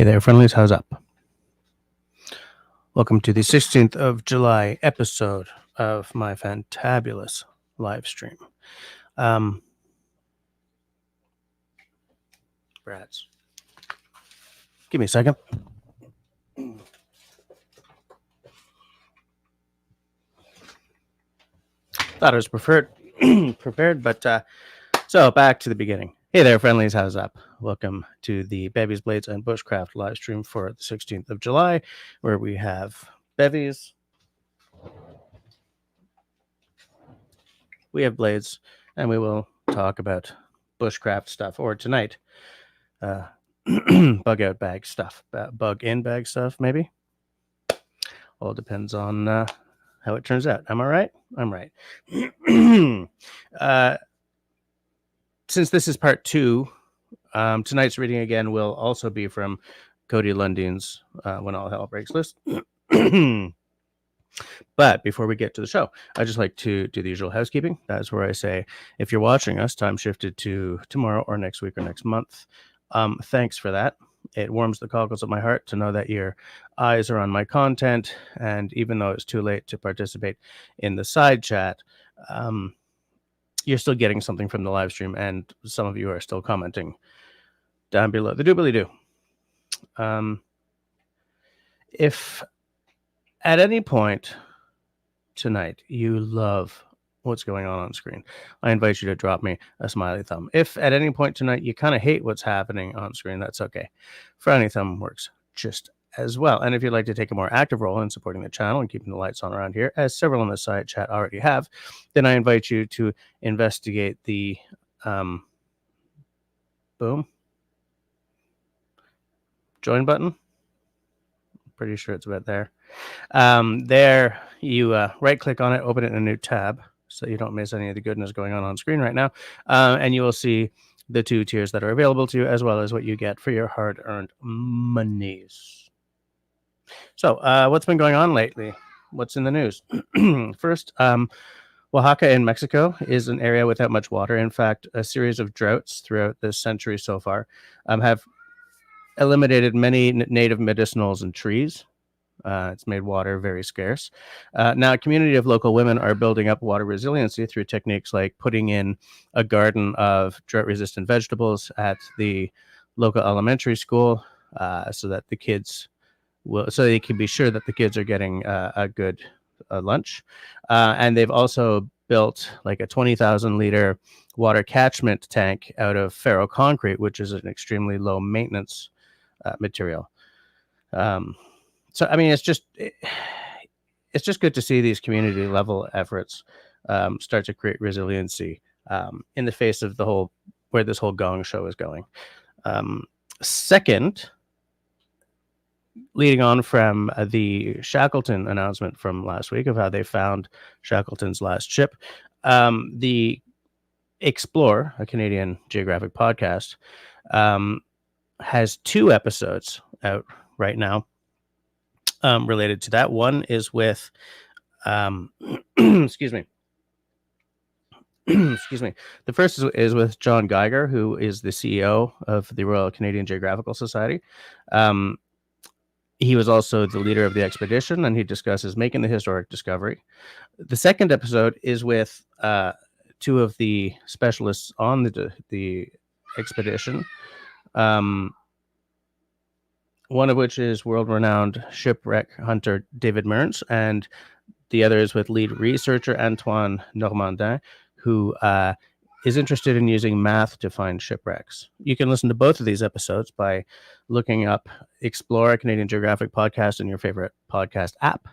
Hey there, friendlies. How's up? Welcome to the 16th of July episode of my fantabulous live stream. Brats. Give me a second. Thought I was prepared, but so back to the beginning. Hey there, friendlies. How's up? Welcome to the Bevies, Blades, and Bushcraft live stream for the 16th of July, where we have bevies, we have blades, and we will talk about bushcraft stuff. Or tonight, bug out bag stuff, bug in bag stuff, maybe. All depends on how it turns out. Am I right? I'm right. Since this is part 2, tonight's reading again will also be from Cody Lundin's When All Hell Breaks Loose. But before we get to the show, I'd just like to do the usual housekeeping. That's where I say, if you're watching us, time shifted to tomorrow or next week or next month. Thanks for that. It warms the cockles of my heart to know that your eyes are on my content. And even though it's too late to participate in the side chat, you're still getting something from the live stream. And some of you are still commenting down below. The doobly do. If at any point tonight you love what's going on screen, I invite you to drop me a smiley thumb. If at any point tonight you kind of hate what's happening on screen, that's okay. Frowny thumb works just as well. And if you'd like to take a more active role in supporting the channel and keeping the lights on around here, as several in the side chat already have, then I invite you to investigate the boom join button. Pretty sure it's about there. There you right click on it, open it in a new tab so you don't miss any of the goodness going on screen right now, and you will see the 2 tiers that are available to you, as well as what you get for your hard-earned monies. So what's been going on lately? What's in the news? First, Oaxaca in Mexico is an area without much water. In fact, a series of droughts throughout this century so far have eliminated many native medicinals and trees. It's made water very scarce. Now, a community of local women are building up water resiliency through techniques like putting in a garden of drought-resistant vegetables at the local elementary school, so that the kids so they can be sure that the kids are getting a good lunch. And they've also built like a 20,000 liter water catchment tank out of ferroconcrete, which is an extremely low maintenance material. So, I mean, it's just good to see these community level efforts start to create resiliency in the face of where this whole gong show is going. Second, leading on from the Shackleton announcement from last week of how they found Shackleton's last ship, the Explore, a Canadian Geographic podcast, has 2 episodes out right now related to that. One is with excuse me. The first is with John Geiger, who is the CEO of the Royal Canadian Geographical Society. He was also the leader of the expedition, and he discusses making the historic discovery. The second episode is with 2 of the specialists on the expedition. One of which is world-renowned shipwreck hunter David Mearns, and the other is with lead researcher Antoine Normandin, who is interested in using math to find shipwrecks. You can listen to both of these episodes by looking up Explore, a Canadian Geographic Podcast in your favorite podcast app,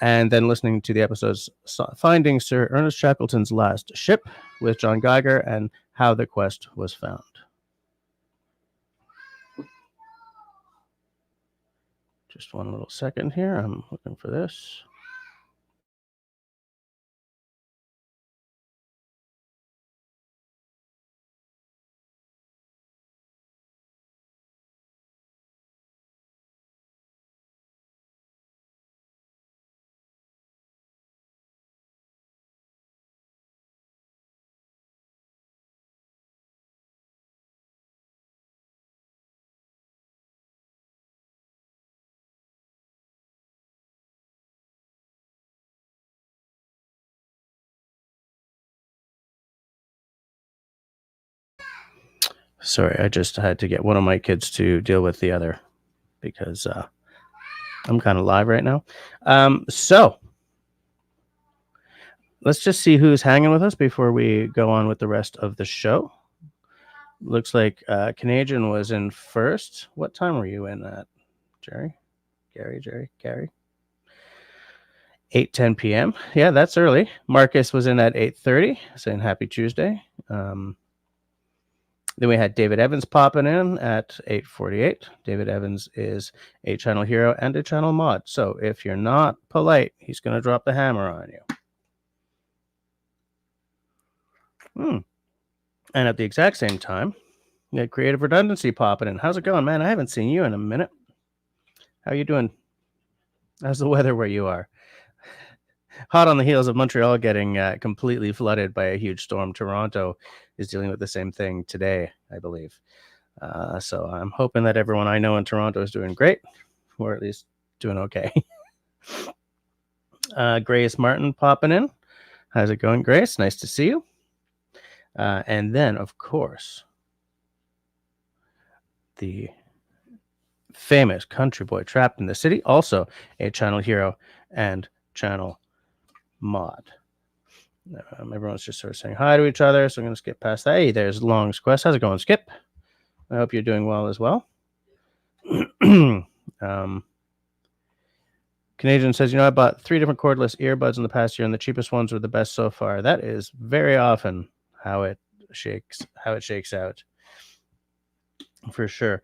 and then listening to the episodes Finding Sir Ernest Shackleton's Last Ship with John Geiger and How the Quest Was Found. Just one little second here. I'm looking for this. Sorry, I just had to get one of my kids to deal with the other because I'm kind of live right now. So let's just see who's hanging with us before we go on with the rest of the show. Looks like Canadian was in first. What time were you in at, Jerry? Gary? 8:10 p.m. Yeah, that's early. Marcus was in at 8:30, saying happy Tuesday. Then we had David Evans popping in at 8:48. David Evans is a channel hero and a channel mod. So if you're not polite, he's going to drop the hammer on you. And at the exact same time, we had Creative Redundancy popping in. How's it going, man? I haven't seen you in a minute. How you doing? How's the weather where you are? Hot on the heels of Montreal getting completely flooded by a huge storm. Toronto is dealing with the same thing today, I believe. So I'm hoping that everyone I know in Toronto is doing great, or at least doing okay. Grace Martin popping in. How's it going, Grace? Nice to see you. And then, of course, the famous country boy trapped in the city, also a channel hero and channel mod. Everyone's just sort of saying hi to each other, so I'm going to skip past that. Hey, there's Long's Quest. How's it going, Skip? I hope you're doing well as well. Canadian says, I bought 3 different cordless earbuds in the past year, and the cheapest ones were the best so far. That is very often how it shakes out, for sure.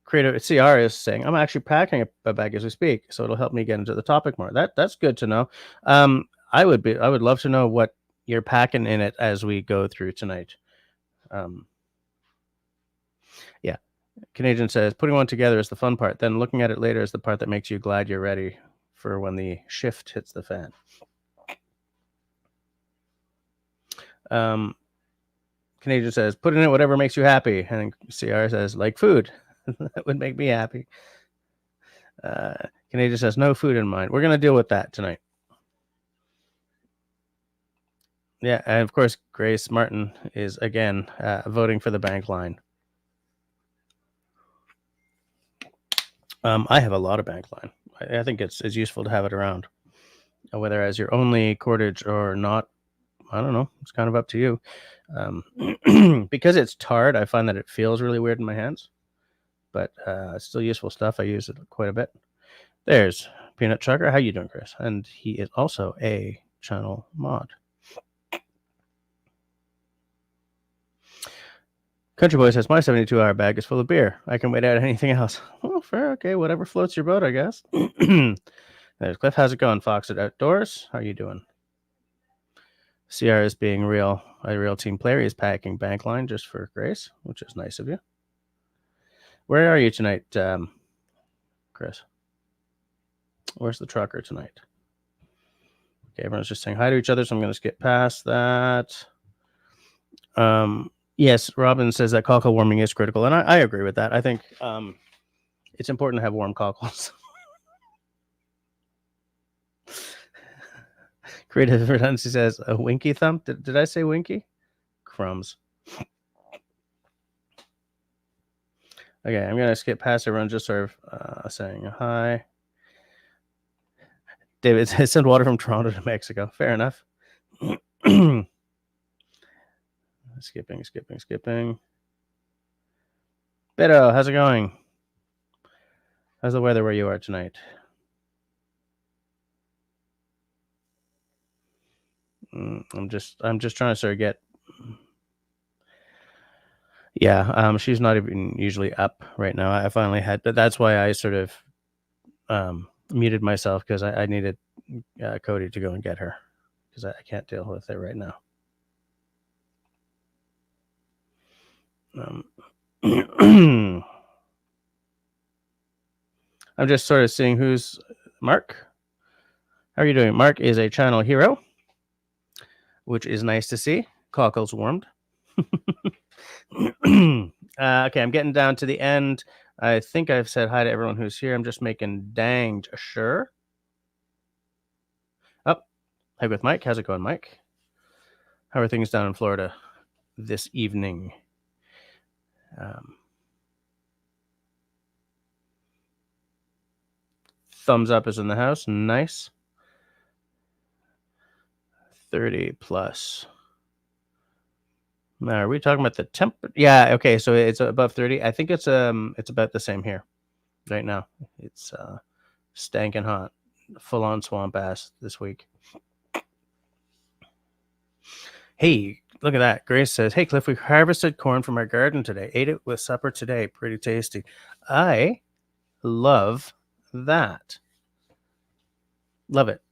Creative CR is saying, I'm actually packing a bag as we speak, so it'll help me get into the topic more. That's good to know. I would love to know what you're packing in it as we go through tonight. Yeah. Canadian says, putting one together is the fun part. Then looking at it later is the part that makes you glad you're ready for when the shift hits the fan. Canadian says, put in it whatever makes you happy. And CR says, like food. That would make me happy. Canadian says, no food in mind. We're going to deal with that tonight. Yeah, and of course, Grace Martin is, again, voting for the bank line. I have a lot of bank line. I think it's useful to have it around. Whether as your only cordage or not, I don't know. It's kind of up to you. Because it's tarred, I find that it feels really weird in my hands. But it's still useful stuff. I use it quite a bit. There's Peanut Chucker. How you doing, Chris? And he is also a channel mod. Country Boy says, my 72-hour bag is full of beer. I can wait out anything else. Oh, fair. Okay, whatever floats your boat, I guess. There's Cliff. How's it going, Fox at Outdoors? How are you doing? CR is being a real team player. He's packing bank line just for Grace, which is nice of you. Where are you tonight, Chris? Where's the trucker tonight? Okay, everyone's just saying hi to each other, so I'm going to skip past that. Yes, Robin says that cockle warming is critical, and I agree with that. I think it's important to have warm cockles. Creative Redundancy says, a winky thumb? Did I say winky? Crumbs. Okay, I'm going to skip past everyone just sort of saying hi. David says, send water from Toronto to Mexico. Fair enough. Skipping. Beto, how's it going? How's the weather where you are tonight? I'm just trying to sort of get. Yeah, she's not even usually up right now. I finally had, but that's why I sort of muted myself, because I needed Cody to go and get her, because I can't deal with it right now. I'm just sort of seeing who's Mark. How are you doing? Mark is a channel hero, which is nice to see. Cockles warmed. Okay, I'm getting down to the end. I think I've said hi to everyone who's here. I'm just making danged sure. Oh, hi with Mike. How's it going, Mike? How are things down in Florida this evening? Thumbs up is in the house. Nice. 30 plus. Now, are we talking about the temp? Yeah, okay, so it's above 30. I think it's about the same here right now. It's stankin' hot. Full on swamp ass this week. Hey, look at that. Grace says, "Hey Cliff, we harvested corn from our garden today. Ate it with supper today. Pretty tasty." I love that. Love it.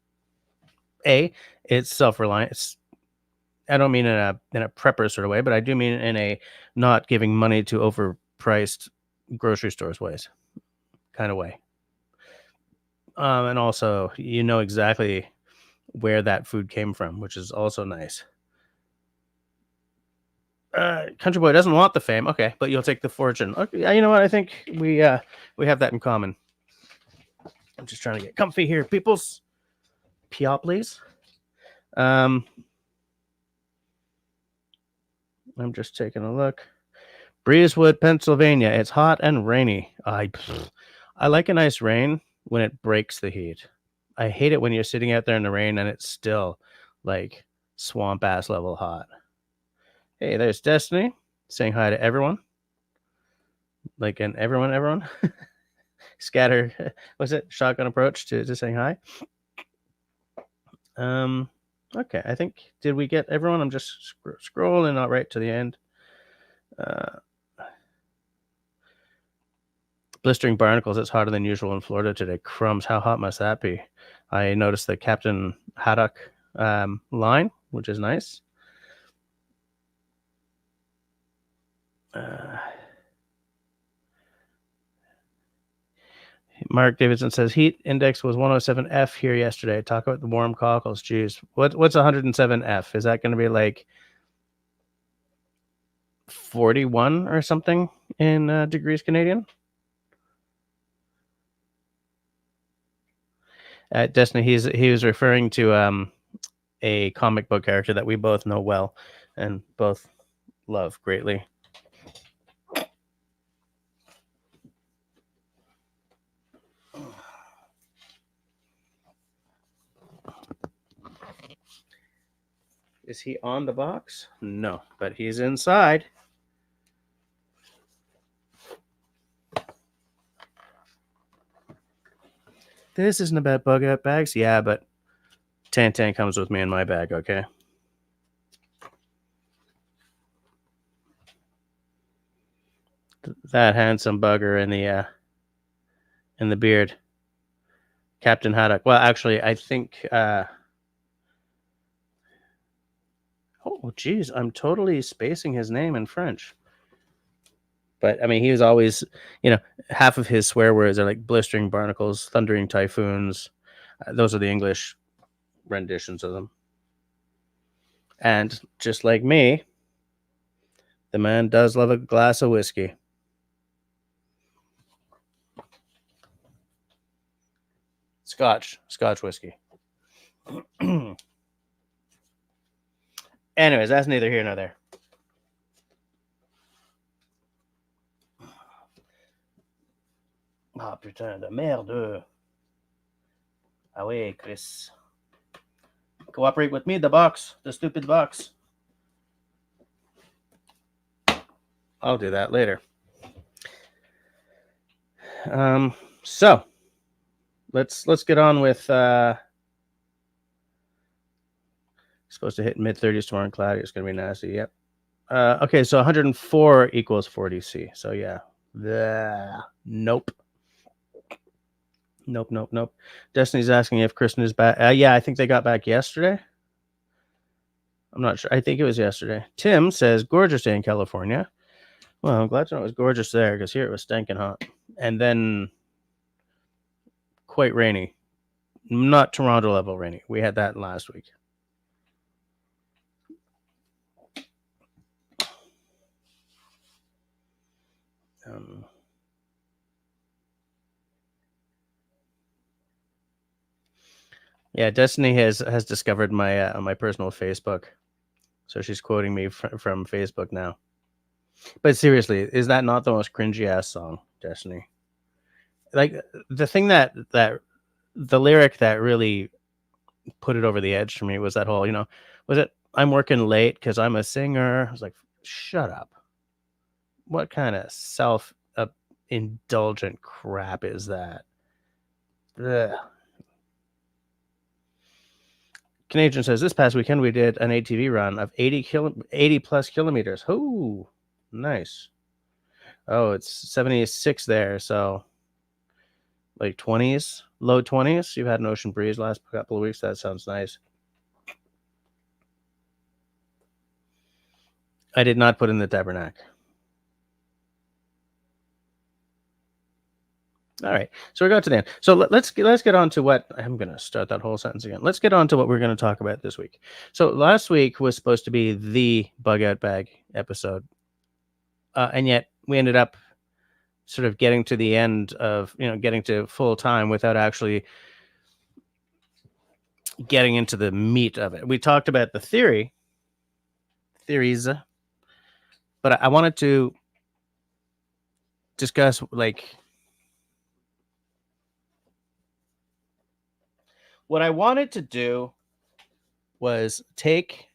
It's self-reliant. I don't mean in a prepper sort of way, but I do mean in a not giving money to overpriced grocery stores ways kind of way. And also, you know exactly where that food came from, which is also nice. Country Boy doesn't want the fame. Okay, but you'll take the fortune. Okay, you know what? I think we have that in common. I'm just trying to get comfy here, peoples. Please. I'm just taking a look. Breezewood, Pennsylvania. It's hot and rainy. I like a nice rain when it breaks the heat. I hate it when you're sitting out there in the rain and it's still like swamp ass level hot. Hey, there's Destiny saying hi to everyone. Like, and everyone. Scatter, was it shotgun approach to saying hi? Okay, I think, did we get everyone? I'm just scrolling not right to the end. Blistering barnacles. It's hotter than usual in Florida today. Crumbs. How hot must that be? I noticed the Captain Haddock line, which is nice. Mark Davidson says heat index was 107F here yesterday. Talk about the warm cockles. Jeez, what's 107F? Is that going to be like 41 or something in degrees Canadian? Destiny, he was referring to a comic book character that we both know well and both love greatly. Is he on the box? No, but he's inside. This isn't about bug out bags. Yeah, but Tantan comes with me in my bag, okay? That handsome bugger in the beard. Captain Haddock. Well, actually, I think oh, geez, I'm totally spacing his name in French. But, I mean, he was always, half of his swear words are like blistering barnacles, thundering typhoons. Those are the English renditions of them. And just like me, the man does love a glass of whiskey. Scotch whiskey. Anyways, that's neither here nor there. Ah, putain de merde. Ah ouais, Chris. Cooperate with me, the stupid box. I'll do that later. So let's get on with supposed to hit mid-30s tomorrow and cloudy. It's gonna be nasty. Yep. Okay, so 104 equals 40C. So yeah. Nope. Destiny's asking if Kristen is back. Yeah, I think they got back yesterday. I'm not sure. I think it was yesterday. Tim says, gorgeous day in California. Well, I'm glad to know it was gorgeous there, because here it was stinking hot. And then quite rainy. Not Toronto level rainy. We had that last week. Yeah, Destiny has discovered my my personal Facebook, so she's quoting me from Facebook now. But seriously, is that not the most cringy ass song, Destiny? Like the thing that the lyric that really put it over the edge for me was that whole, was it I'm working late because I'm a singer. I was like, shut up. What kind of self indulgent crap is that? Ugh. Canadian says this past weekend we did an ATV run of 80 plus kilometers. Oh, nice. Oh, it's 76 there, so like 20s, low 20s. You've had an ocean breeze last couple of weeks. That sounds nice. I did not put in the tabernacle. All right, so we got to the end. So let's get on to what I'm going to start that whole sentence again. Let's get on to what we're going to talk about this week. So last week was supposed to be the bug out bag episode, and yet we ended up sort of getting to the end of getting to full time without actually getting into the meat of it. We talked about the theories, but I wanted to discuss what I wanted to do was take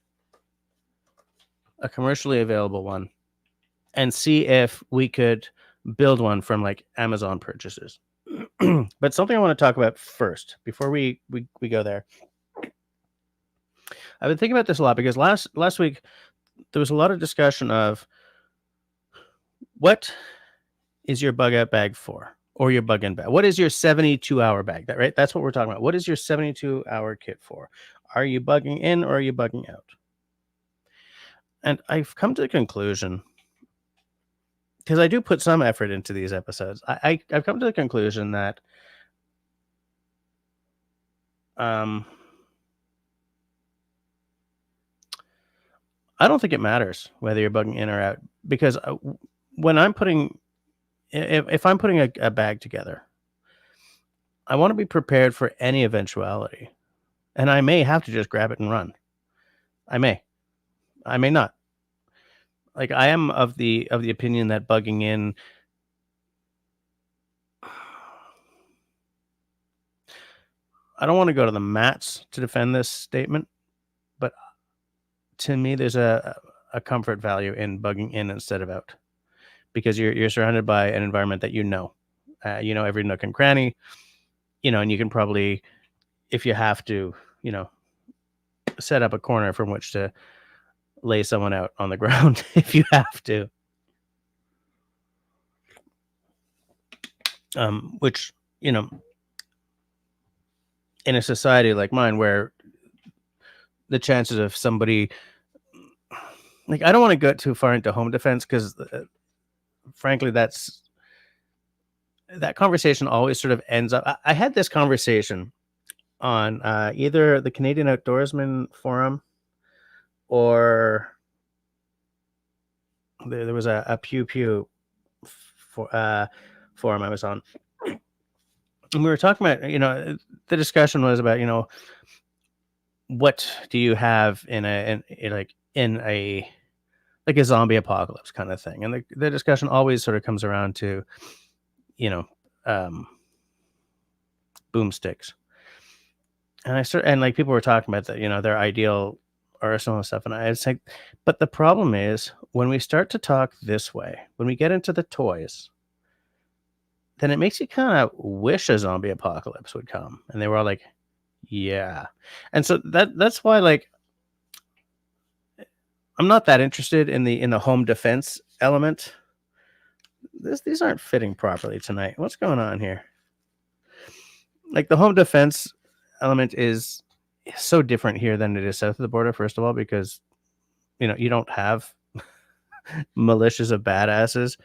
a commercially available one and see if we could build one from like Amazon purchases. But something I want to talk about first before we go there. I've been thinking about this a lot because last week there was a lot of discussion of what is your bug out bag for, or your bug in bag. What is your 72-hour bag? Right? That's what we're talking about. What is your 72-hour kit for? Are you bugging in or are you bugging out? And I've come to the conclusion, because I do put some effort into these episodes, I've come to the conclusion that I don't think it matters whether you're bugging in or out, because when I'm putting, if I'm putting a bag together, I want to be prepared for any eventuality, and I may have to just grab it and run. I may not. Like, I am of the opinion that bugging in, I don't want to go to the mats to defend this statement, but to me, there's a comfort value in bugging in instead of out, because you're surrounded by an environment that every nook and cranny, and you can probably, if you have to, set up a corner from which to lay someone out on the ground if you have to. Which, in a society like mine where the chances of somebody, like, I don't want to go too far into home defense because frankly, that conversation always sort of ends up. I had this conversation on either the Canadian Outdoorsman forum or there was a Pew Pew forum I was on. And we were talking about, the discussion was about, what do you have in a zombie apocalypse kind of thing. And the discussion always sort of comes around to, boomsticks. And like people were talking about that, their ideal arsenal and stuff. And I was like, but the problem is when we start to talk this way, when we get into the toys, then it makes you kind of wish a zombie apocalypse would come. And they were all like, yeah. And so that's why, like, I'm not that interested in the home defense element. These aren't fitting properly tonight. What's going on here? Like, the home defense element is so different here than it is south of the border, first of all, because, you don't have militias of badasses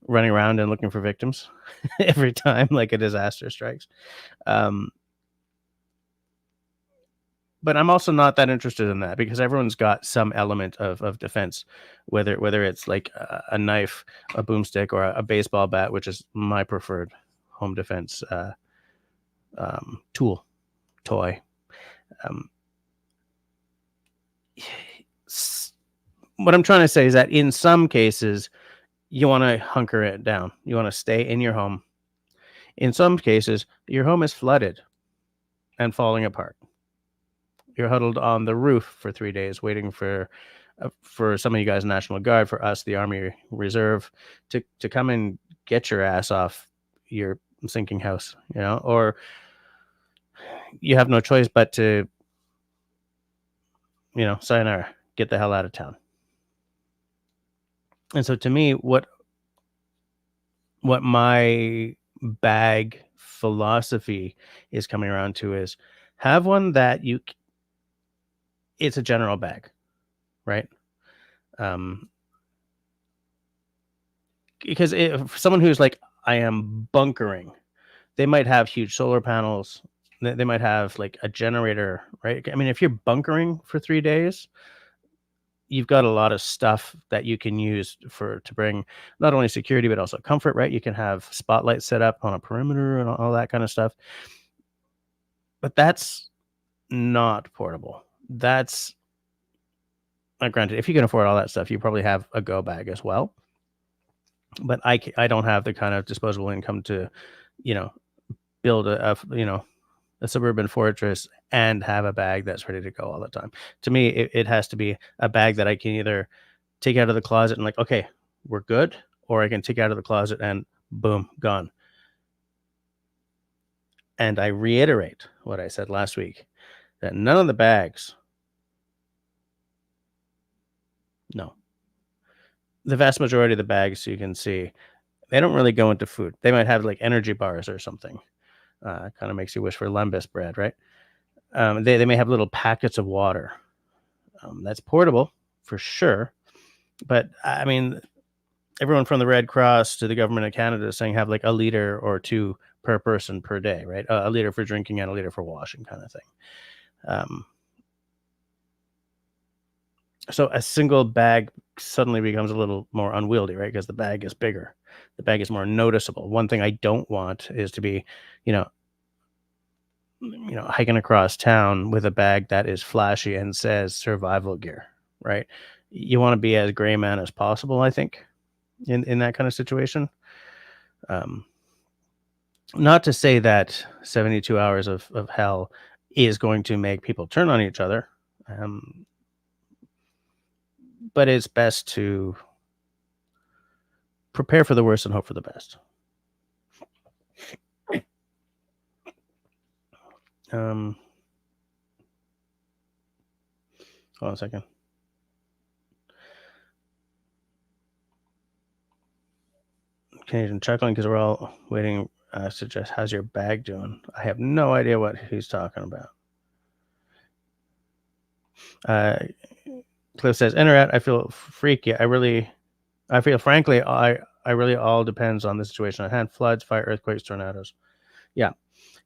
running around and looking for victims every time like a disaster strikes. But I'm also not that interested in that because everyone's got some element of defense, whether it's like a knife, a boomstick, or a baseball bat, which is my preferred home defense toy. What I'm trying to say is that in some cases, you want to hunker it down. You want to stay in your home. In some cases, your home is flooded and falling apart. You're huddled on the roof for 3 days waiting for some of you guys, National Guard, for us, the Army Reserve, to come and get your ass off your sinking house, or you have no choice but to, sayonara, get the hell out of town. And so to me, what my bag philosophy is coming around to is have one that it's a general bag, right? Because if someone who's like, I am bunkering, they might have huge solar panels. They might have like a generator, right? I mean, if you're bunkering for 3 days, you've got a lot of stuff that you can use to bring not only security, but also comfort, right? You can have spotlights set up on a perimeter and all that kind of stuff. But that's not portable. That's granted, if you can afford all that stuff, you probably have a go bag as well. But I don't have the kind of disposable income to, build a suburban fortress and have a bag that's ready to go all the time. To me, it has to be a bag that I can either take out of the closet and like, okay, we're good, or I can take out of the closet and boom, gone. And I reiterate what I said last week, that none of the bags, no, the vast majority of the bags you can see, they don't really go into food. They might have like energy bars or something. Kind of makes you wish for lembas bread, right? They may have little packets of water. That's portable for sure. But I mean, everyone from the Red Cross to the government of Canada is saying have like a liter or two per person per day, right? A liter for drinking and a liter for washing, kind of thing. So a single bag suddenly becomes a little more unwieldy, right? Because the bag is bigger. The bag is more noticeable. One thing I don't want is to be, hiking across town with a bag that is flashy and says survival gear, right? You want to be as gray man as possible, I think, in that kind of situation. Not to say that 72 hours of hell is going to make people turn on each other. But it's best to prepare for the worst and hope for the best. Hold on a second. Canadian chuckling because we're all waiting. Suggest, how's your bag doing? I have no idea what he's talking about. Cliff says, in or out, I feel freaky. I feel frankly, I really all depends on the situation at hand. Floods, fire, earthquakes, tornadoes. Yeah.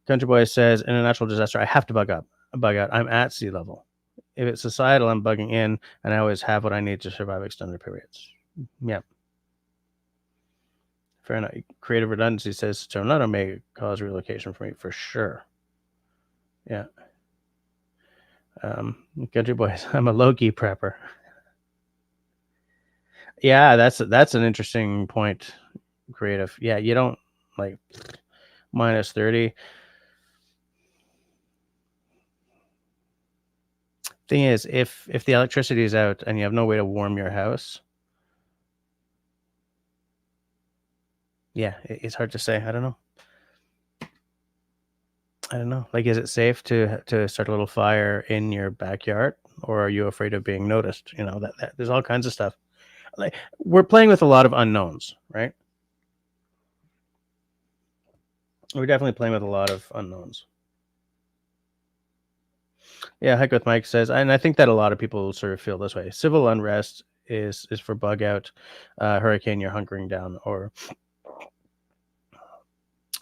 Country Boy says, in a natural disaster, I have to bug out. I'm at sea level. If it's societal, I'm bugging in, and I always have what I need to survive extended periods. Yeah. Fair enough. Creative redundancy says tornado may cause relocation for me for sure. Yeah. Country Boys, I'm a low-key prepper. Yeah, that's an interesting point. Creative. Yeah, you don't like minus 30. Thing is, if the electricity is out and you have no way to warm your house, yeah, it's hard to say. I don't know. Like, is it safe to start a little fire in your backyard, or are you afraid of being noticed? That there's all kinds of stuff. Like, we're playing with a lot of unknowns, right? We're definitely playing with a lot of unknowns. Yeah, Hike with Mike says, and I think that a lot of people sort of feel this way. Civil unrest is for bug out, hurricane, you're hunkering down, or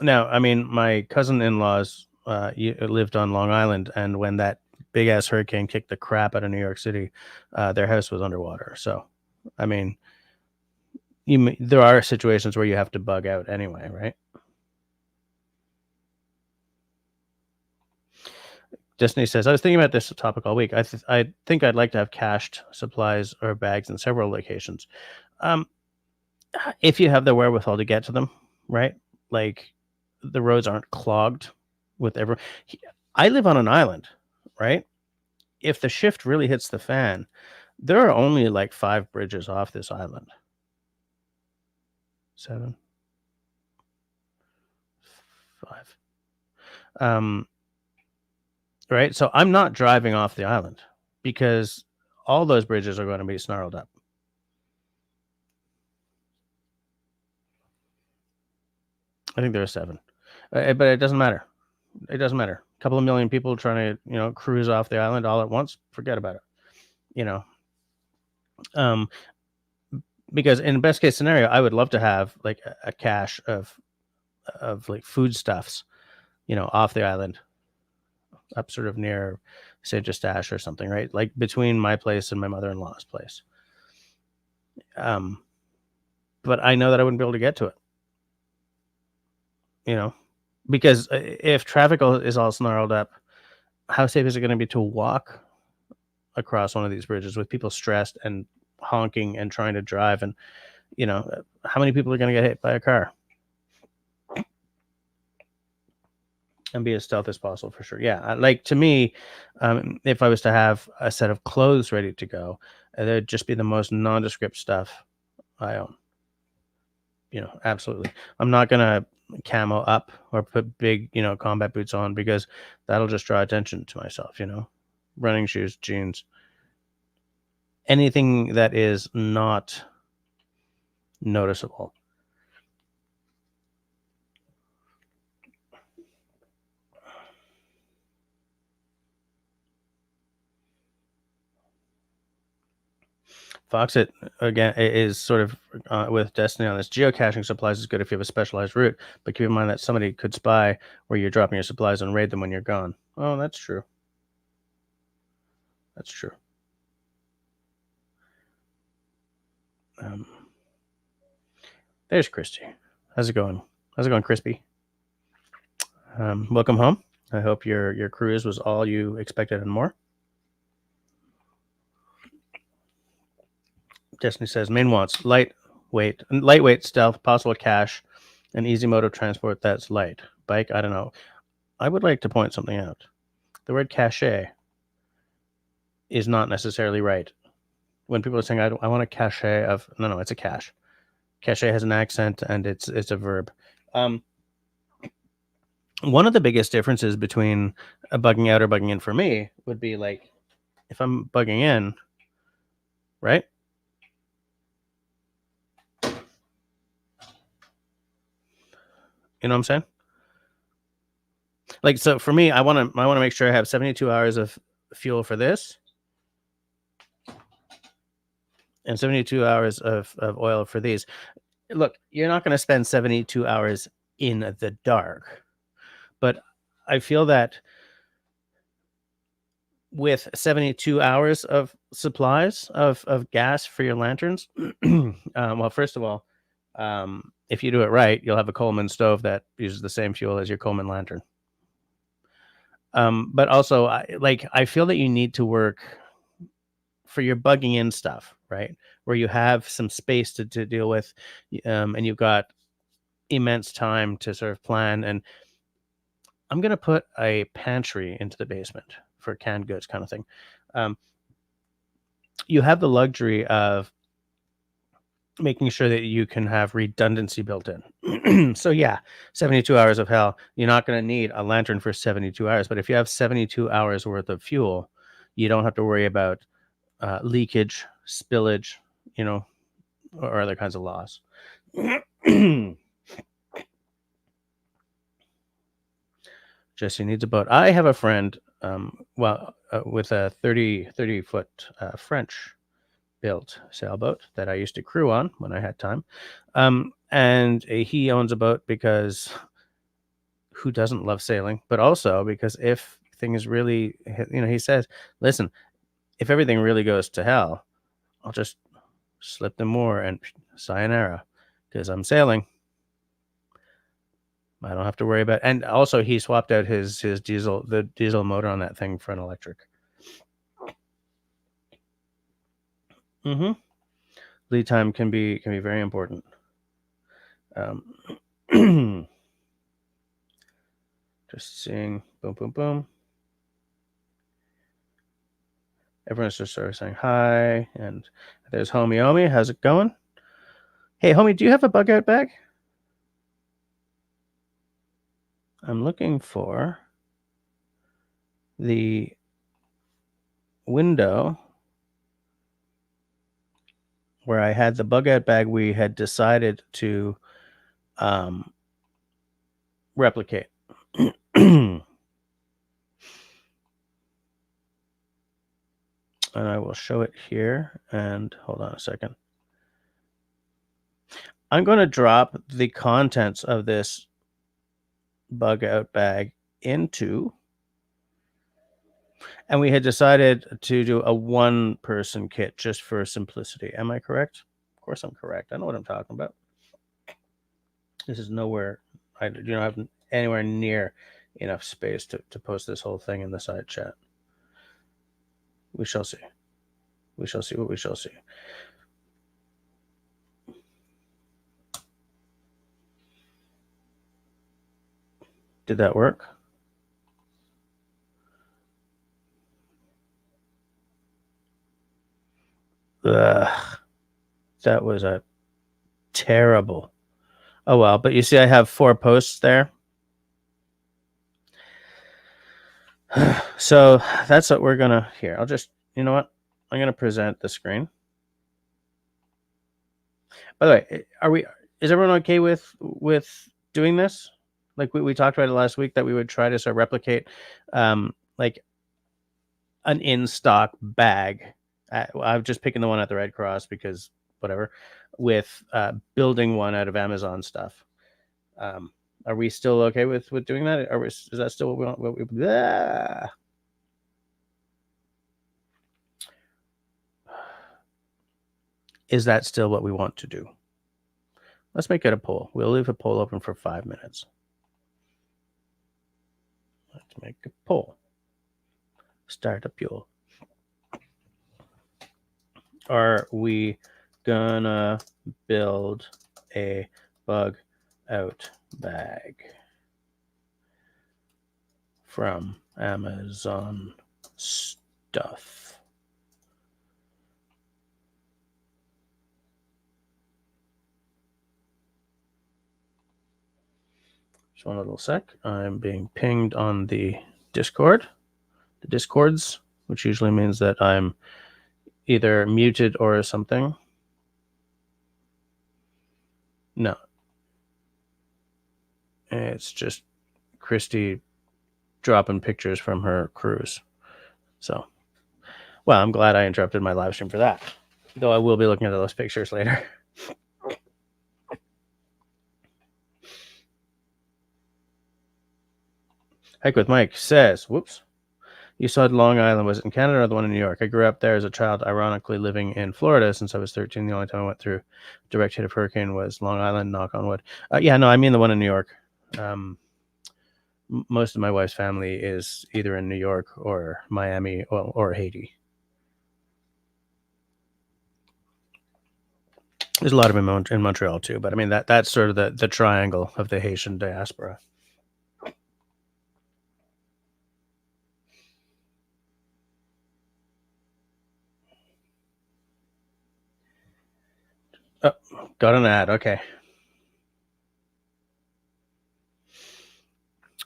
now. I mean, my cousin-in-laws lived on Long Island, and when that big ass hurricane kicked the crap out of New York City, their house was underwater. So, I mean, there are situations where you have to bug out anyway, right? Destiny says, I was thinking about this topic all week. I think I'd like to have cached supplies or bags in several locations. if you have the wherewithal to get to them, right? Like the roads aren't clogged with everyone. I live on an island, right? If the shift really hits the fan, there are only like 5 bridges off this island. 7, 5. Right? So I'm not driving off the island because all those bridges are going to be snarled up. I think there are 7. But it doesn't matter. It doesn't matter. A couple of million people trying to, cruise off the island all at once, forget about it. Because in best case scenario, I would love to have like a cache of like foodstuffs, off the island, up sort of near Saint Eustache or something, right? Like between my place and my mother-in-law's place. But I know that I wouldn't be able to get to it, because if traffic is all snarled up, how safe is it going to be to walk across one of these bridges with people stressed and honking and trying to drive? And, how many people are going to get hit by a car? And be as stealth as possible, for sure. Yeah, like to me, if I was to have a set of clothes ready to go, there'd just be the most nondescript stuff I own. Absolutely. I'm not gonna camo up or put big, combat boots on because that'll just draw attention to myself. Running shoes, jeans, anything that is not noticeable. Foxit, again, is sort of with Destiny on this. Geocaching supplies is good if you have a specialized route, but keep in mind that somebody could spy where you're dropping your supplies and raid them when you're gone. Oh, that's true. That's true. There's Christy. How's it going? How's it going, Crispy? Welcome home. I hope your cruise was all you expected and more. Destiny says main wants lightweight stealth, possible cache, an easy mode of transport that's light. Bike, I don't know. I would like to point something out. The word cache is not necessarily right. When people are saying I want a cache of, no, it's a cache. Cache has an accent and it's a verb. One of the biggest differences between a bugging out or bugging in for me would be like if I'm bugging in, right? You know what I'm saying? Like, so for me, I want to make sure I have 72 hours of fuel for this and 72 hours of oil for these. Look, you're not going to spend 72 hours in the dark, but I feel that with 72 hours of supplies of gas for your lanterns, well, first of all, if you do it right, you'll have a Coleman stove that uses the same fuel as your Coleman lantern. But also, I feel that you need to work for your bugging in stuff, right? Where you have some space to deal with, and you've got immense time to sort of plan. And I'm going to put a pantry into the basement for canned goods kind of thing. You have the luxury of making sure that you can have redundancy built in. So yeah, 72 hours of hell. You're not going to need a lantern for 72 hours, but if you have 72 hours worth of fuel, you don't have to worry about leakage, spillage, or other kinds of loss. Jesse needs a boat. I have a friend, with a 30 foot French built sailboat that I used to crew on when I had time. And he owns a boat because who doesn't love sailing, but also because if things really, he says, listen, if everything really goes to hell, I'll just slip the moor and sayonara because I'm sailing. I don't have to worry about, and also he swapped out his diesel motor on that thing for an electric. Lead time can be very important. Just seeing, boom, boom, boom. Everyone's just sort of saying hi, and there's Homie Omi. How's it going? Hey, Homie, do you have a bug out bag? I'm looking for the window where I had the bug out bag we had decided to replicate. And I will show it here. And hold on a second. I'm going to drop the contents of this bug out bag into, and we had decided to do a one-person kit just for simplicity. Am I correct? Of course I'm correct. I know what I'm talking about. This is nowhere, I have anywhere near enough space to post this whole thing in the side chat. We shall see. We shall see what we shall see. Did that work? Ugh, that was a terrible. Oh well, but you see I have 4 posts there. So that's what we're gonna here. I'll just, you know what? I'm gonna present the screen. By the way, is everyone okay with doing this? Like we talked about it last week, that we would try to sort of replicate like an in-stock bag. I'm just picking the one at the Red Cross because whatever, with building one out of Amazon stuff. Are we still okay with doing that? Is that still what we want? Is that still what we want to do? Let's make it a poll. We'll leave a poll open for 5 minutes. Let's make a poll. Start a poll. Are we gonna build a bug out bag from Amazon stuff? Just one little sec. I'm being pinged on the Discord. The Discords, which usually means that I'm either muted or something. No. It's just Christy dropping pictures from her cruise. So, well, I'm glad I interrupted my live stream for that. Though I will be looking at those pictures later. Hike with Mike says, whoops. You said Long Island. Was it in Canada or the one in New York? I grew up there as a child, ironically living in Florida since I was 13. The only time I went through direct hit of hurricane was Long Island, knock on wood. Yeah, no, I mean the one in New York. Most of my wife's family is either in New York or Miami or Haiti. There's a lot of them in Montreal too, but I mean that's sort of the triangle of the Haitian diaspora. Oh, got an ad. Okay.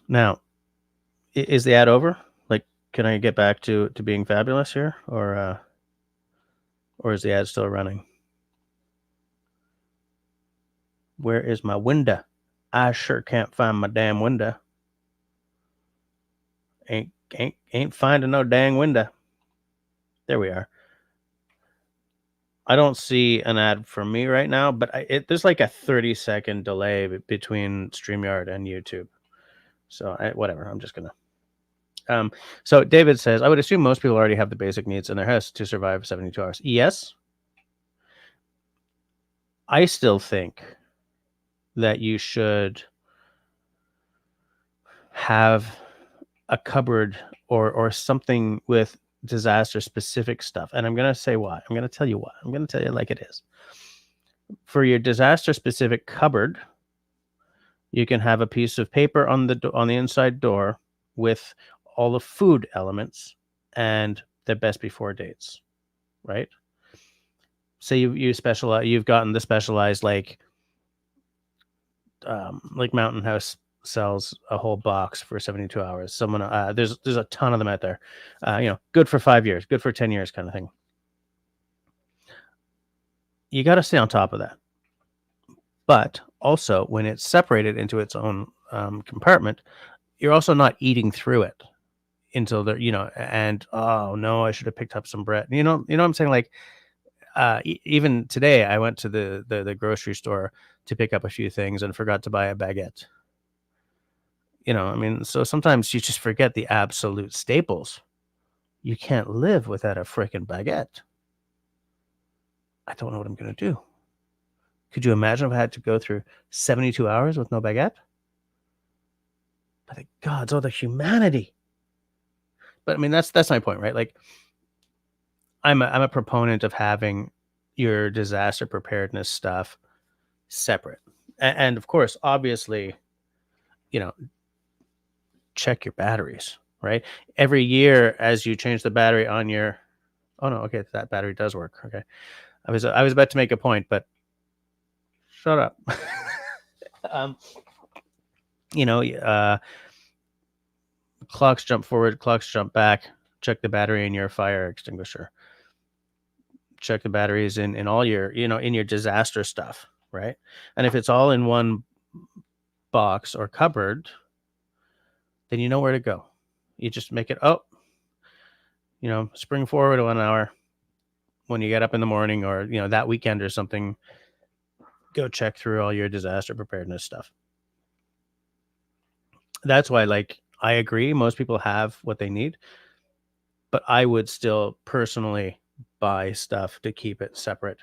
Now, is the ad over? Like, can I get back to being fabulous here, or is the ad still running? Where is my window? I sure can't find my damn window. Ain't finding no dang window. There we are. I don't see an ad from me right now, but there's like a 30-second delay between StreamYard and YouTube. So whatever, I'm just gonna. So David says, I would assume most people already have the basic needs in their house to survive 72 hours. Yes. I still think that you should have a cupboard or something with disaster specific stuff. And I'm going to say why. I'm going to tell you why. I'm going to tell you like it is. For your disaster specific cupboard, You can have a piece of paper on the inside door with all the food elements and the best before dates, right? Say you specialize, you've gotten the specialized like Mountain House sells a whole box for 72 hours. Someone there's a ton of them out there. Good for 5 years, good for 10 years kind of thing. You got to stay on top of that. But also, when it's separated into its own compartment, you're also not eating through it until and oh no, I should have picked up some bread. What I'm saying? Like, even today, I went to the grocery store to pick up a few things and forgot to buy a baguette. So sometimes you just forget the absolute staples. You can't live without a freaking baguette. I don't know what I'm going to do. Could you imagine if I had to go through 72 hours with no baguette? By the gods, the humanity. But I mean, that's my point, right? Like, I'm a proponent of having your disaster preparedness stuff separate. And of course, obviously, check your batteries, right? Every year as you change the battery on your, oh no, okay, that battery does work. Okay. I was about to make a point, but shut up. Clocks jump forward, clocks jump back. Check the battery in your fire extinguisher. Check the batteries in all your, in your disaster stuff, right? And if it's all in one box or cupboard, then you know where to go. You just make it, spring forward 1 hour. When you get up in the morning or, that weekend or something, go check through all your disaster preparedness stuff. That's why, like, I agree, most people have what they need, but I would still personally buy stuff to keep it separate.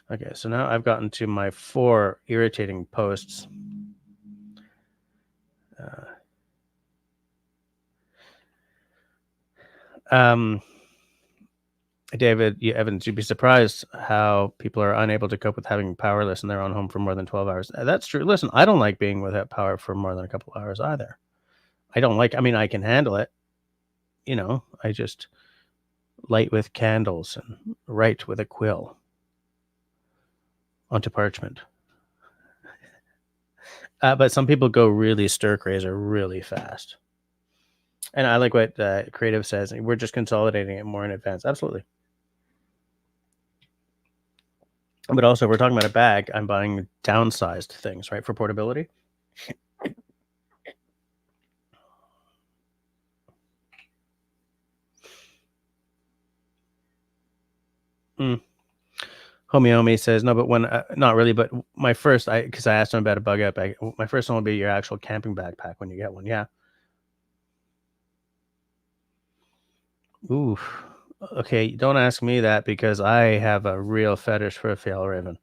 Okay, so now I've gotten to my 4 irritating posts. David Evans, you'd be surprised how people are unable to cope with having powerless in their own home for more than 12 hours. That's true. Listen, I don't like being without power for more than a couple hours either. I can handle it. I just light with candles and write with a quill onto parchment. But some people go really stir crazy really fast. And I like what Creative says. We're just consolidating it more in advance. Absolutely. But also, we're talking about a bag. I'm buying downsized things, right, for portability. Homie says, no, but when, not really, but my first, because I asked him about a bug out bag, my first one will be your actual camping backpack when you get one. Yeah. Ooh. Okay, don't ask me that because I have a real fetish for a Fjällräven.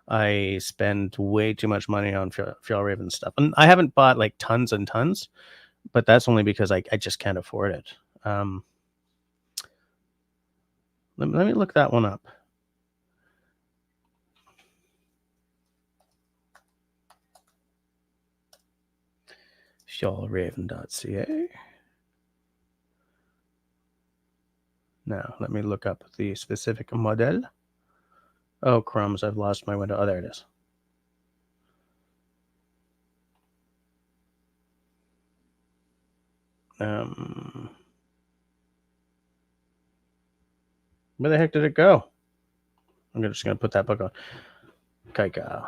I spend way too much money on Fjällräven stuff. And I haven't bought like tons and tons, but that's only because I just can't afford it. Let me look that one up. Fjällräven.ca. Now, let me look up the specific model. Oh, crumbs, I've lost my window. Oh, there it is. Where the heck did it go? I'm just going to put that book on. Kaika.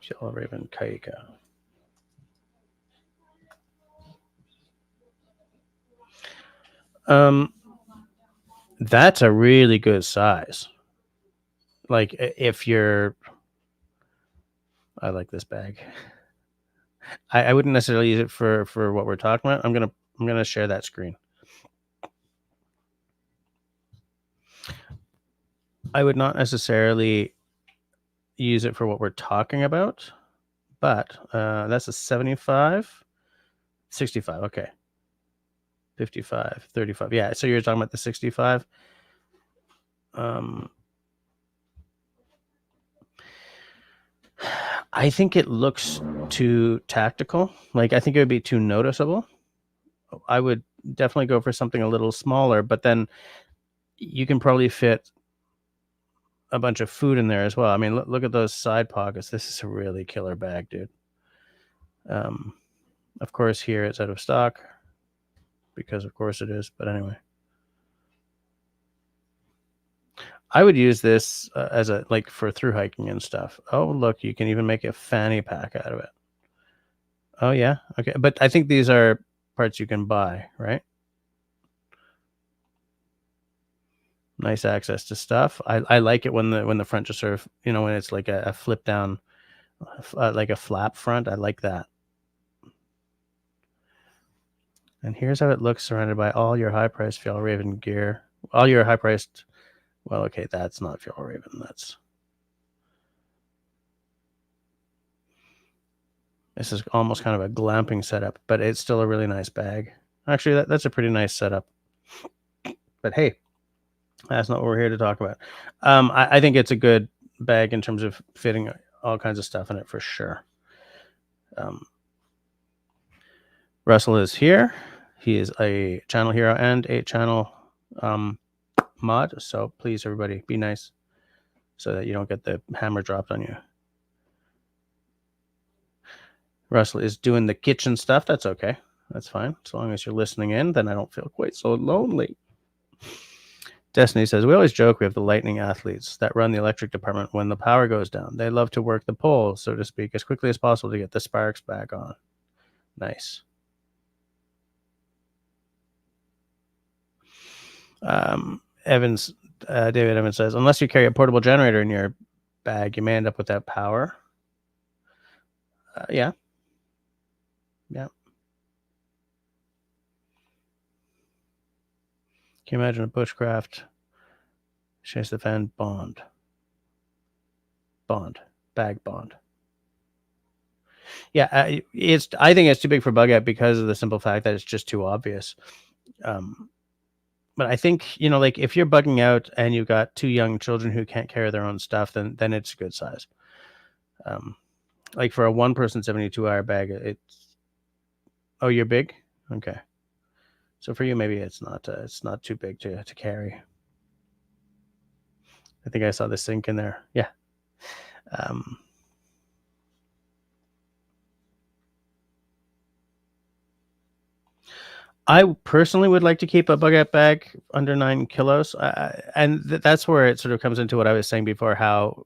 Fjällräven Kaika. That's a really good size. Like, if you're, I like this bag. I wouldn't necessarily use it for what we're talking about. I'm gonna share that screen. I would not necessarily use it for what we're talking about, but that's a 75, 65. Okay. 55, 35. Yeah, so you're talking about the 65. I think it looks too tactical. Like, I think it would be too noticeable. I would definitely go for something a little smaller, but then you can probably fit a bunch of food in there as well. I mean, look at those side pockets. This is a really killer bag, dude. Of course, here it's out of stock because, of course, it is. But anyway, I would use this as a for through hiking and stuff. Oh, look, you can even make a fanny pack out of it. Oh yeah, okay. But I think these are parts you can buy, right? Nice access to stuff. I like it when the front just sort of, when it's like a flip down, like a flap front. I like that. And here's how it looks surrounded by all your high-priced Fjallraven gear. All your high-priced... Well, okay, that's not Fjallraven. This is almost kind of a glamping setup, but it's still a really nice bag. Actually, that's a pretty nice setup. But hey, that's not what we're here to talk about. I think it's a good bag in terms of fitting all kinds of stuff in it for sure. Russell is here. He is a channel hero and a channel mod. So please, everybody, be nice so that you don't get the hammer dropped on you. Russell is doing the kitchen stuff. That's okay. That's fine. As long as you're listening in, then I don't feel quite so lonely. Destiny says, we always joke we have the lightning athletes that run the electric department when the power goes down. They love to work the pole, so to speak, as quickly as possible to get the sparks back on. Nice. David Evans says, unless you carry a portable generator in your bag, you may end up without power. Yeah. Can you imagine a bushcraft chase the fan bag bond? Yeah, I think it's too big for bug out because of the simple fact that it's just too obvious. But I think, if you're bugging out and you've got 2 young children who can't carry their own stuff, then it's a good size. For a 1-person 72-hour bag, it's... Oh, you're big? Okay. So for you, maybe it's not too big to carry. I think I saw the sink in there. Yeah. I personally would like to keep a bug out bag under 9 kilos. And that's where it sort of comes into what I was saying before, how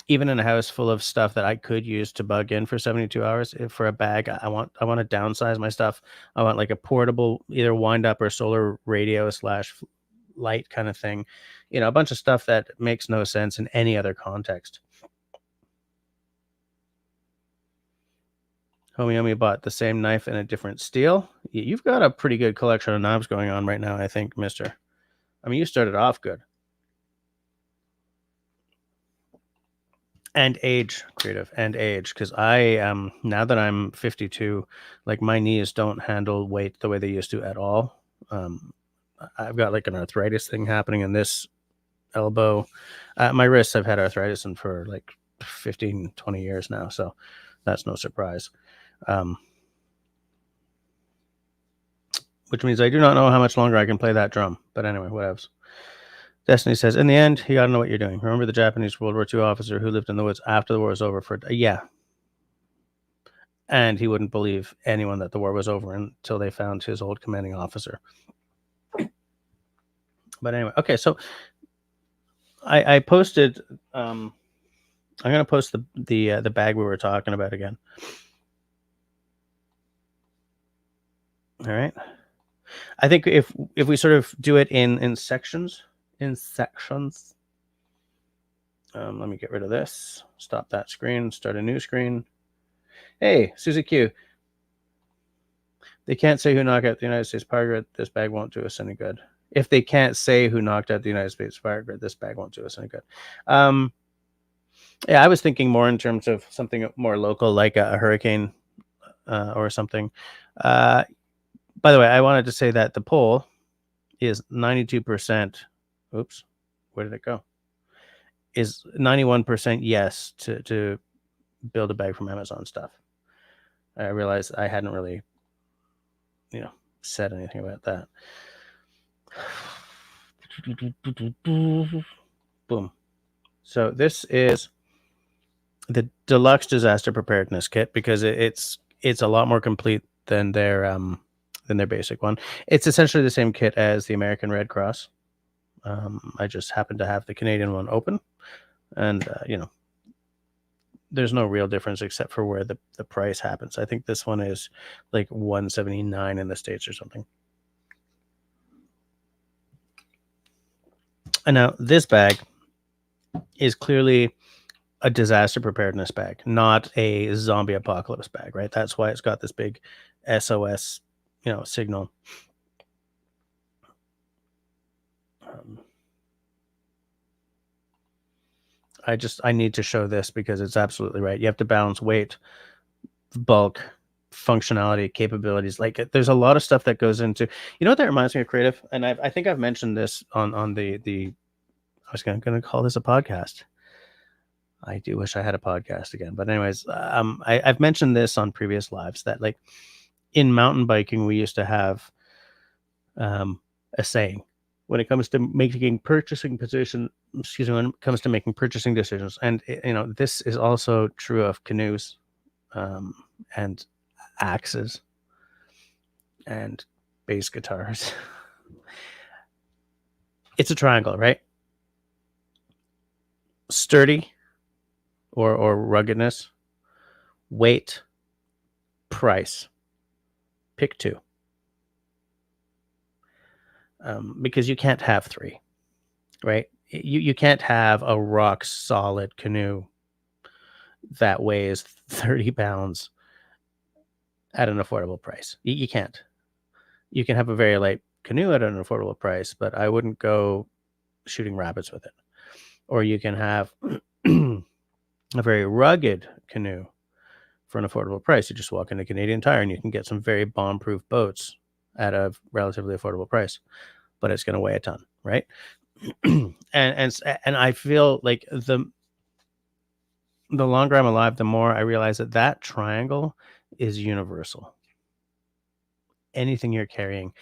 even in a house full of stuff that I could use to bug in for 72 hours, for a bag, I want to downsize my stuff. I want like a portable, either wind up or solar radio / light kind of thing. A bunch of stuff that makes no sense in any other context. Homie bought the same knife in a different steel. You've got a pretty good collection of knives going on right now, I think, mister. I mean, you started off good. And age, creative, and age, because I now that I'm 52, like my knees don't handle weight the way they used to at all. I've got like an arthritis thing happening in this elbow. My wrists, I've had arthritis in for like 15, 20 years now, so that's no surprise. Which means I do not know how much longer I can play that drum. But anyway, whatevs. Destiny says, in the end, you got to know what you're doing. Remember the Japanese World War II officer who lived in the woods after the war was over yeah. And he wouldn't believe anyone that the war was over until they found his old commanding officer. But anyway, okay, so I posted, I'm going to post the bag we were talking about again. All right. I think if we sort of do it in sections, let me get rid of this. Stop that screen. Start a new screen. Hey, Susie Q. They can't say who knocked out the United States Power Grid. This bag won't do us any good. If they can't say who knocked out the United States Power Grid, this bag won't do us any good. Yeah, I was thinking more in terms of something more local, like a hurricane or something. By the way, I wanted to say that the poll is 92%. Oops, where did it go? Is 91% yes to build a bag from Amazon stuff. I realized I hadn't really, said anything about that. Boom. So this is the deluxe disaster preparedness kit because it's a lot more complete than their basic one. It's essentially the same kit as the American Red Cross. I just happen to have the Canadian one open, and there's no real difference except for where the price happens. I think this one is like $179 in the States or something. And now this bag is clearly a disaster preparedness bag, not a zombie apocalypse bag, right? That's why it's got this big SOS, signal. I need to show this because it's absolutely right. You have to balance weight, bulk, functionality, capabilities. Like there's a lot of stuff that goes into, what that reminds me of, Creative. And I think I've mentioned this on the, I was going to call this a podcast. I do wish I had a podcast again, but anyways, I've mentioned this on previous lives that like in mountain biking, we used to have, a saying when it comes to making purchasing decisions, and this is also true of canoes, and axes and bass guitars. It's a triangle, right? Sturdy or ruggedness, weight, price. Pick two. Because you can't have three, right? You can't have a rock solid canoe that weighs 30 pounds at an affordable price. You can't. You can have a very light canoe at an affordable price, but I wouldn't go shooting rabbits with it. Or you can have a very rugged canoe for an affordable price. You just walk into Canadian Tire and you can get some very bomb-proof boats at a relatively affordable price, but it's going to weigh a ton, right? and I feel like the longer I'm alive, the more I realize that triangle is universal. Anything you're carrying,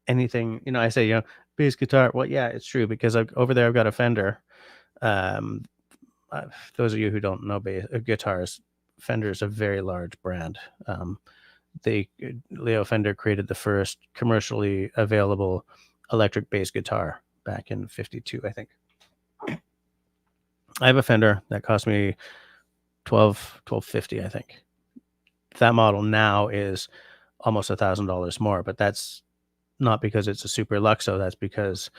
anything, I say, bass guitar. Well, yeah, it's true because over there I've got a Fender. Those of you who don't know guitars, Fender is a very large brand. Leo Fender created the first commercially available electric bass guitar back in 52, I think. I have a Fender that cost me $1250, I think. That model now is almost $1,000 more, but that's not because it's a super Luxo. That's because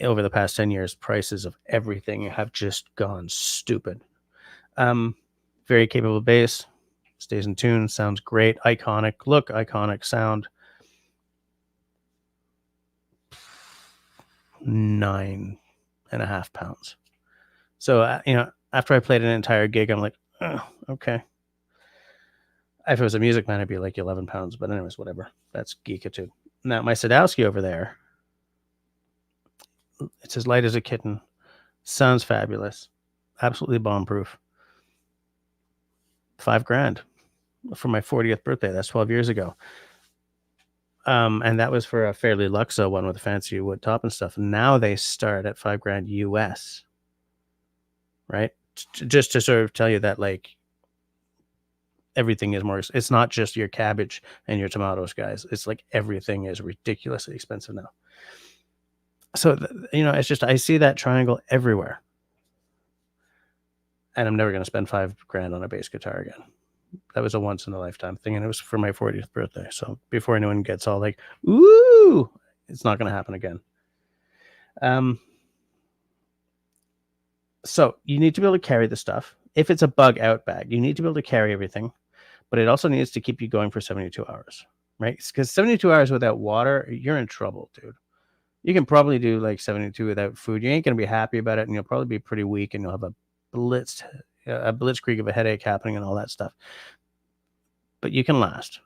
over the past 10 years, prices of everything have just gone stupid. Very capable bass, stays in tune, sounds great, iconic look, iconic sound. 9.5 pounds. So, after I played an entire gig, I'm like, oh, okay. If it was a Music Man, it'd be like 11 pounds. But anyways, whatever. That's geekitude. Now, my Sadowski over there, it's as light as a kitten. Sounds fabulous. Absolutely bomb-proof. $5,000 for my 40th birthday. That's 12 years ago. And that was for a fairly Luxo one with a fancy wood top and stuff. Now they start at $5,000 US. Right? Just to sort of tell you that, like, everything is more. It's not just your cabbage and your tomatoes, guys. It's like everything is ridiculously expensive now. So, it's just, I see that triangle everywhere. And I'm never going to spend $5,000 on a bass guitar again. That was a once in a lifetime thing. And it was for my 40th birthday. So before anyone gets all like, ooh, it's not going to happen again. So you need to be able to carry the stuff. If it's a bug out bag, you need to be able to carry everything, but it also needs to keep you going for 72 hours, right? Because 72 hours without water, you're in trouble, dude. You can probably do like 72 without food. You ain't going to be happy about it, and you'll probably be pretty weak, and you'll have a blitzkrieg of a headache happening and all that stuff. but you can last.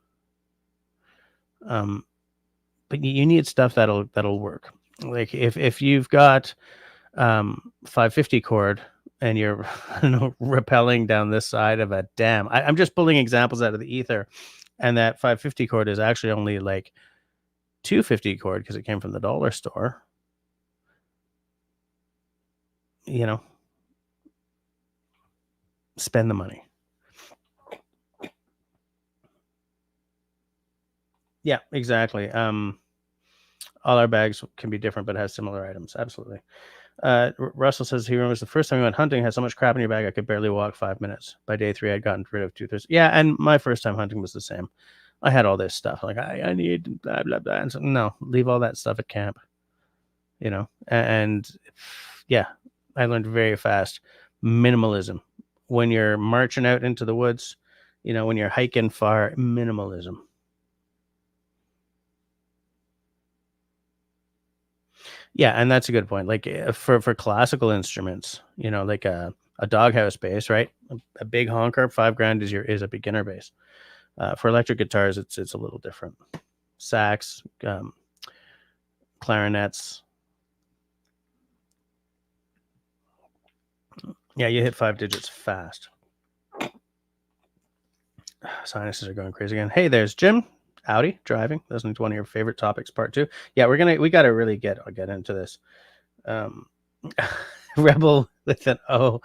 But you need stuff that'll work. Like if you've got 550 cord and you're I don't know, rappelling down this side of a dam. I'm just pulling examples out of the ether, and that 550 cord is actually only like 250 cord because it came from the dollar store. You know, spend the money. Yeah, exactly. All our bags can be different, but has similar items. Absolutely. Russell says he remembers the first time he went hunting, had so much crap in your bag, I could barely walk 5 minutes. By day 3, I'd gotten rid of 2/3. Yeah, and my first time hunting was the same. I had all this stuff. Like, I need blah, blah, blah. And so, no, leave all that stuff at camp. You know, and yeah, I learned very fast minimalism. When you're marching out into the woods, you know, when you're hiking far, minimalism. Yeah, and that's a good point. Like for classical instruments, you know, like a doghouse bass, right? A big honker, $5,000 is a beginner bass. For electric guitars, it's a little different. Sax, clarinets. Yeah, you hit 5 digits fast. Sinuses are going crazy again. Hey, there's Jim. Howdy, driving. That's one of your favorite topics, part 2. Yeah, we got to really get into this. Rebel with an O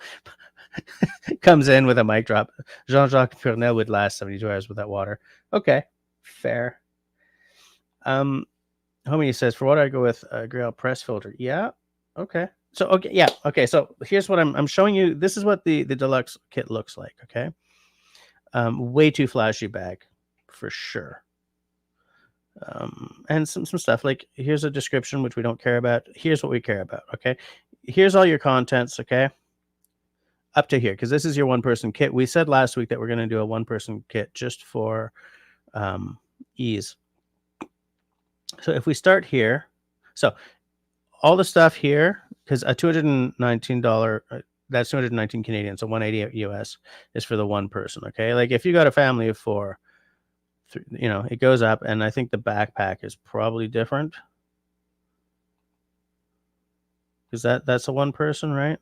comes in with a mic drop. Jean-Jacques Fournel would last 72 hours without water. Okay, fair. Homie says, for what I go with a Grail press filter. Yeah, okay. So okay, yeah, okay. So here's what I'm showing you. This is what the deluxe kit looks like. Okay, way too flashy bag, for sure. And some stuff like here's a description which we don't care about. Here's what we care about. Okay, here's all your contents. Okay, up to here because this is your one-person kit. We said last week that we're going to do a one-person kit just for ease. So if we start here, so all the stuff here, because a $219 that's 219 Canadian, so 180 US is for the one person. Okay, like if you got a family of 4. You know, it goes up, and I think the backpack is probably different because that's a one person, right?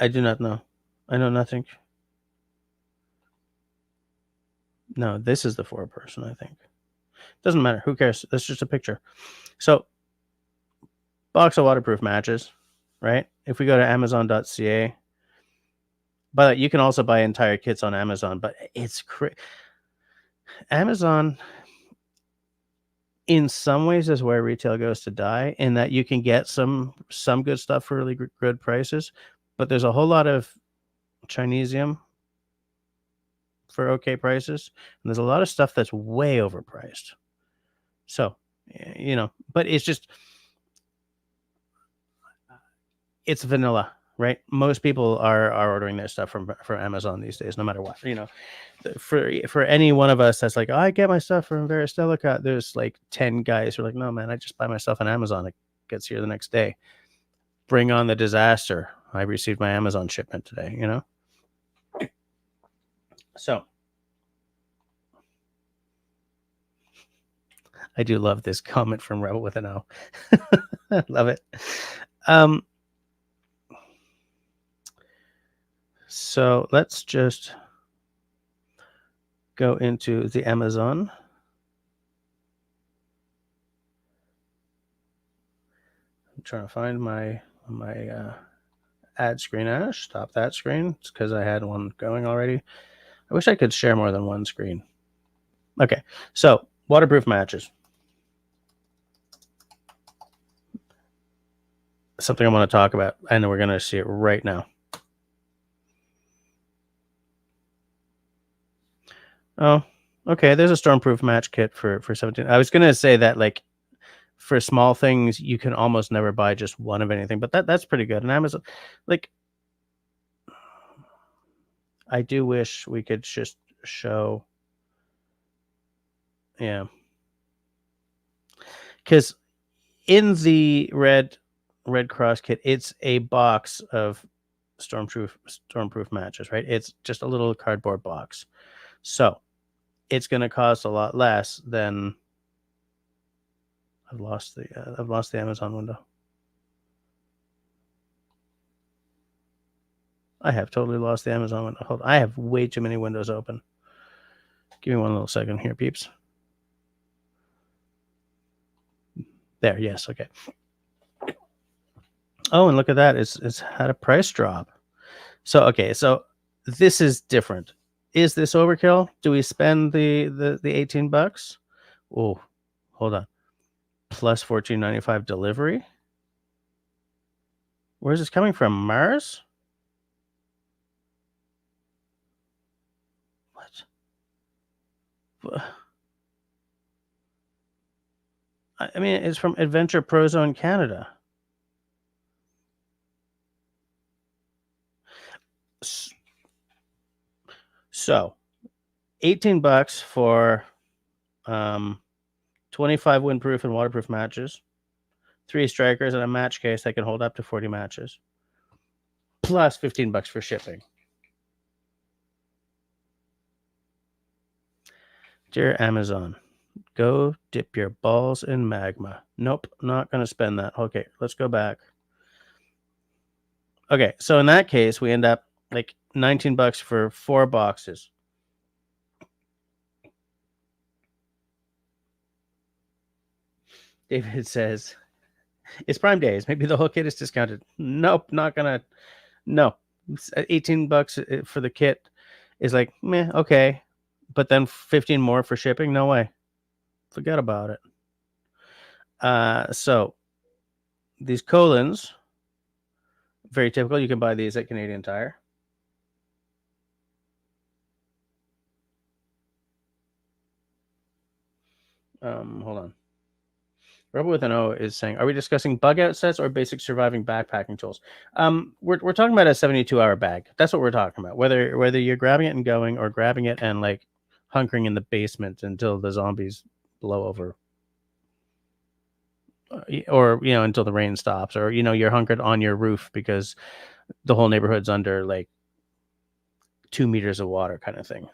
I do not know. I know nothing. No, this is the 4 person, I think. Doesn't matter. Who cares? That's just a picture. So, box of waterproof matches, right? If we go to Amazon.ca, but you can also buy entire kits on Amazon, but it's Amazon in some ways is where retail goes to die, in that you can get some good stuff for really good prices, but there's a whole lot of Chinesium for okay prices, and there's a lot of stuff that's way overpriced. So, you know, but it's just it's vanilla, right? Most people are ordering their stuff from Amazon these days, no matter what. You know, for any one of us that's like, oh, I get my stuff from Veristellica, there's like 10 guys who are like, no, man, I just buy my stuff on Amazon. It gets here the next day. Bring on the disaster. I received my Amazon shipment today, you know? So I do love this comment from Rebel with an O. I love it. So let's just go into the Amazon. I'm trying to find my ad screen. Stop that screen. It's because I had one going already. I wish I could share more than one screen. Okay, so waterproof matches. Something I want to talk about, and we're going to see it right now. Oh, okay. There's a stormproof match kit for 17. I was going to say that, like, for small things, you can almost never buy just one of anything, but that's pretty good. And Amazon, like, I do wish we could just show, yeah, because in the Red Cross kit, it's a box of stormproof matches, right? It's just a little cardboard box. So it's going to cost a lot less than I've lost the Amazon window. I have totally lost the Amazon window. Hold on. I have way too many windows open. Give me one little second here, peeps. There, yes, okay. Oh, and look at that. It's had a price drop. So, okay, so this is different. Is this overkill? Do we spend the $18? Oh, hold on. Plus $14.95 delivery? Where's this coming from? Mars? What? I mean, it's from Adventure Pro Zone Canada. So, $18 for 25 windproof and waterproof matches, 3 strikers, and a match case that can hold up to 40 matches, plus $15 for shipping. Dear Amazon, go dip your balls in magma. Nope, not going to spend that. Okay, let's go back. Okay, so in that case, we end up like $19 for 4 boxes. David says, it's Prime Days. Maybe the whole kit is discounted. Nope, not going to. No, $18 for the kit is like, meh, okay. But then 15 more for shipping? No way. Forget about it. So these colons, very typical. You can buy these at Canadian Tire. Hold on. Rebel with an O is saying, are we discussing bug out sets or basic surviving backpacking tools? We're talking about a 72-hour bag. That's what we're talking about. Whether you're grabbing it and going or grabbing it and like hunkering in the basement until the zombies blow over. Or, until the rain stops, or, you're hunkered on your roof because the whole neighborhood's under like 2 meters of water kind of thing.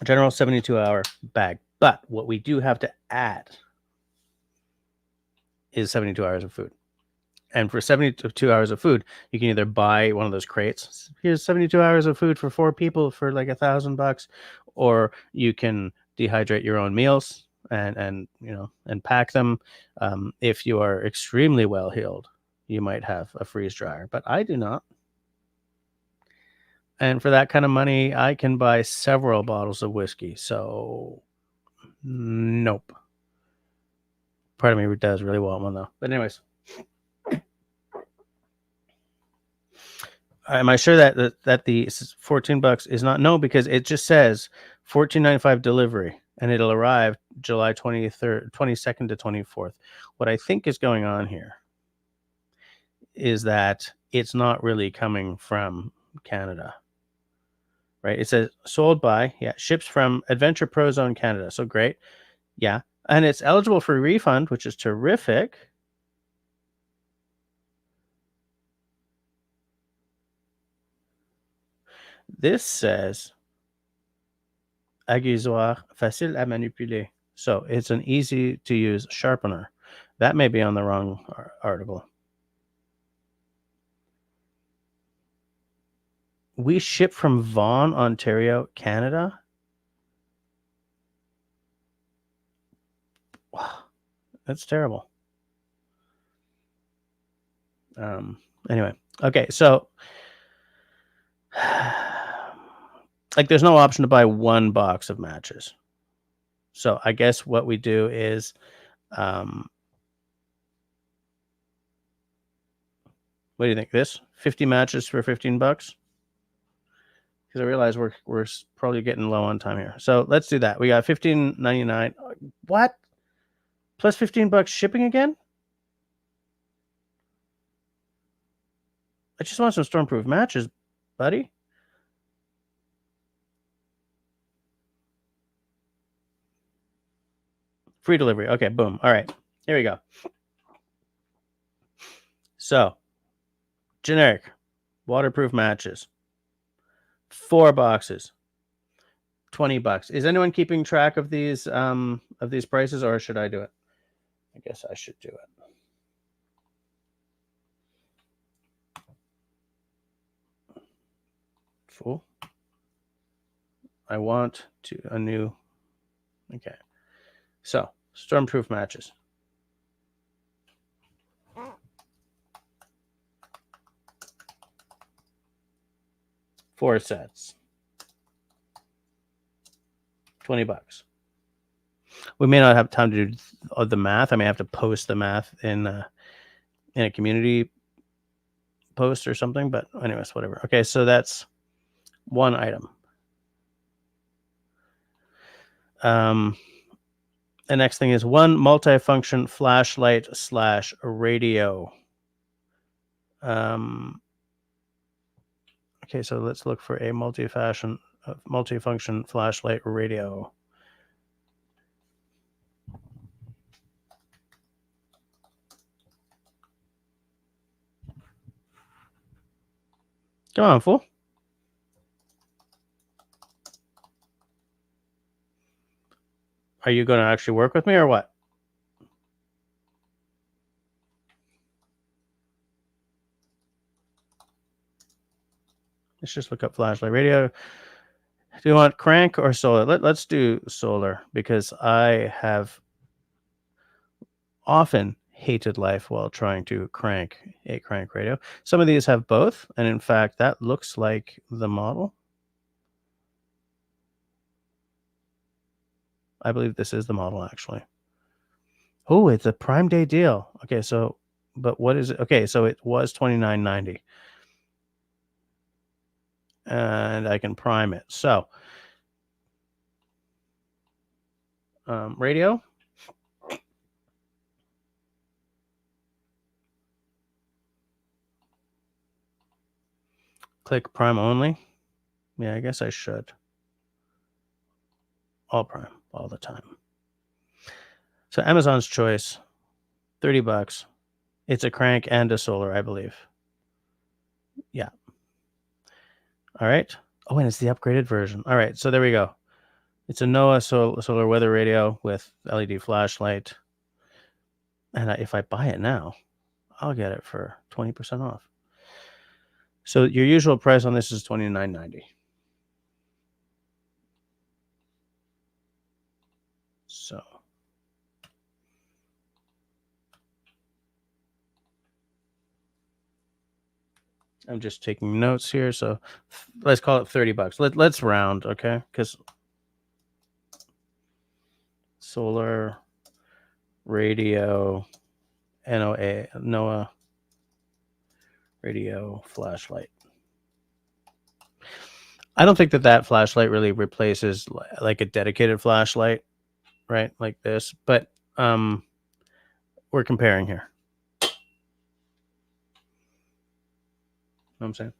General 72-hour bag. But what we do have to add is 72 hours of food. And for 72 hours of food, you can either buy one of those crates. Here's 72 hours of food for 4 people for like $1,000, or you can dehydrate your own meals and pack them. If you are extremely well heeled, you might have a freeze dryer, but I do not. And for that kind of money, I can buy several bottles of whiskey. So, nope. Part of me does really want one though. But anyways. Am I sure that the $14 is not? No, because it just says $14.95 delivery, and it'll arrive July 22nd to 24th. What I think is going on here is that it's not really coming from Canada, right? It says sold by, ships from Adventure Pro Zone Canada. So great. Yeah. And it's eligible for refund, which is terrific. This says aiguisoir facile à manipuler. So it's an easy to use sharpener. That may be on the wrong article. We ship from Vaughan, Ontario, Canada. Wow, that's terrible. Anyway, okay, so like there's no option to buy 1 box of matches. So I guess what we do is what do you think? This 50 matches for $15? Because I realize we're probably getting low on time here. So let's do that. We got $15.99. What? Plus $15 shipping again? I just want some stormproof matches, buddy. Free delivery. Okay, boom. All right, here we go. So Generic waterproof matches. 4 boxes. $20. Is anyone keeping track of these prices, or should I do it? I guess I should do it. Fool. I want a new. Okay. So, stormproof matches. Four sets. $20. We may not have time to do the math. I may have to post the math in a community post or something, but anyways, whatever. Okay, so that's one item. The next thing is one multifunction flashlight / radio. Okay, so let's look for a multifunction flashlight radio. Come on, fool. Are you going to actually work with me or what? Let's just look up flashlight radio. Do you want crank or solar? Let's do solar, because I have often hated life while trying to crank a crank radio. Some of these have both, and in fact, that looks like the model. I believe this is the model, actually. Oh, it's a Prime Day deal. Okay, so, but what is it? Okay, so it was $29.90. And I can prime it. So, radio. Click prime only. Yeah, I guess I should. All prime, all the time. So Amazon's choice, $30. It's a crank and a solar, I believe. Yeah. All right. Oh, and it's the upgraded version. All right, so there we go. It's a NOAA solar weather radio with LED flashlight. And if I buy it now, I'll get it for 20% off. So your usual price on this is $29.90. So I'm just taking notes here. So let's call it $30. Let's round, okay? Because solar radio, NOAA radio flashlight. I don't think that flashlight really replaces like a dedicated flashlight, right? Like this, but we're comparing here. You know what I'm saying?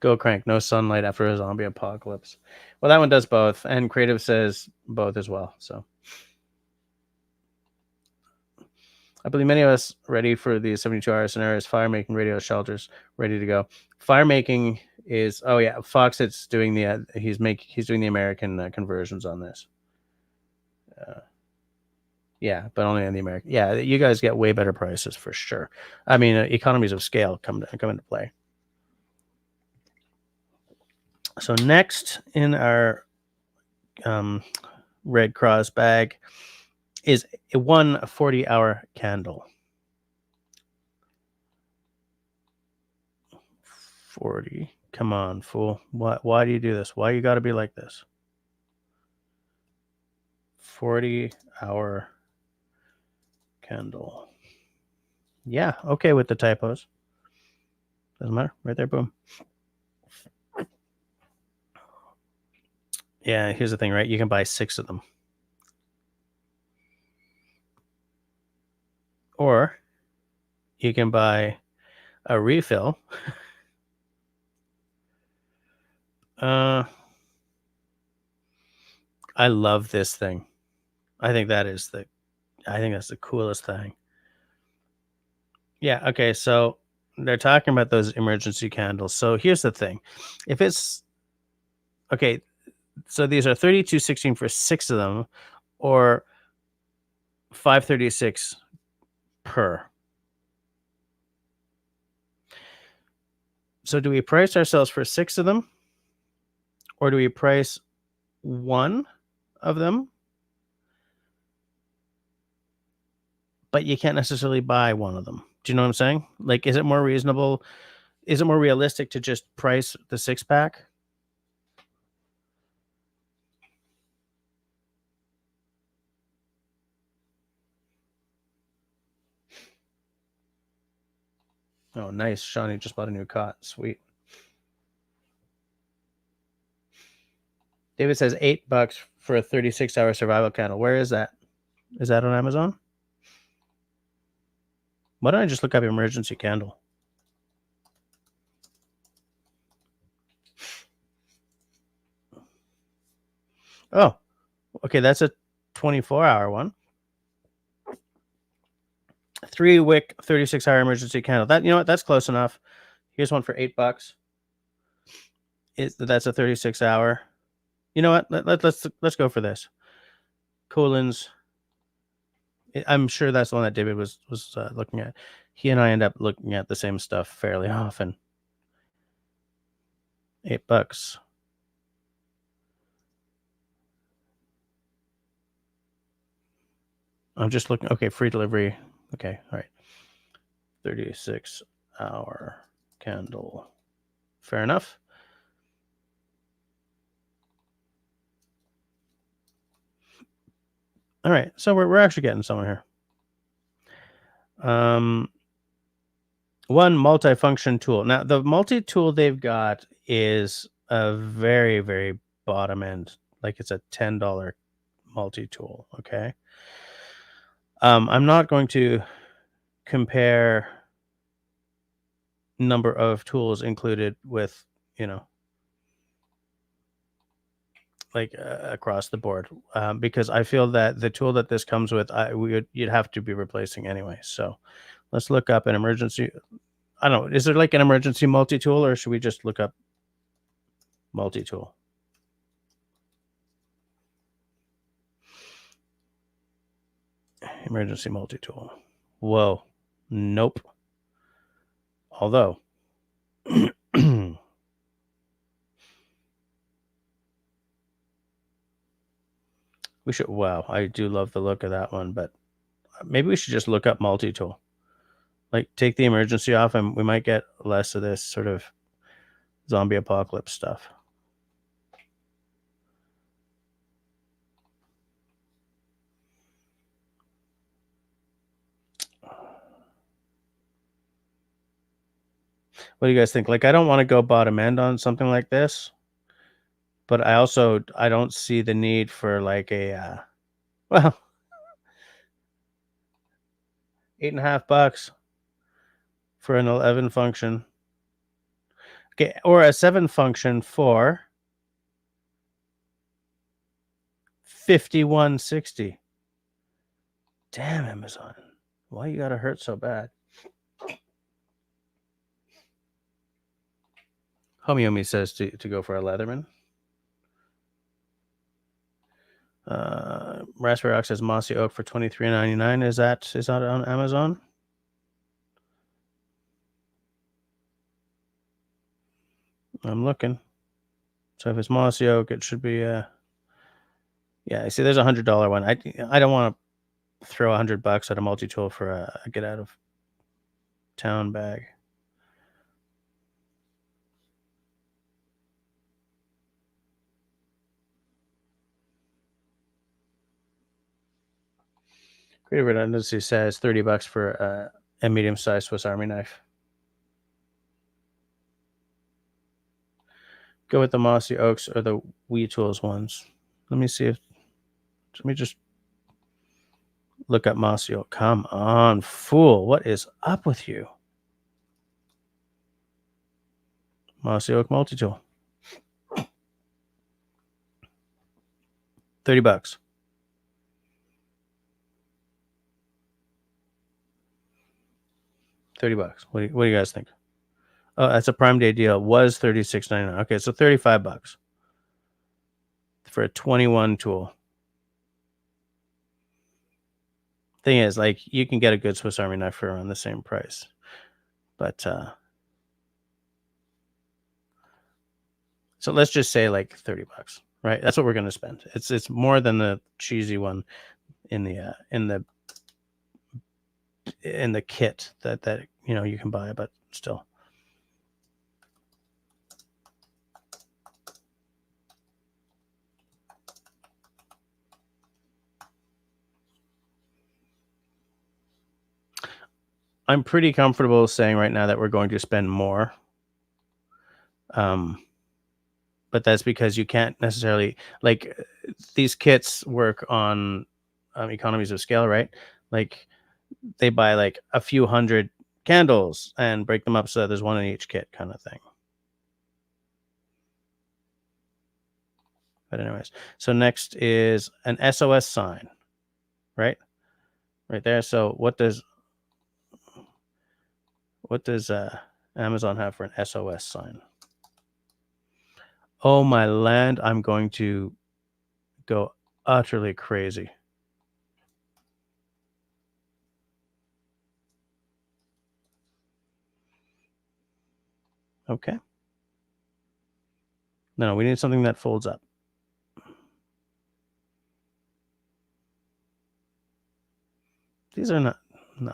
Go crank. No sunlight after a zombie apocalypse. Well, that one does both, and Creative says both as well. So I believe many of us ready for the 72-hour scenarios. Fire making radio shelters ready to go. Fire making is Fox. It's doing the he's doing the American conversions on this. Yeah, but only on the American. Yeah, you guys get way better prices for sure. I mean, economies of scale come into play. So next in our Red Cross bag is a 40-hour candle. 40. Come on, fool. Why do you do this? Why you got to be like this? 40-hour candle. Yeah, okay with the typos. Doesn't matter. Right there, boom. Yeah, here's the thing, right? You can buy 6 of them. Or you can buy a refill. I love this thing. I think that is the I think that's the coolest thing. Yeah. Okay. So they're talking about those emergency candles. So here's the thing. If it's okay, so these are 32.16 for 6 of them, or $5.36 per. So do we price ourselves for 6 of them, or do we price one of them, but you can't necessarily buy one of them? Do you know what I'm saying? Like, is it more reasonable? Is it more realistic to just price the 6-pack? Oh, nice. Shawnee just bought a new cot. Sweet. David says $8 for a 36-hour survival candle. Where is that? Is that on Amazon? Why don't I just look up emergency candle? Oh, okay. That's a 24-hour one. 3-wick, 36-hour emergency candle. That, you know what? That's close enough. Here's one for $8. That's a 36-hour. You know what? Let's go for this. Colin's. I'm sure that's the one that David was looking at. He and I end up looking at the same stuff fairly often. $8. I'm just looking. Okay, free delivery. Okay, all right. 36-hour candle. Fair enough. All right, so we're actually getting somewhere here. One multifunction tool. Now, the multi-tool they've got is a very, very bottom end. Like, it's a $10 multi-tool, okay? I'm not going to compare number of tools included with, like across the board, because I feel that the tool that this comes with, you'd have to be replacing anyway. So let's look up an emergency. I don't know. Is there like an emergency multi-tool, or should we just look up multi-tool? Emergency multi-tool. Whoa. Nope. Although we should. Wow, I do love the look of that one, but maybe we should just look up multi-tool. Like, take the emergency off, and we might get less of this sort of zombie apocalypse stuff. What do you guys think? Like, I don't want to go bottom end on something like this, but I don't see the need for like a well, $8.50 for an 11 function. Okay, or a 7 function for $51.60. Damn, Amazon. Why you gotta hurt so bad? Homie says to go for a Leatherman. Raspberry Ox says Mossy Oak for $23.99. Is that on Amazon? I'm looking. So if it's Mossy Oak, it should be yeah. See, there's $100 one. I don't want to throw $100 at a multi-tool for a get out of town bag. Creative Redundancy says $30 for a medium-sized Swiss Army knife. Go with the Mossy Oaks or the Wee Tools ones. Let me see if. Let me just look up Mossy Oak. Come on, fool! What is up with you? Mossy Oak multi-tool. $30. $30. What do you guys think? Oh, that's a Prime Day deal. Was $36.99. Okay, so $35 for a 21 tool. Thing is, like, you can get a good Swiss Army knife for around the same price, but so let's just say like $30, right? That's what we're going to spend. It's more than the cheesy one in the kit that you can buy, but still. I'm pretty comfortable saying right now that we're going to spend more. But that's because you can't necessarily, like, these kits work on economies of scale, right? Like, they buy like a few hundred candles and break them up so that there's one in each kit, kind of thing. But anyways, so next is an SOS sign, right there. So what does Amazon have for an SOS sign? Oh my land, I'm going to go utterly crazy. Okay. No, we need something that folds up. These are not, no.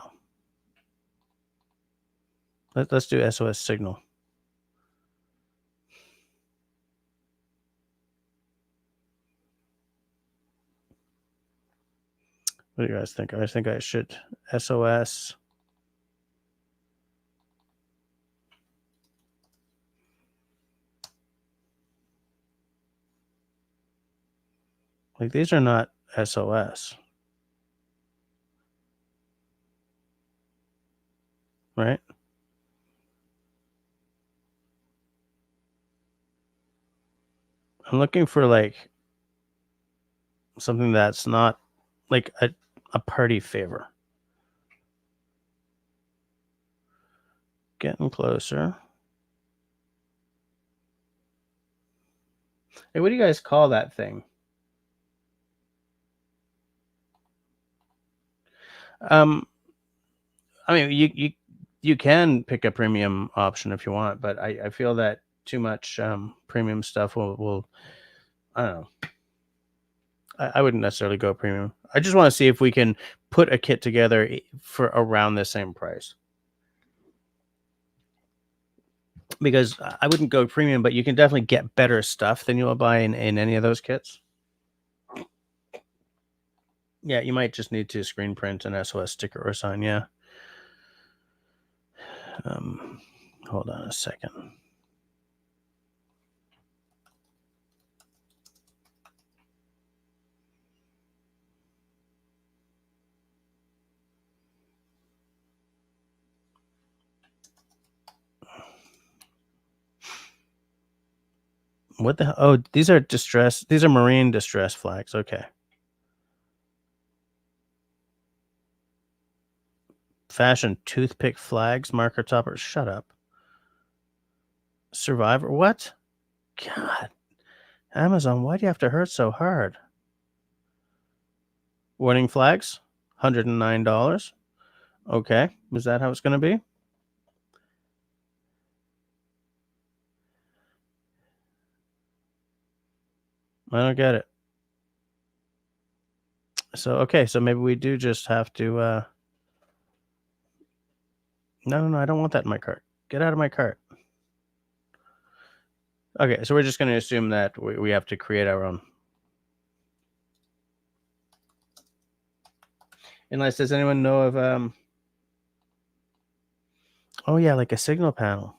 Let's do SOS signal. What do you guys think? I think I should SOS. Like, these are not SOS. Right? I'm looking for like something that's not like a party favor. Getting closer. Hey, what do you guys call that thing? I mean, you can pick a premium option if you want, but I feel that too much premium stuff will I don't know. I wouldn't necessarily go premium. I just want to see if we can put a kit together for around the same price. Because I wouldn't go premium, but you can definitely get better stuff than you'll buy in any of those kits. Yeah, you might just need to screen print an SOS sticker or sign, yeah. Hold on a second. What the hell? Oh, these are marine distress flags. Okay. Fashion toothpick flags, marker toppers. Shut up. Survivor. What? God. Amazon, why do you have to hurt so hard? Warning flags, $109. Okay. Is that how it's going to be? I don't get it. So, okay. So maybe we do just have to... No, I don't want that in my cart. Get out of my cart. Okay, so we're just going to assume that we have to create our own. Unless, does anyone know of... Oh, yeah, like a signal panel.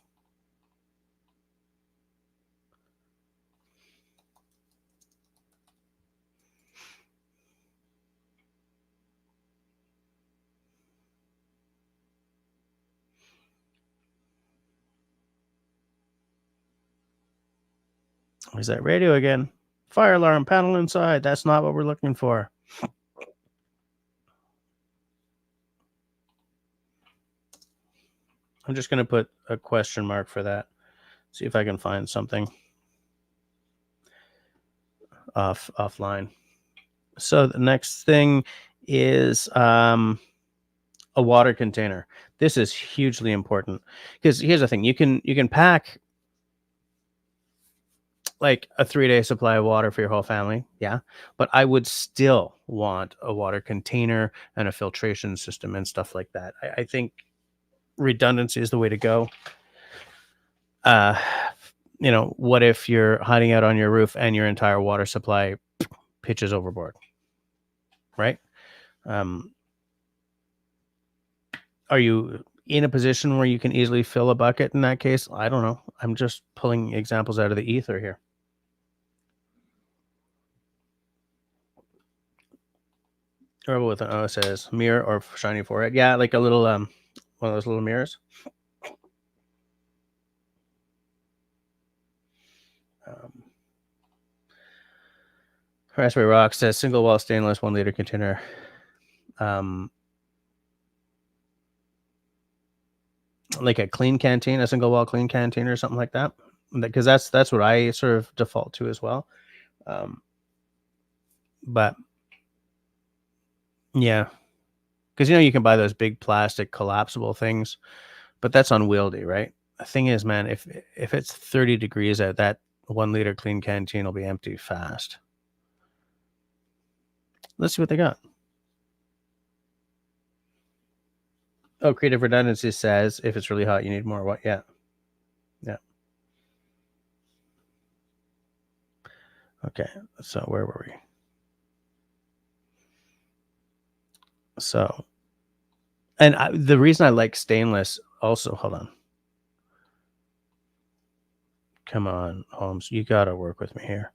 Is that radio again? Fire alarm panel inside. That's not what we're looking for. I'm just going to put a question mark for that. See if I can find something offline. So the next thing is a water container. This is hugely important because here's the thing: you can pack like a 3-day supply of water for your whole family, yeah. But I would still want a water container and a filtration system and stuff like that. I think redundancy is the way to go. Uh, what if you're hiding out on your roof and your entire water supply pitches overboard, right? Are you in a position where you can easily fill a bucket in that case? I don't know. I'm just pulling examples out of the ether here. Or with an O, it says mirror or shiny forehead. Yeah, like a little one of those little mirrors. Raspberry Rock says single wall stainless 1 liter container. Like a clean canteen, a single wall clean canteen or something like that. Because that's what I sort of default to as well. But yeah, because you can buy those big plastic collapsible things, but that's unwieldy, right? The thing is, man, if it's 30 degrees out, that 1 liter clean canteen will be empty fast. Let's see what they got. Oh, Creative Redundancy says if it's really hot, you need more. What? Yeah. Okay. So where were we? So, and the reason I like stainless also, hold on. Come on, Holmes, you got to work with me here.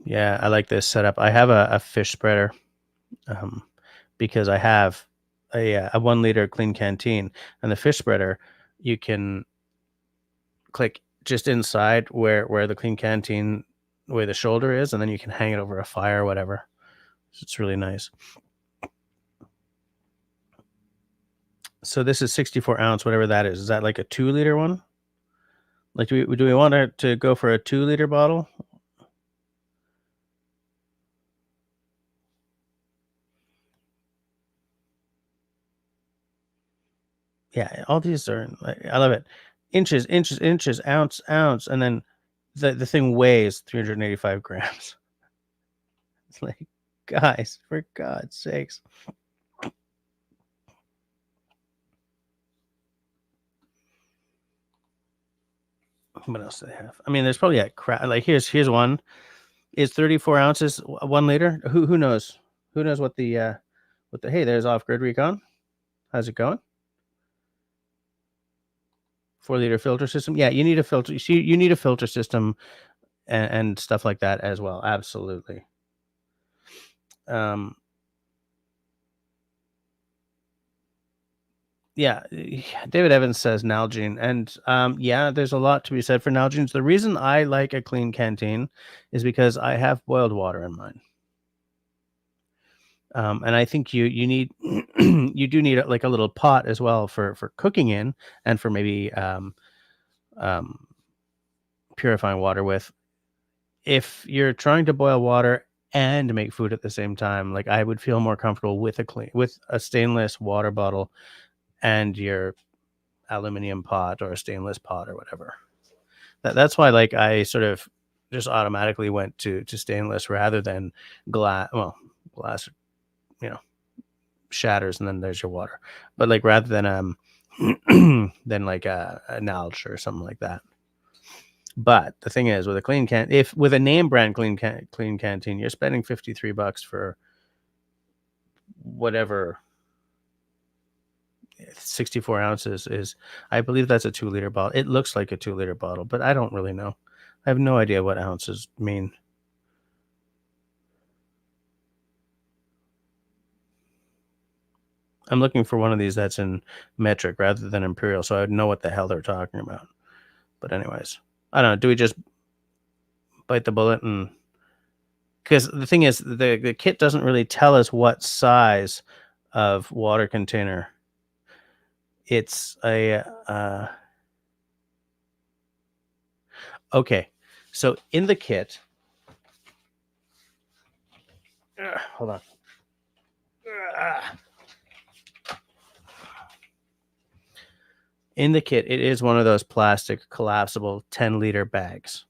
Yeah, I like this setup. I have a fish spreader because I have a 1 liter clean canteen, and the fish spreader, you can click just inside where the clean canteen, where the shoulder is, and then you can hang it over a fire or whatever. So it's really nice. So this is 64 ounce, whatever that is. Is that like a 2 liter one? Like, do we want to go for a 2 liter bottle? Yeah, all these are, I love it. Inches, ounce, and then the thing weighs 385 grams. It's like, guys, for God's sakes. What else do they have? I mean, there's probably a crap. Like here's one. Is 34 ounces 1 liter? Who knows? Who knows what the hey, there's Off Grid Recon. How's it going? 4 liter filter system. Yeah, you need a filter. You need a filter system and stuff like that as well. Absolutely. Yeah, David Evans says Nalgene, and yeah, there's a lot to be said for Nalgenes. The reason I like a clean canteen is because I have boiled water in mine, and I think you need you do need like a little pot as well for cooking in, and for maybe purifying water with. If you're trying to boil water and make food at the same time, like I would feel more comfortable with a stainless water bottle and your aluminum pot or a stainless pot or whatever. That's why, like, I sort of just automatically went to stainless rather than glass. Well, glass, shatters and then there's your water. But like rather than than like a Nalge or something like that. But the thing is, with a clean if with a name brand clean canteen, you're spending $53 for whatever 64 ounces is. I believe that's a 2 liter bottle. It looks like a 2 liter bottle, but I don't really know. I have no idea what ounces mean. I'm looking for one of these that's in metric rather than imperial, so I would know what the hell they're talking about. But anyways, I don't know. Do we just bite the bullet? And because the thing is, the kit doesn't really tell us what size of water container. It's a okay. So in the kit, hold on. In the kit, it is one of those plastic collapsible 10-liter bags.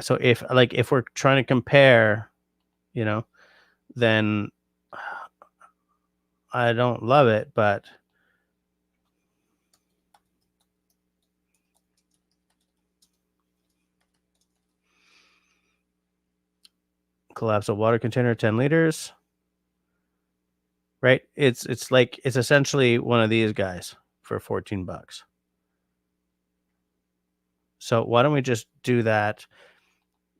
So if we're trying to compare, then I don't love it, but collapsible water container, 10 liters. Right? It's essentially one of these guys for $14. So why don't we just do that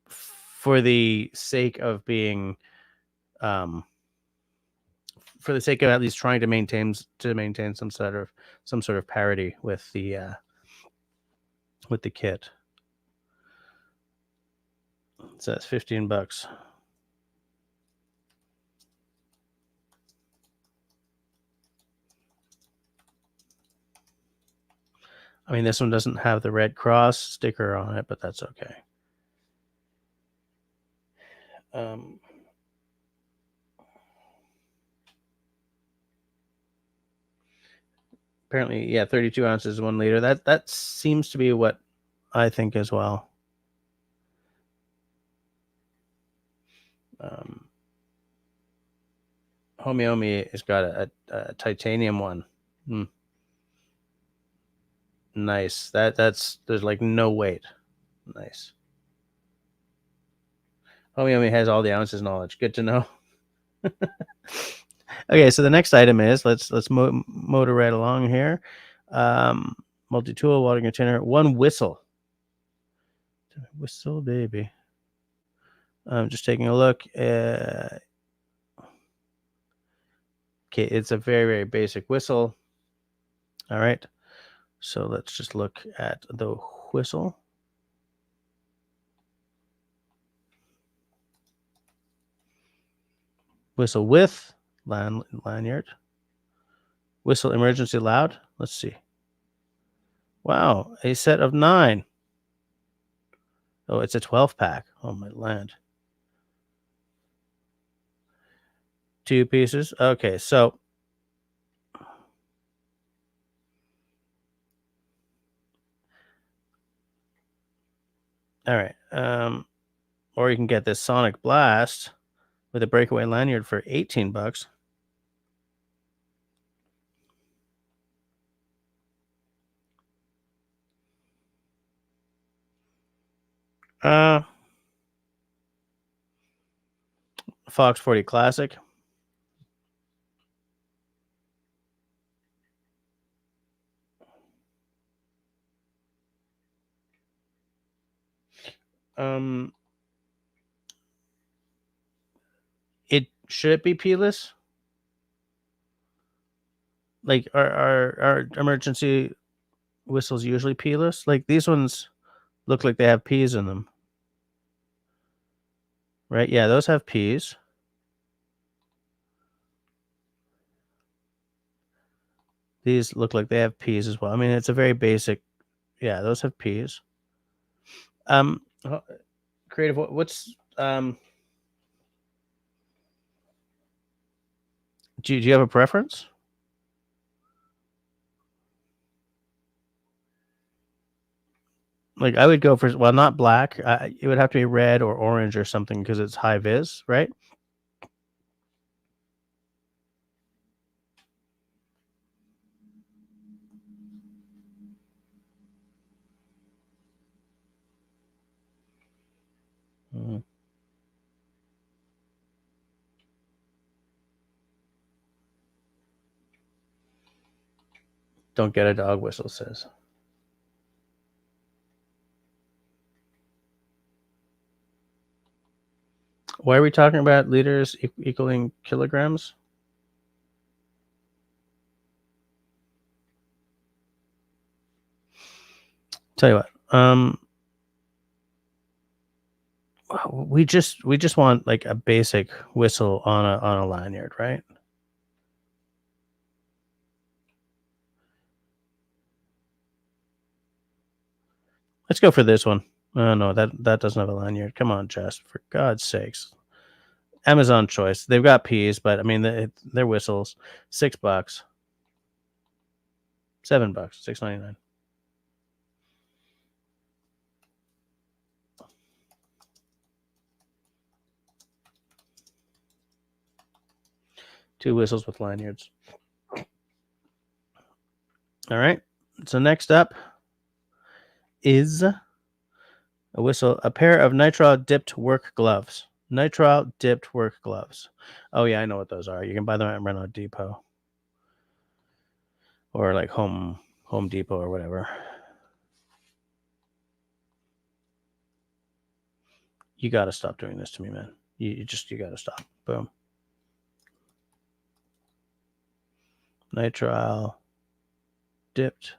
for the sake of being, for the sake of at least trying to maintain some sort of parity with the kit. So that's $15. I mean, this one doesn't have the Red Cross sticker on it, but that's okay. Apparently, yeah, 32 ounces, 1 liter. That seems to be what I think as well. Homey has got a titanium one. Nice. There's like no weight. Nice. Homey has all the ounces knowledge. Good to know. Okay, so the next item is let's motor right along here. Multi-tool, water container, 1 whistle. Whistle, baby. I'm just taking a look. Okay, it's a very, very basic whistle. All right. So let's just look at the whistle. Whistle with lanyard. Whistle emergency loud. Let's see. Wow, a set of 9. Oh, it's a 12-pack. Oh, my land. 2 pieces. Okay, so all right. Or you can get this Sonic Blast with a breakaway lanyard for $18. Fox 40 Classic. Should it be P-less? Like our emergency whistles usually P-less? Like these ones look like they have P's in them. Right? Yeah, those have P's. These look like they have P's as well. I mean, it's a very basic. Yeah, those have P's. Creative, what's do you have a preference? Like I would go for, well, not black. It would have to be red or orange or something because it's high vis, right? Mm-hmm. Don't get a dog whistle, says. Why are we talking about liters equaling kilograms? Tell you what, we just want like a basic whistle on a lanyard, right? Let's go for this one. Oh no, that doesn't have a lanyard. Come on, Jess, for God's sakes. Amazon choice. They've got P's, but I mean they're whistles. $6, $7, $6.99. Two whistles with lanyards. All right. So next up is a whistle, a pair of nitrile dipped work gloves. Nitrile dipped work gloves. Oh yeah, I know what those are. You can buy them at Renault Depot or like Home Depot or whatever. You got to stop doing this to me, man. You got to stop. Boom. Nitrile dipped.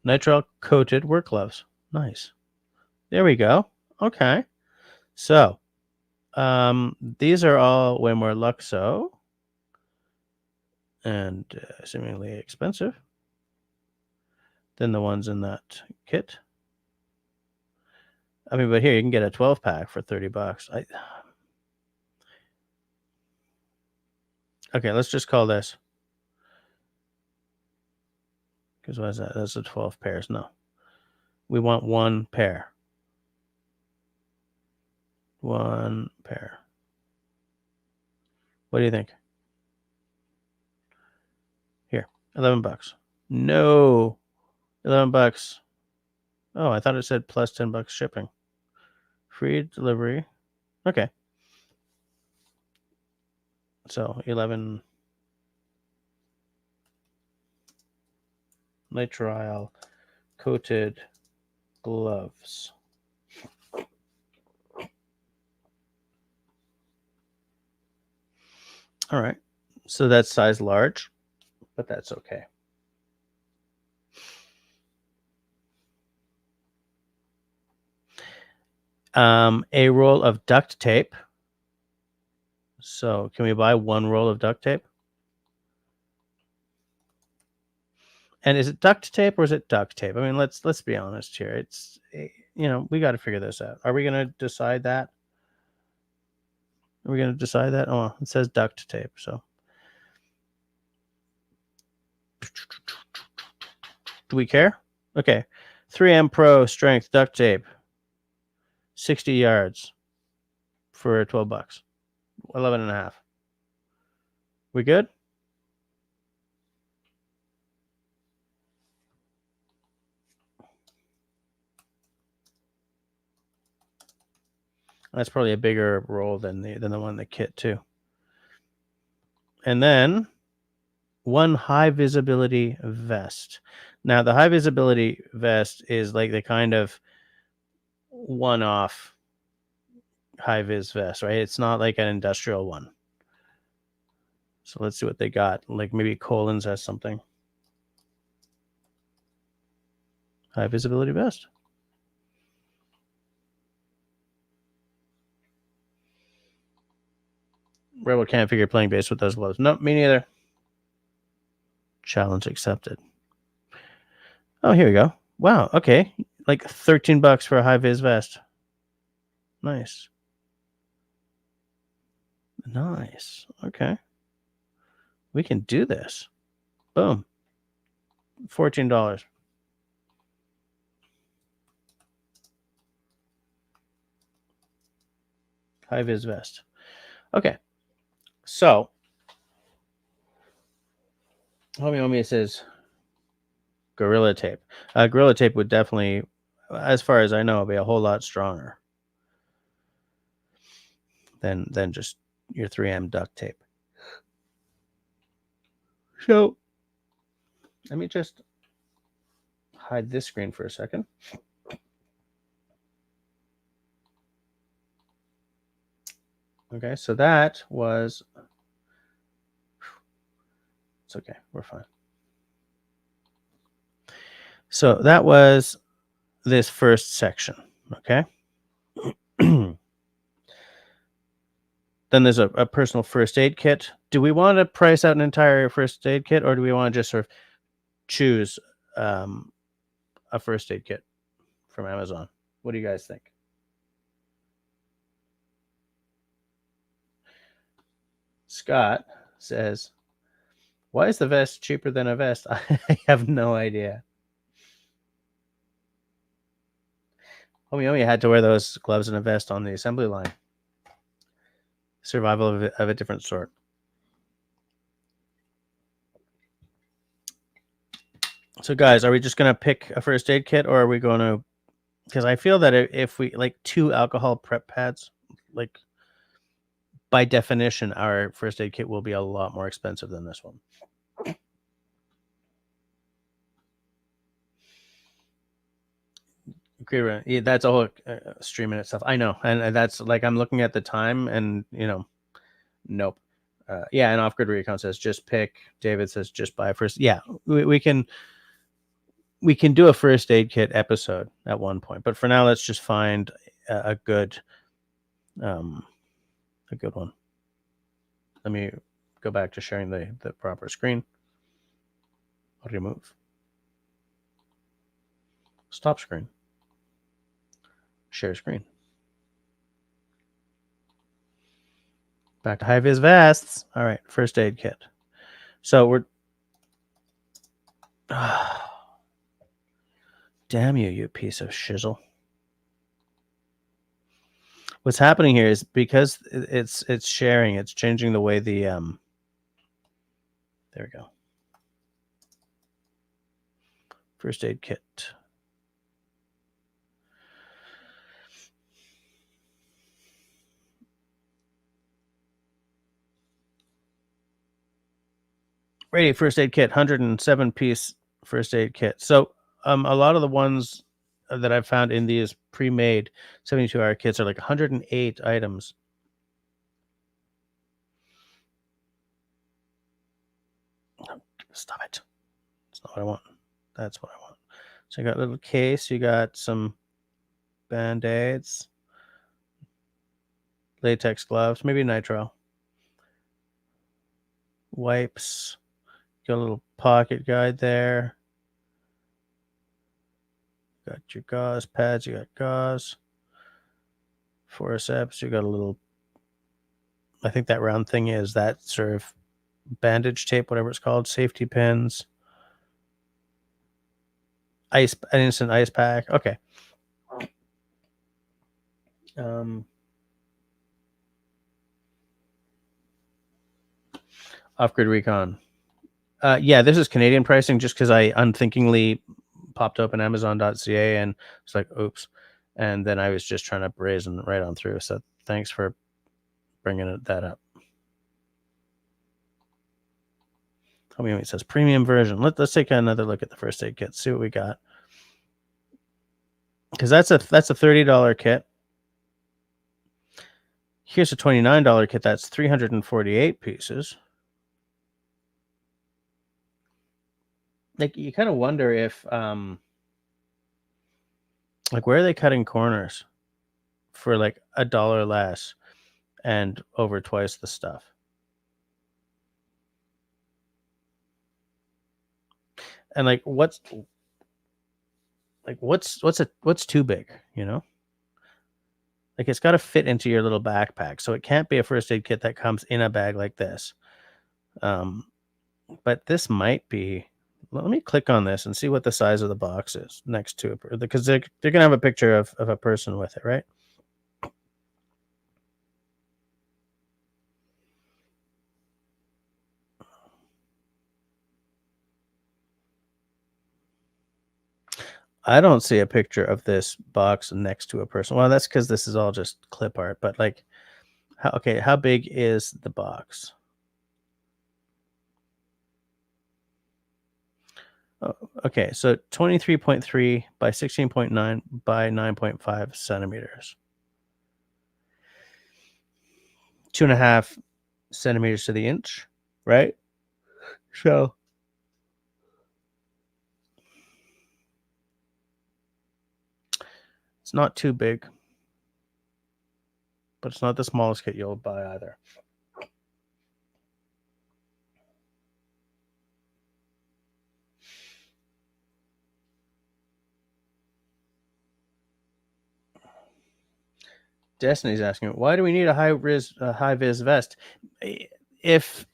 Nitrile coated work gloves. Nice. There we go. Okay. So, these are all way more Luxo and seemingly expensive than the ones in that kit. I mean, but here you can get a 12-pack for $30. Okay, let's just call this. Because what is that? That's the 12 pairs. No. We want one pair. One pair. What do you think? Here, $11. No. $11. Oh, I thought it said plus $10 shipping. Free delivery. Okay. So 11 nitrile coated gloves. All right. So that's size large, but that's okay. A roll of duct tape. So can we buy one roll of duct tape? And is it duct tape or is it duct tape? I mean, let's be honest here. It's, we got to figure this out. Are we going to decide that? Are we going to decide that? Oh, it says duct tape. So do we care? Okay. 3M Pro strength duct tape. 60 yards for $12. 11 and a half. We good? That's probably a bigger roll than the one in the kit too. And then one high visibility vest. Now the high visibility vest is like the kind of one-off high vis vest, right? It's not like an industrial one. So let's see what they got. Like maybe Collins has something. High visibility vest. Rebel can't figure playing bass with those gloves. Nope, me neither. Challenge accepted. Oh, here we go. Wow, okay. Like $13 for a high vis vest. Nice. Nice. Okay. We can do this. Boom. $14. High vis vest. Okay. So, Homie says Gorilla Tape. Gorilla Tape would definitely, as far as I know, be a whole lot stronger than just your 3M duct tape. So, let me just hide this screen for a second. Okay, so that was... It's okay, we're fine. So that was this first section, okay? Then there's a personal first aid kit. Do we want to price out an entire first aid kit, or do we want to just sort of choose a first aid kit from Amazon? What do you guys think? Scott says, why is the vest cheaper than a vest? I have no idea. Homie had to wear those gloves and a vest on the assembly line. Survival of a different sort. So guys, are we just going to pick a first aid kit, or are we going to... Because I feel that if we... Like 2 alcohol prep pads, like by definition, our first aid kit will be a lot more expensive than this one. Yeah, that's a whole stream in itself. I know, and that's like, I'm looking at the time, and nope. Yeah, and Off Grid Recon says just pick. David says just buy first. Yeah, we can do a first aid kit episode at one point, but for now, let's just find a good one. Let me go back to sharing the proper screen. Remove. Stop screen. Share screen. Back to high-vis vests. All right, first aid kit. So we're... Damn you, you piece of shizzle. What's happening here is because it's sharing, it's changing the way the... There we go. First aid kit. Ready, first aid kit, 107-piece first aid kit. So a lot of the ones that I've found in these pre-made 72-hour kits are like 108 items. Stop it. That's not what I want. That's what I want. So you got a little case. You got some Band-Aids, latex gloves, maybe nitrile, wipes. Got a little pocket guide there. Got your gauze pads. You got gauze. Forceps. You got a little... I think that round thing is that sort of bandage tape, whatever it's called. Safety pins. An instant ice pack. Okay. Off-Grid Recon. Yeah, this is Canadian pricing just because I unthinkingly popped open Amazon.ca and it's like, oops. And then I was just trying to brazen right on through. So thanks for bringing that up. It says premium version. Let's take another look at the first aid kit. See what we got. Because that's a $30 kit. Here's a $29 kit. That's 348 pieces. Like, you kind of wonder if like, where are they cutting corners for like $1 less and over twice the stuff? And like, what's too big, Like, it's got to fit into your little backpack. So it can't be a first aid kit that comes in a bag like this. But this might be... Let me click on this and see what the size of the box is next to it, because they're going to have a picture of a person with it, right? I don't see a picture of this box next to a person. Well, that's because this is all just clip art, but like, how big is the box? Oh, okay, so 23.3 by 16.9 by 9.5 centimeters. 2.5 centimeters to the inch, right? So it's not too big, but it's not the smallest kit you'll buy either. Destiny's asking, why do we need a high vis vest? If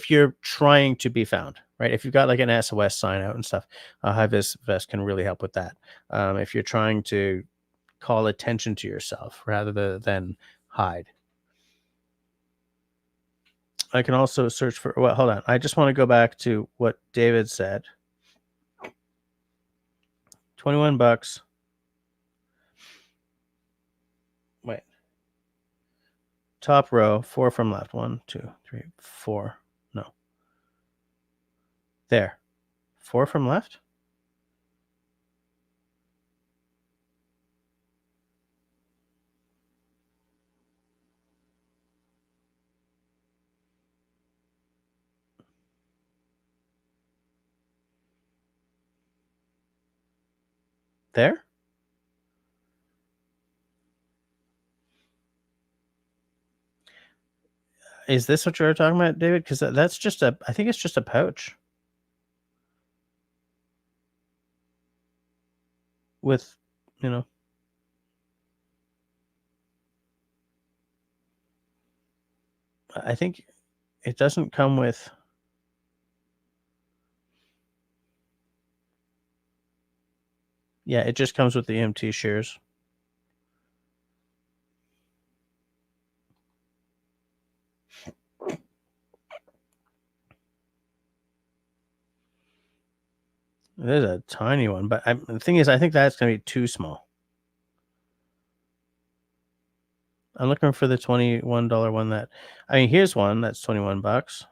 you're trying to be found, right? If you've got like an SOS sign out and stuff, a high vis vest can really help with that. If you're trying to call attention to yourself rather than hide. I can also search for, well, hold on. I just want to go back to what David said. 21 bucks. Wait. Top row, 4 from left. 1, 2, 3, 4. No. There. 4 from left? There? Is this what you're talking about, David? Because that's just I think it's just a pouch. With, you know. I think it doesn't come with. Yeah, it just comes with the EMT shears. There's a tiny one, but the thing is, I think that's going to be too small. I'm looking for the $21 one that, I mean, here's one that's 21 bucks.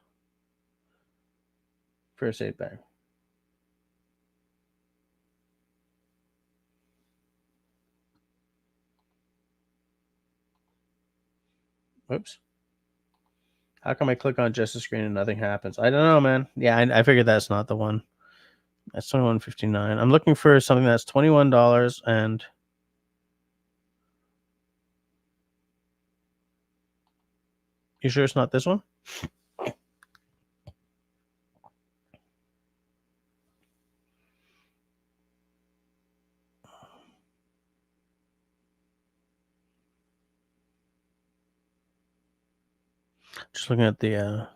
First aid bag. Whoops. How come I click on just the screen and nothing happens? I don't know, man. Yeah, I figured that's not the one. That's $21.59. I'm looking for something that's $21 and you sure it's not this one? Just looking at the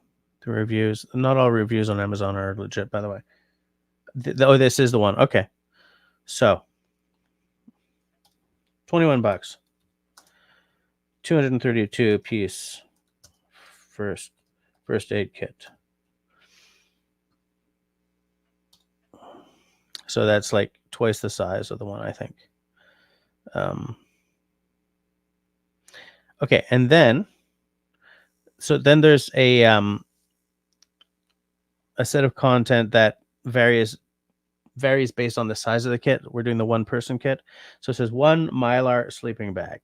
reviews. Not all reviews on Amazon are legit, by the way. Oh, this is the one. Okay. So 21 bucks. 232 piece first aid kit. So that's like twice the size of the one, I think. Okay, and then there's a set of content that varies based on the size of the kit. We're doing the 1-person kit. So it says 1 Mylar sleeping bag.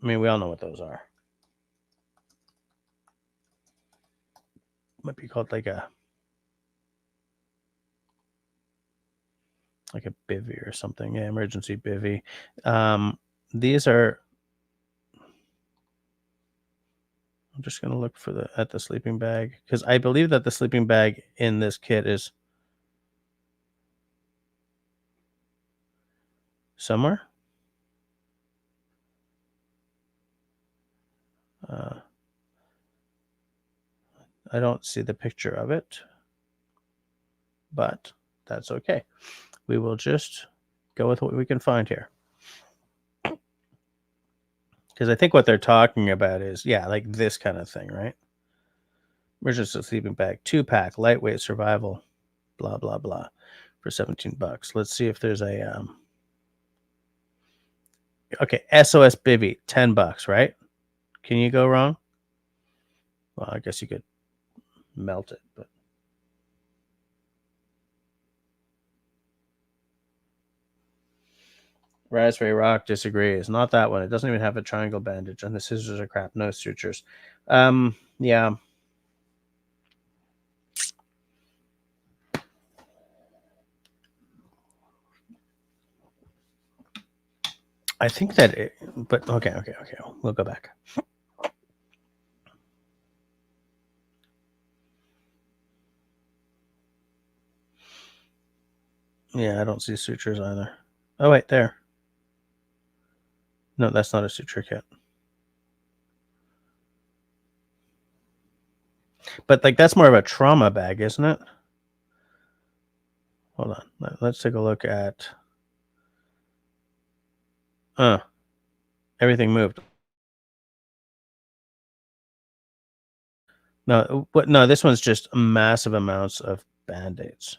I mean, we all know what those are. Might be called like a bivvy or something. Yeah, emergency bivvy. These are. I'm just gonna look for at the sleeping bag because I believe that the sleeping bag in this kit is somewhere. I don't see the picture of it, but that's okay. We will just go with what we can find here. Because I think what they're talking about is, yeah, like this kind of thing, right? Emergency sleeping bag, 2-pack, lightweight survival, blah, blah, blah, for 17 bucks. Let's see if there's a, okay, SOS Bivvy, 10 bucks, right? Can you go wrong? Well, I guess you could melt it, but. Raspberry Rock disagrees. Not that one. It doesn't even have a triangle bandage, and the scissors are crap. No sutures. Yeah. I think that it, but okay. We'll go back. Yeah, I don't see sutures either. Oh, wait, there. No, that's not a suture kit. But like that's more of a trauma bag, isn't it? Hold on. Let's take a look at everything moved. No, this one's just massive amounts of band-aids.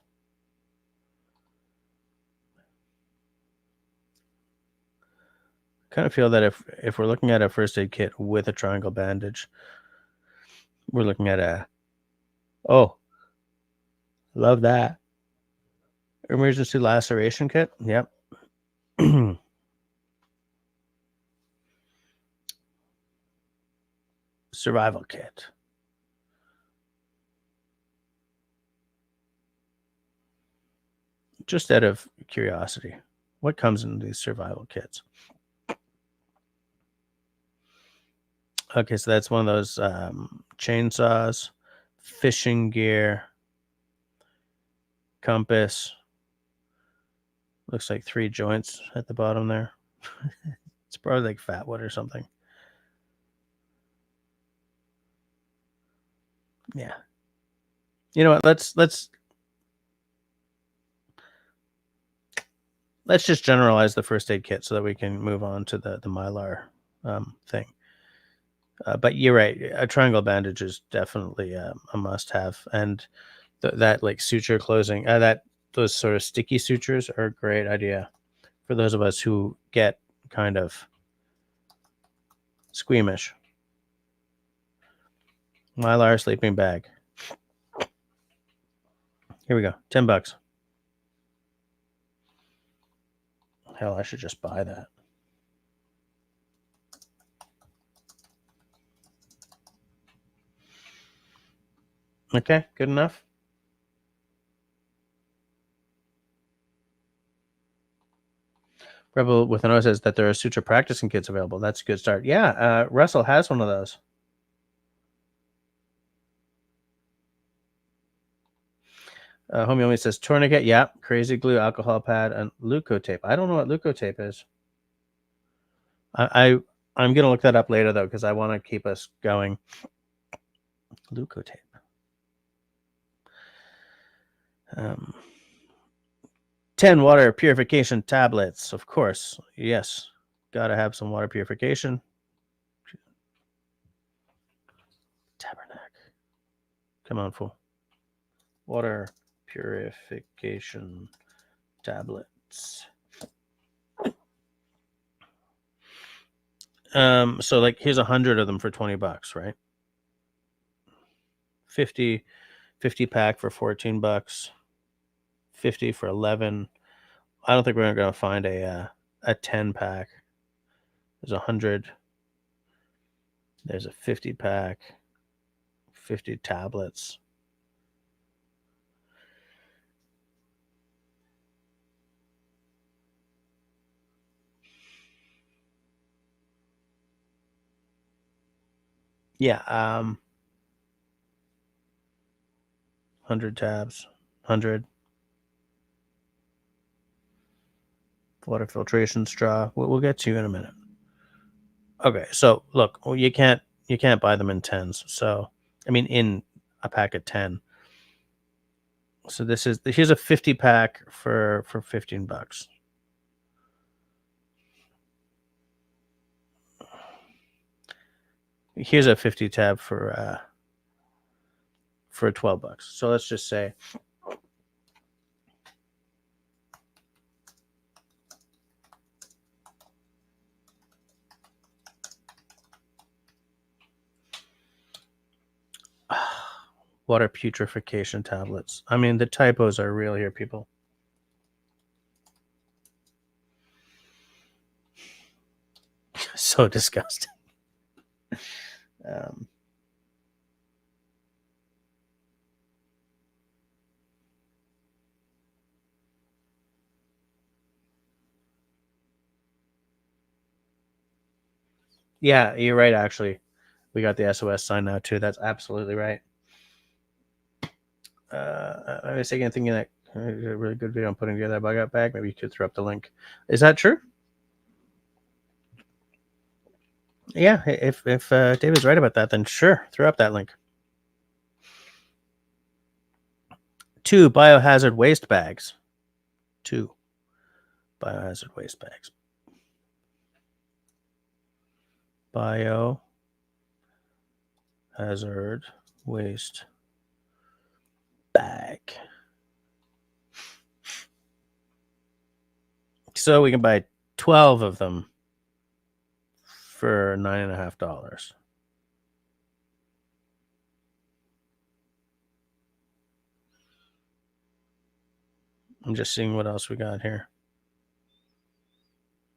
Kind of feel that if we're looking at a first aid kit with a triangle bandage, we're looking at a love that emergency laceration kit. Yep. Survival kit. Just out of curiosity, what comes in these survival kits? Okay, so that's one of those chainsaws, fishing gear, compass. Looks like 3 joints at the bottom there. It's probably like fatwood or something. Yeah. You know what? Let's just generalize the first aid kit so that we can move on to the Mylar thing. But you're right. A triangle bandage is definitely a must-have, and that like suture closing, those sort of sticky sutures are a great idea for those of us who get kind of squeamish. Mylar sleeping bag. Here we go. $10. Hell, I should just buy that. Okay, good enough. Rebel with an O says that there are suture practicing kits available. That's a good start. Yeah, Russell has one of those. Homie only says tourniquet. Yeah, crazy glue, alcohol pad, and leukotape. I don't know what leukotape is. I'm gonna look that up later though because I want to keep us going. Leukotape. 10 water purification tablets, of course. Yes, gotta have some water purification. Tabernacle. Come on, fool. Water purification tablets. So like here's 100 of them for $20, right? 50 pack for $14, 50 for 11. I don't think we're gonna find a 10 pack. There's 100. There's a 50 pack, 50 tablets. Yeah, 100 tabs, 100 water filtration straw. We'll get to you in a minute. Okay, so look, you can't buy them in 10s. So I mean, in a pack of 10. So here's a 50 pack for $15. Here's a 50 tab for $12. So let's just say water putrefaction tablets. I mean, the typos are real here, people. so disgusting. Yeah, you're right, actually. We got the SOS sign now, too. That's absolutely right. I was thinking that a really good video on putting together a bug out bag. Maybe you could throw up the link. Is that true? Yeah, if David's right about that, then sure, throw up that link. 2 biohazard waste bags. 2 biohazard waste bags. Biohazard waste bag. So we can buy 12 of them for $9.50. I'm just seeing what else we got here.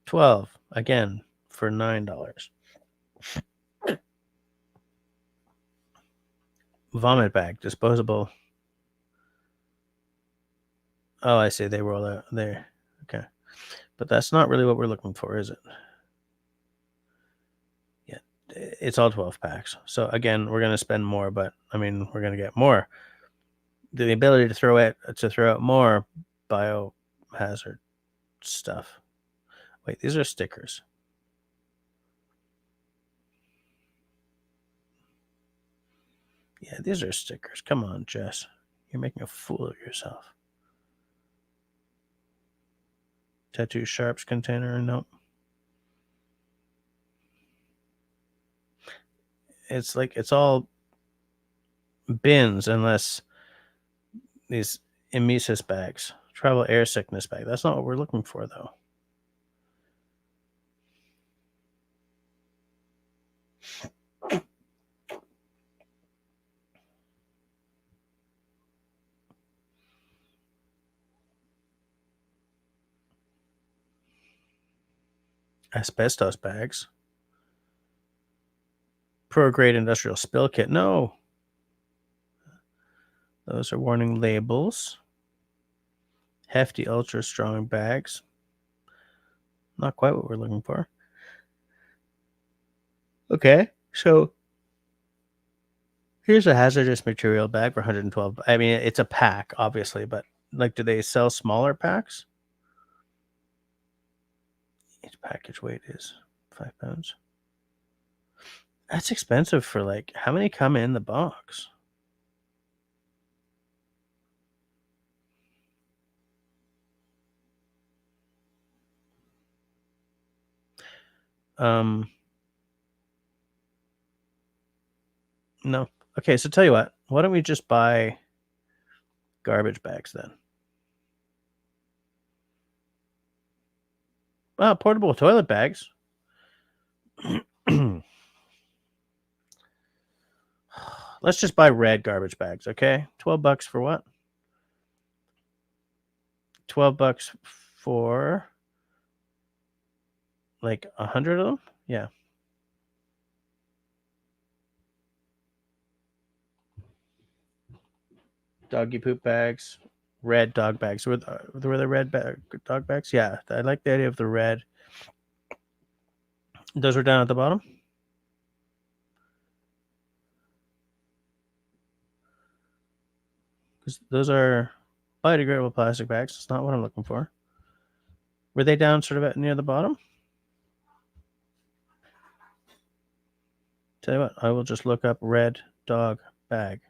12 again for $9. Vomit bag, disposable. Oh, I see. They roll out there. Okay. But that's not really what we're looking for, is it? Yeah. It's all 12 packs. So again, we're going to spend more, but I mean, we're going to get more. The ability to throw out more biohazard stuff. Wait, these are stickers. Yeah, these are stickers. Come on, Jess. You're making a fool of yourself. Tattoo sharps container. Nope. It's like it's all bins unless these emesis bags. Travel air sickness bag. That's not what we're looking for, though. Asbestos bags. Pro-grade industrial spill kit. No. Those are warning labels. Hefty ultra strong bags. Not quite what we're looking for. Okay, so here's a hazardous material bag for $112. I mean, it's a pack, obviously, but like, do they sell smaller packs? Each package weight is 5 pounds. That's expensive for, like, how many come in the box? No. Okay, so tell you what, why don't we just buy garbage bags then? Portable toilet bags. Let's just buy red garbage bags, okay? $12 for what? $12 for like 100 of them? Yeah. Doggy poop bags, red dog bags. Were the red dog bags? Yeah, I like the idea of the red. Those were down at the bottom. Because those are biodegradable plastic bags. It's not what I'm looking for. Were they down sort of near the bottom? Tell you what, I will just look up red dog bag.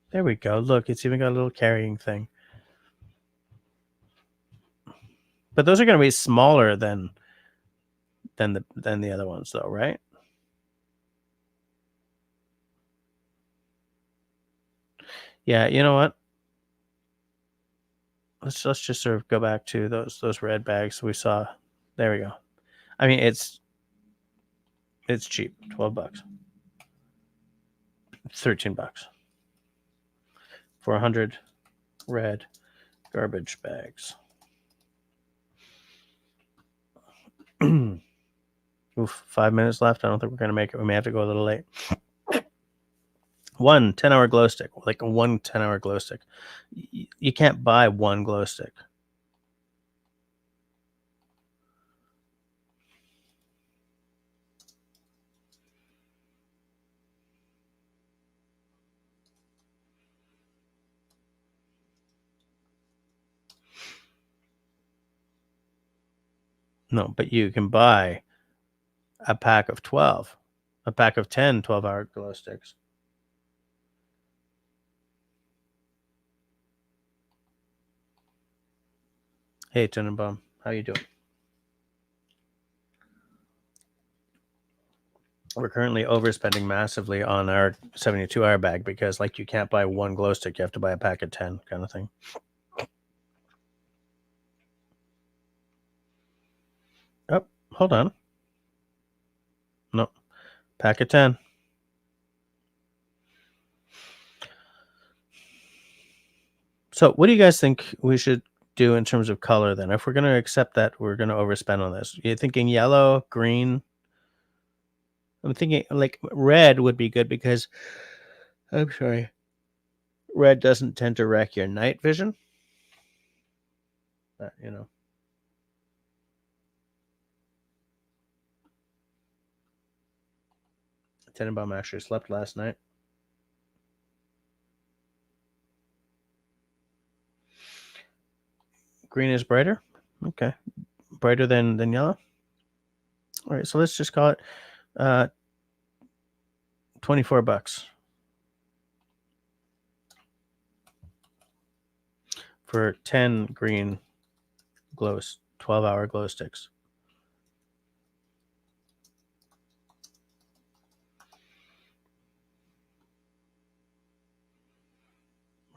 There we go. Look, it's even got a little carrying thing. But those are going to be smaller than the other ones, though, right? Yeah, you know what? Let's just sort of go back to those red bags we saw. There we go. I mean, it's cheap. $12. $13. for 100 red garbage bags. Oof, 5 minutes left. I don't think we're going to make it. We may have to go a little late. 1 10-hour glow stick, like one 10-hour glow stick. You can't buy one glow stick. No, but you can buy a pack of 12, a pack of 10 12-hour glow sticks. Hey, Tenenbaum, how you doing? We're currently overspending massively on our 72-hour bag because, like, you can't buy one glow stick. You have to buy a pack of 10 kind of thing. Oh, hold on. No, pack of 10. So what do you guys think we should do in terms of color then? If we're going to accept that we're going to overspend on this, you're thinking yellow, green? I'm thinking like red would be good because, I'm sorry, red doesn't tend to wreck your night vision. But, you know. Tenenbaum actually slept last night. Green is brighter? Okay. Brighter than yellow? All right, so let's just call it $24 for 10 green 12-hour glow sticks.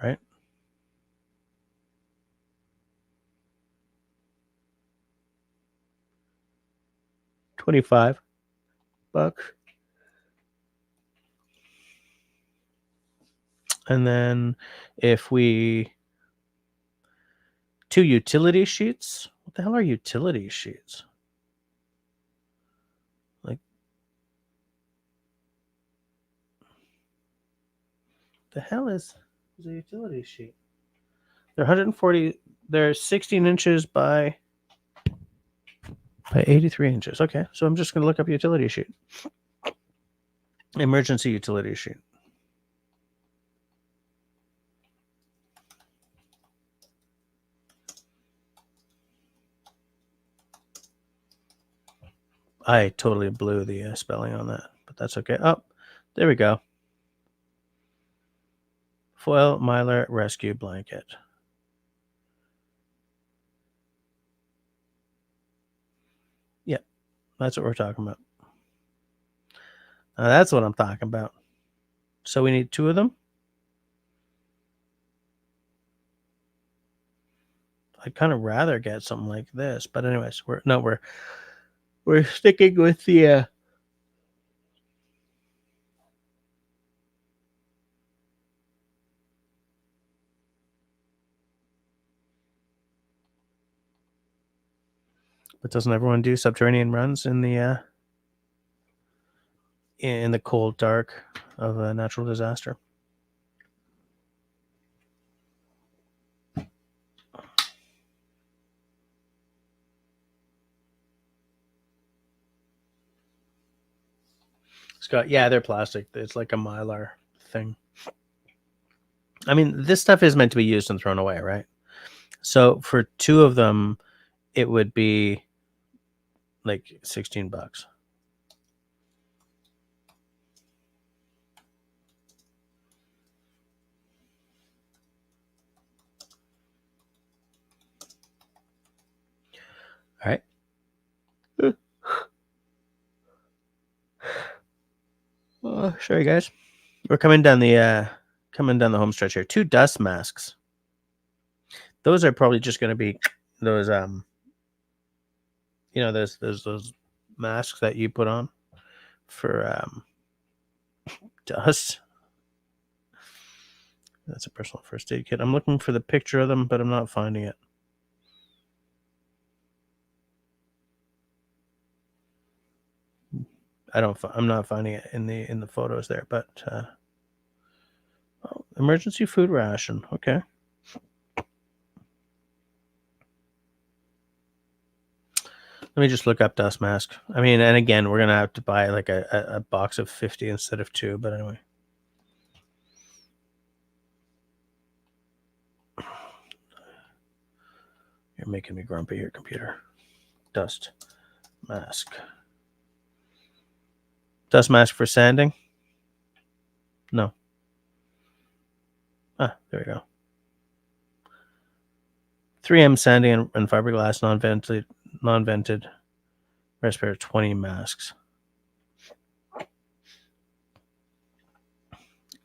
Right? $25. And then if we 2 utility sheets. What the hell are utility sheets? Like, the hell is a utility sheet? They're 140. They're 16 inches by 83 inches. Okay, so I'm just going to look up utility sheet. Emergency utility sheet. I totally blew the spelling on that, but that's okay. Oh, there we go. Foil Mylar Rescue Blanket. Yep, that's what we're talking about. That's what I'm talking about. So we need 2 of them. I'd kind of rather get something like this, but anyways, we're sticking with the but doesn't everyone do subterranean runs in the cold dark of a natural disaster? Scott, yeah, they're plastic. It's like a Mylar thing. I mean, this stuff is meant to be used and thrown away, right? So for 2 of them, it would be like $16. All right. Sorry, guys. We're coming down the home stretch here. 2 dust masks. Those are probably just going to be those those masks that you put on for dust. That's a personal first aid kit. I'm looking for the picture of them, but I'm not finding it. I'm not finding it in the photos there, but emergency food ration. Okay. Let me just look up dust mask. I mean, and again, we're gonna have to buy like a box of 50 instead of 2. But anyway, you're making me grumpy here, computer. Dust mask. Dust mask for sanding? No. Ah, there we go. 3M sanding and fiberglass non-vented respirator 20 masks.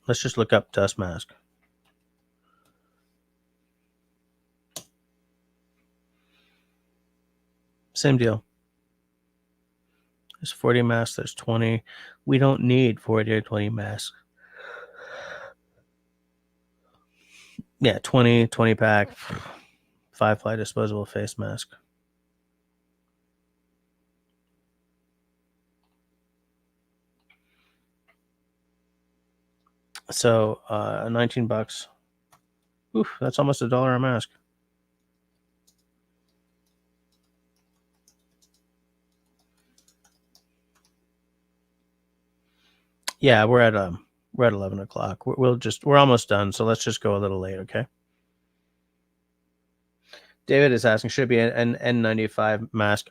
Let's just look up dust mask. Same deal. There's 40 masks. There's 20. We don't need 40 or 20 masks. Yeah, 20 pack, 5-ply disposable face mask. So, $19. Oof, that's almost $1 a mask. Yeah, we're at 11 o'clock. We're almost done, so let's just go a little late, okay? David is asking, should it be an N95 mask?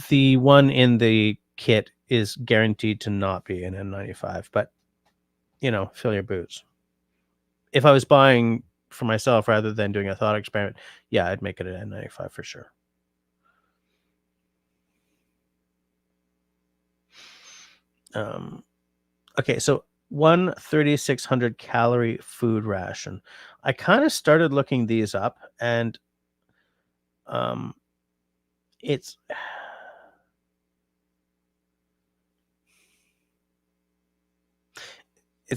The one in the kit is guaranteed to not be an N95, but fill your boots. If I was buying for myself rather than doing a thought experiment, yeah, I'd make it an N95 for sure. Okay, so 3,600 calorie food ration. I kind of started looking these up, and it's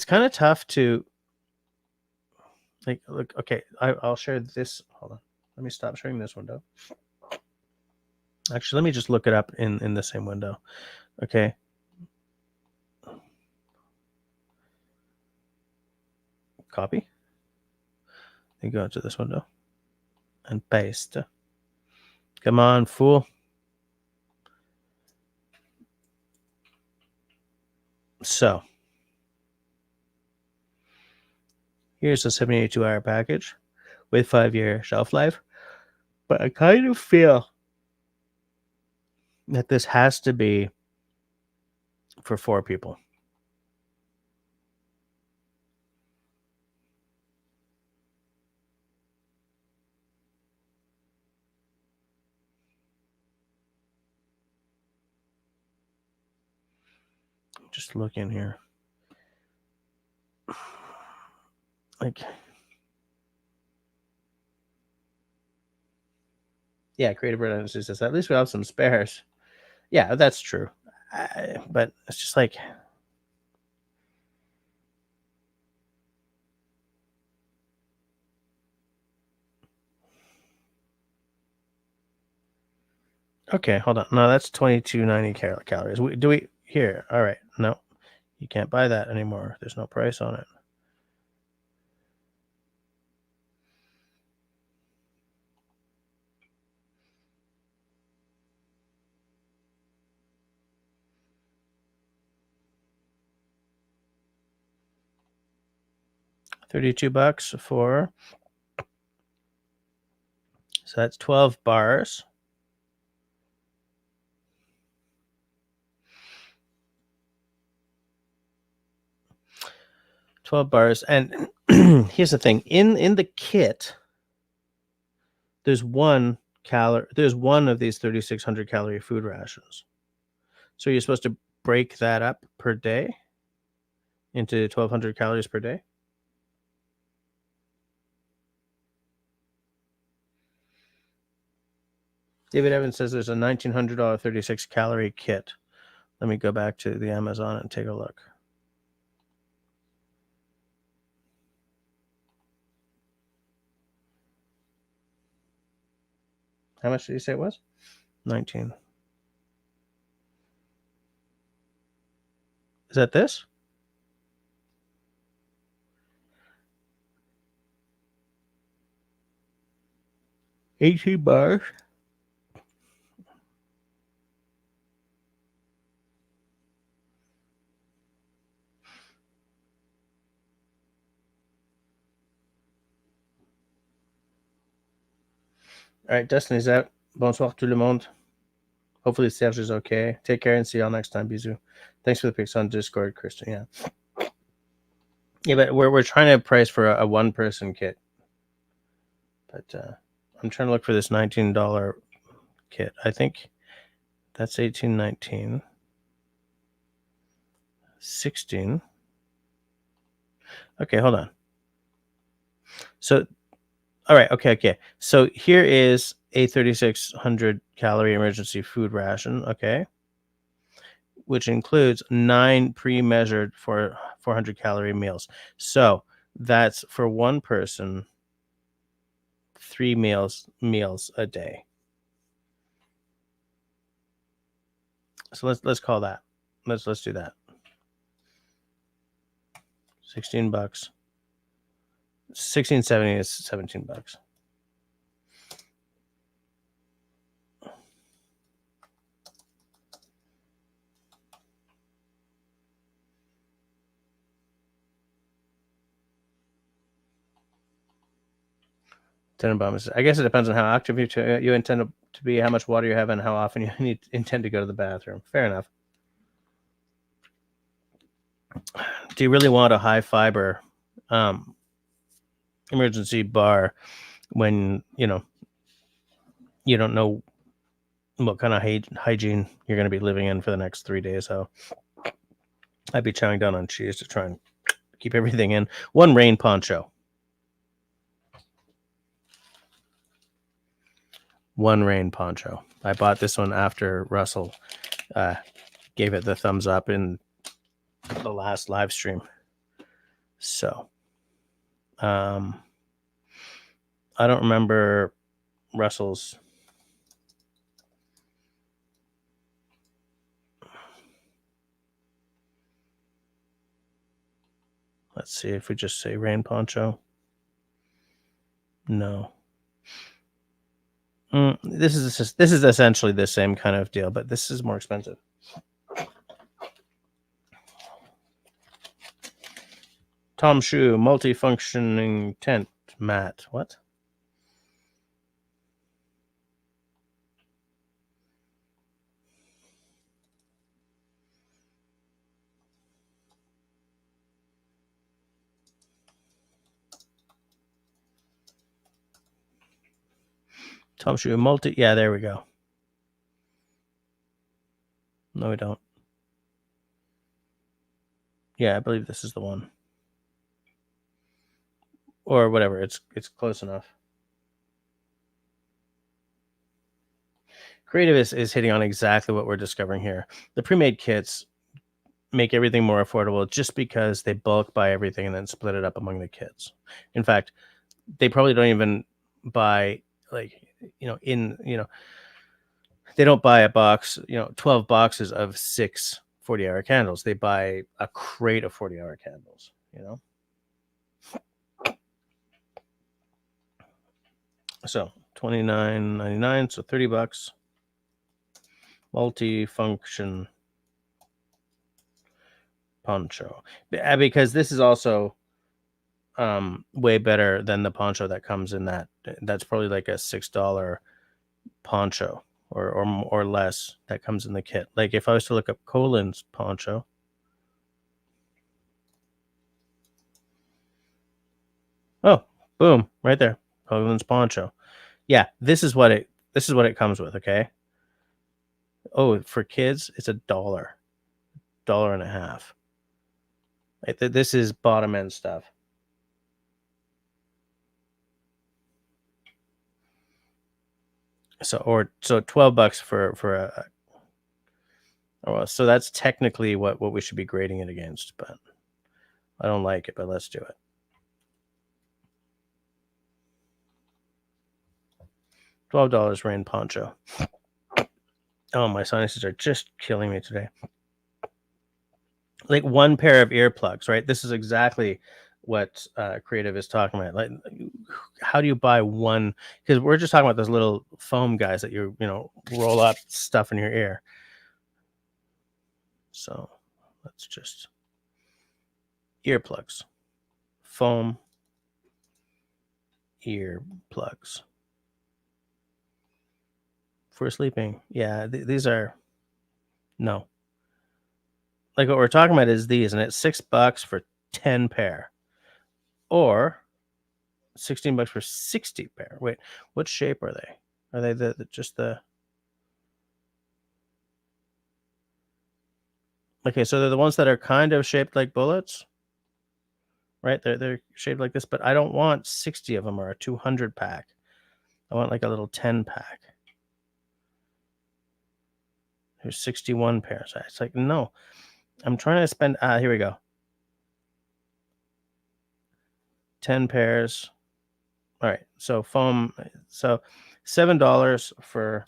kind of tough to look. Okay, I'll share this. Hold on, let me stop sharing this window. Actually, let me just look it up in the same window. Okay. Copy. Then go into this window and paste. Come on, fool. So here's a 72-hour package with 5-year shelf life. But I kind of feel that this has to be for 4 people. Just look in here. Yeah, Creative Red says at least we have some spares. Yeah, that's true. But it's just like, okay, hold on. No, that's 2290 calories. Do we here? All right. No, you can't buy that anymore. There's no price on it. $32 for. So that's 12 bars. And here's the thing. In the kit, there's one of these 3,600 calorie food rations. So you're supposed to break that up per day into 1,200 calories per day. David Evans says there's a $1,900 36 calorie kit. Let me go back to the Amazon and take a look. How much did you say it was? 19. Is that this? $18. All right, Destiny's out. Bonsoir tout le monde. Hopefully Serge is okay. Take care and see y'all next time. Bisous. Thanks for the pics on Discord, Kristen. Yeah. Yeah, but we're trying to price for a one-person kit. But I'm trying to look for this $19 kit. I think that's $18.19. 16. Okay, hold on. So, all right, okay. So here is a 3,600 calorie emergency food ration, okay, which includes 9 pre-measured for 400 calorie meals. So that's for one person, 3 meals a day. So let's call that. Let's do that. $16. 16.70 is $17. Tenenbaum, I guess it depends on how active you intend to be, how much water you have, and how often you intend to go to the bathroom. Fair enough. Do you really want a high fiber emergency bar when you don't know what kind of hygiene you're going to be living in for the next 3 days? So I'd be chowing down on cheese to try and keep everything in. One rain poncho. One rain poncho. I bought this one after Russell gave it the thumbs up in the last live stream. So I don't remember Russell's. Let's see if we just say rain poncho. No. This is essentially the same kind of deal, but this is more expensive. Tom Shoe multifunctioning tent mat. What? Tom Shoe multi. Yeah, there we go. No, we don't. Yeah, I believe this is the one. Or whatever. It's close enough. Creative is hitting on exactly what we're discovering here. The pre-made kits make everything more affordable just because they bulk buy everything and then split it up among the kids. In fact, they probably don't even buy they don't buy a box, 12 boxes of 6 40-hour candles. They buy a crate of 40-hour candles, So $29.99, so $30. Multi-function poncho, because this is also way better than the poncho that comes in that. That's probably like a $6 poncho or less that comes in the kit. Like if I was to look up Colin's poncho, oh, boom, right there, Colin's poncho. Yeah, this is what it comes with. Okay. Oh, for kids, it's $1.50. This is bottom end stuff. So $12 for a. Well, so that's technically what we should be grading it against, but I don't like it. But let's do it. $12 rain poncho. Oh, my sinuses are just killing me today. Like one pair of earplugs, right? This is exactly what Creative is talking about. Like, how do you buy one? Because we're just talking about those little foam guys that you roll up stuff in your ear. So let's just earplugs, foam earplugs for sleeping. Yeah, these are no. Like what we're talking about is these, and it's $6 for 10 pair, or $16 for 60 pair. Wait, what shape are they? Are they just the? Okay, so they're the ones that are kind of shaped like bullets, right? They're shaped like this, but I don't want 60 of them or a 200 pack. I want like a little 10 pack. There's 61 pairs. It's like, no, I'm trying to spend. Here we go. 10 pairs. All right, so foam. So $7 for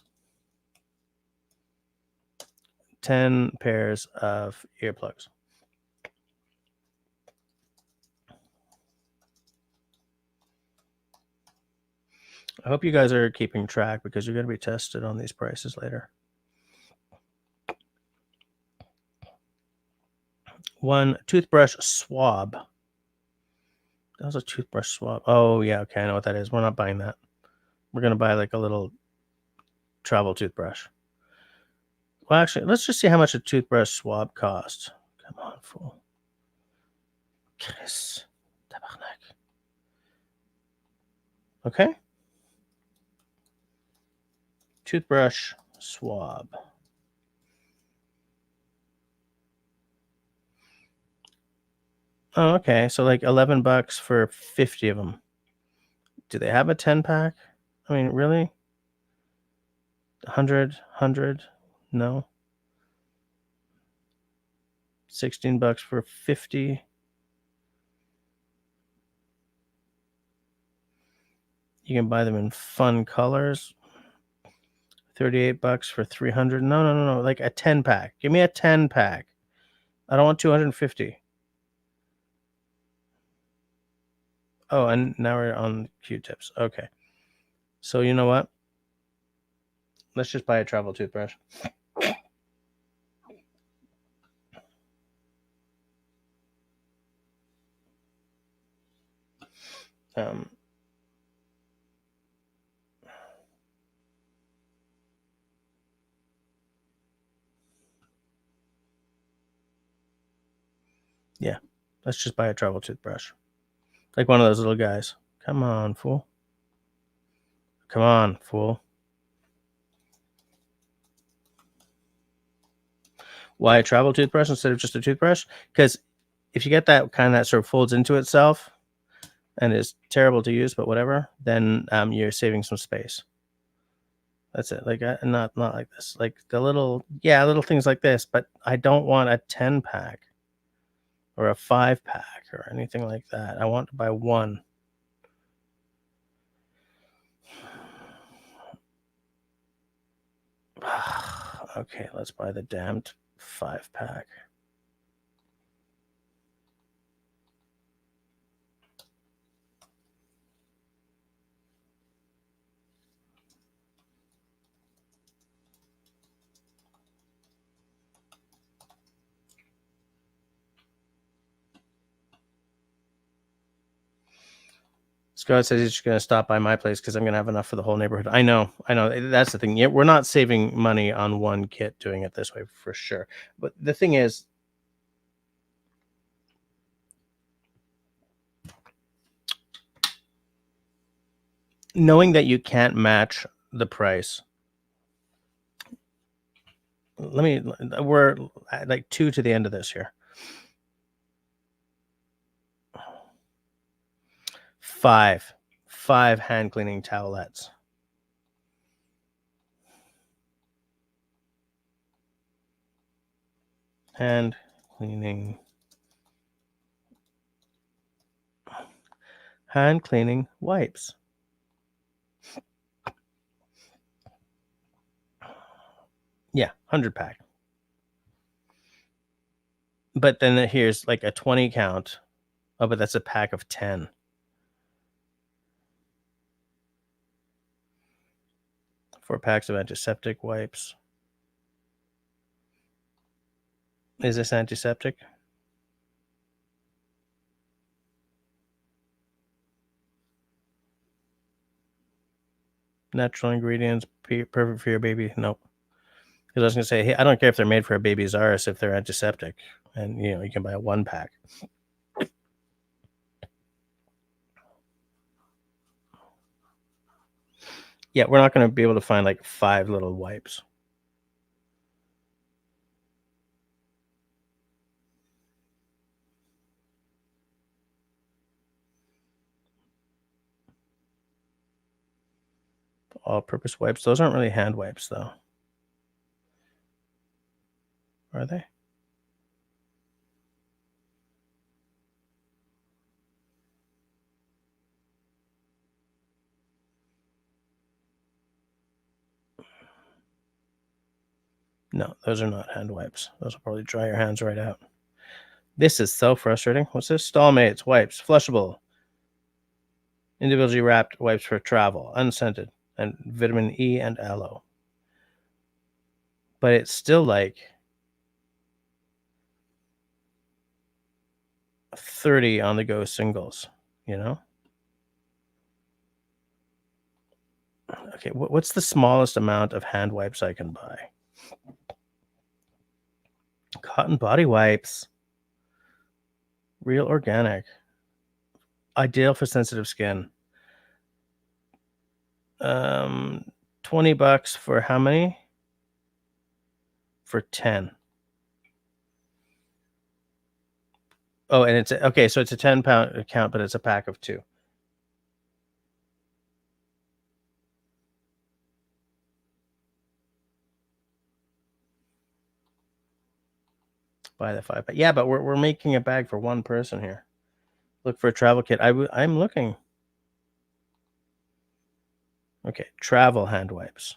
10 pairs of earplugs. I hope you guys are keeping track because you're going to be tested on these prices later. One toothbrush swab. That was a toothbrush swab. Oh, yeah. Okay, I know what that is. We're not buying that. We're going to buy like a little travel toothbrush. Well, actually, let's just see how much a toothbrush swab costs. Come on, fool. Chris. Tabarnak. Okay. Toothbrush swab. Oh, okay. So like $11 for 50 of them. Do they have a 10 pack? I mean, really? 100? No. $16 for 50. You can buy them in fun colors. $38 for 300. No. Like a 10 pack. Give me a 10 pack. I don't want 250. Oh, and now we're on Q-tips. Okay. So you know what? Let's just buy a travel toothbrush. Yeah, let's just buy a travel toothbrush. Like one of those little guys. Come on, fool. Come on, fool. Why a travel toothbrush instead of just a toothbrush? Because if you get that kind that sort of folds into itself and is terrible to use, but whatever, then you're saving some space. That's it. Like not like this. Like the little things like this. But I don't want a 10 pack or a 5 pack or anything like that. I want to buy one. Okay, let's buy the damned 5 pack. Scott says he's just going to stop by my place because I'm going to have enough for the whole neighborhood. I know. That's the thing. Yeah, we're not saving money on one kit doing it this way for sure. But the thing is, knowing that you can't match the price. We're like 2 to the end of this here. 5 hand cleaning towelettes. Hand cleaning wipes. Yeah, 100 pack. But then here's like a 20 count. Oh, but that's a pack of 10. 4 packs of antiseptic wipes. Is this antiseptic? Natural ingredients, perfect for your baby. Nope. Because I was going to say, hey, I don't care if they're made for a baby's arse if they're antiseptic. And, you can buy a 1 pack. Yeah, we're not going to be able to find like 5 little wipes. All-purpose wipes. Those aren't really hand wipes, though. Are they? No, those are not hand wipes. Those will probably dry your hands right out. This is so frustrating. What's this? Stallmates, wipes, flushable. Individually wrapped wipes for travel, unscented, and vitamin E and aloe. But it's still like 30 on the go singles, Okay, what's the smallest amount of hand wipes I can buy? Cotton body wipes. Real organic. Ideal for sensitive skin. $20 for how many? For 10. Oh, and it's okay, so it's a 10-pound account, but it's a pack of 2. Buy the 5 pack. Yeah, but we're making a bag for 1 person here. Look for a travel kit. I'm looking. Okay, travel hand wipes.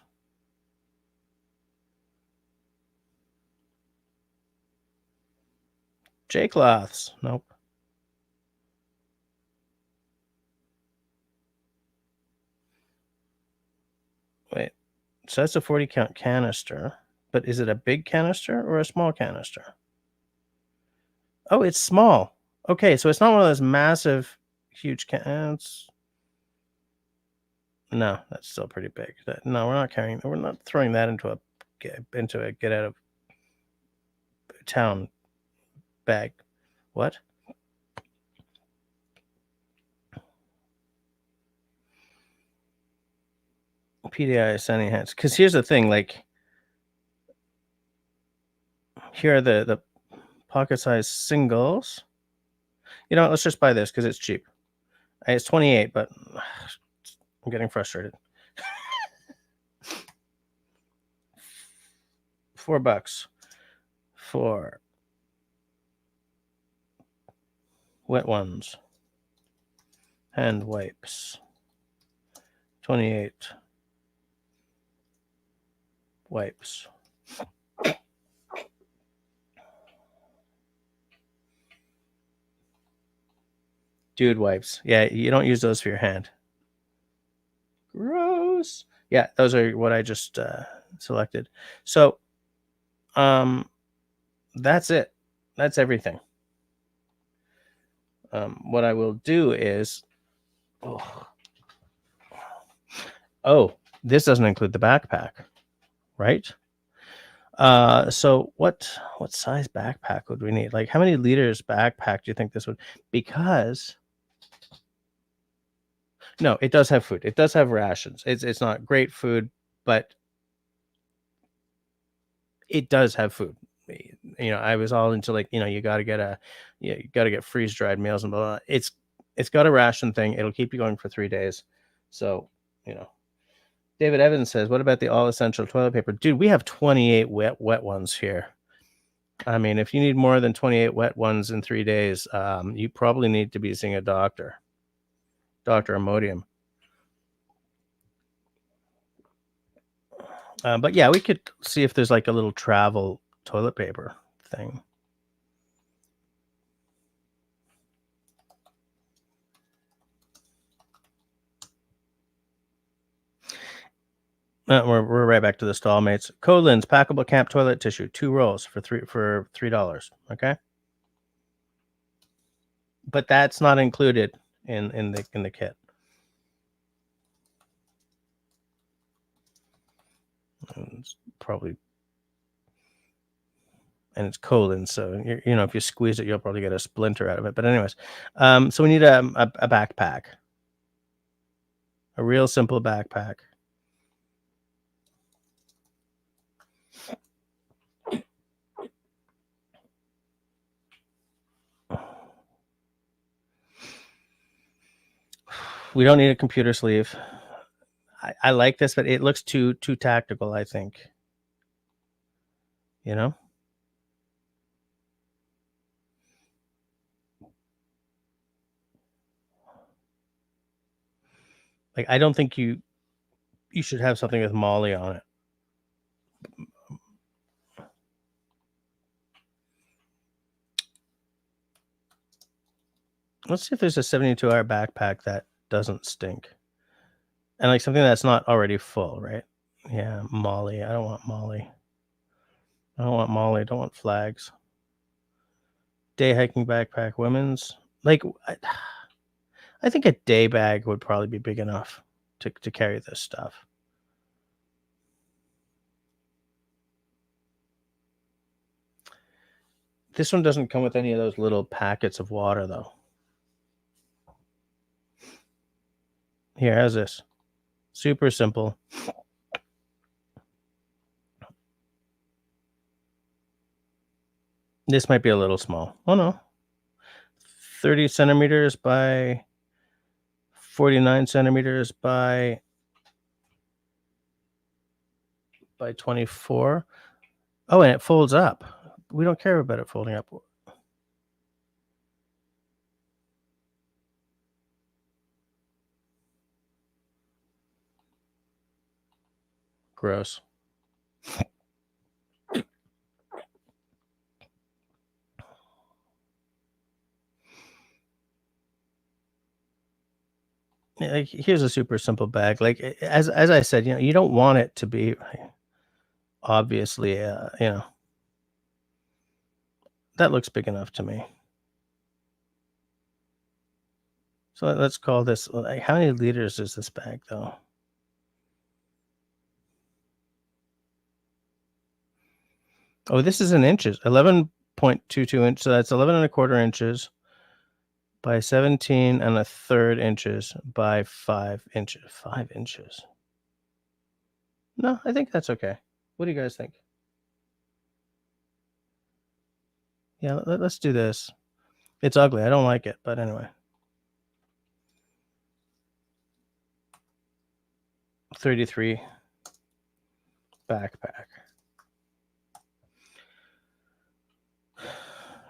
J-cloths. Nope. Wait. So that's a 40 count canister, but is it a big canister or a small canister? Oh, it's small. Okay, so it's not one of those massive, huge cans. No, that's still pretty big. No, we're not carrying. We're not throwing that into a get out of town bag. What? PDI sending hands. Because here's the thing, like, here are the pocket size singles. Let's just buy this because it's cheap. It's 28, but I'm getting frustrated. $4 for wet ones. Hand wipes. 28 wipes. Dude wipes. Yeah, you don't use those for your hand. Gross. Yeah, those are what I just selected. So, that's it. That's everything. What I will do is, this doesn't include the backpack, right? So what size backpack would we need? Like, how many liters backpack do you think this would? Because no, it does have food. It does have rations. It's not great food, but it does have food. I was all into like, you got to get freeze dried meals and blah, blah. It's got a ration thing. It'll keep you going for 3 days. So, David Evans says, what about the all essential toilet paper? Dude, we have 28 wet ones here. I mean, if you need more than 28 wet ones in 3 days, you probably need to be seeing a doctor. Dr. Imodium. But yeah, we could see if there's like a little travel toilet paper thing. We're right back to the stall mates. Colin's packable camp toilet tissue, 2 rolls for $3. Okay, but that's not included in the kit. It's probably, and it's Colin, so you know if you squeeze it, you'll probably get a splinter out of it. But anyways, so we need a backpack, a real simple backpack. We don't need a computer sleeve. I like this, but it looks too tactical, I think. You know? Like, I don't think you should have something with Molly on it. Let's see if there's a 72-hour backpack that doesn't stink. And like something that's not already full, right? Yeah, Molly. I don't want Molly. I don't want Molly. I don't want flags. Day hiking backpack, women's. Like, I think a day bag would probably be big enough to carry this stuff. This one doesn't come with any of those little packets of water, though. Here, how's this? Super simple. This might be a little small. Oh, no. 30 centimeters by 49 centimeters by 24. Oh, and it folds up. We don't care about it folding up. Gross. Like, here's a super simple bag. Like, as I said, you know, you don't want it to be obviously, you know, that looks big enough to me. So let's call this, like, how many liters is this bag, though? Oh, this is in inches, 11.22 inches. So that's 11.25 inches by 17.33 inches by 5 inches. 5 inches. No, I think that's okay. What do you guys think? Yeah, let's do this. It's ugly. I don't like it, but anyway. 33 backpack.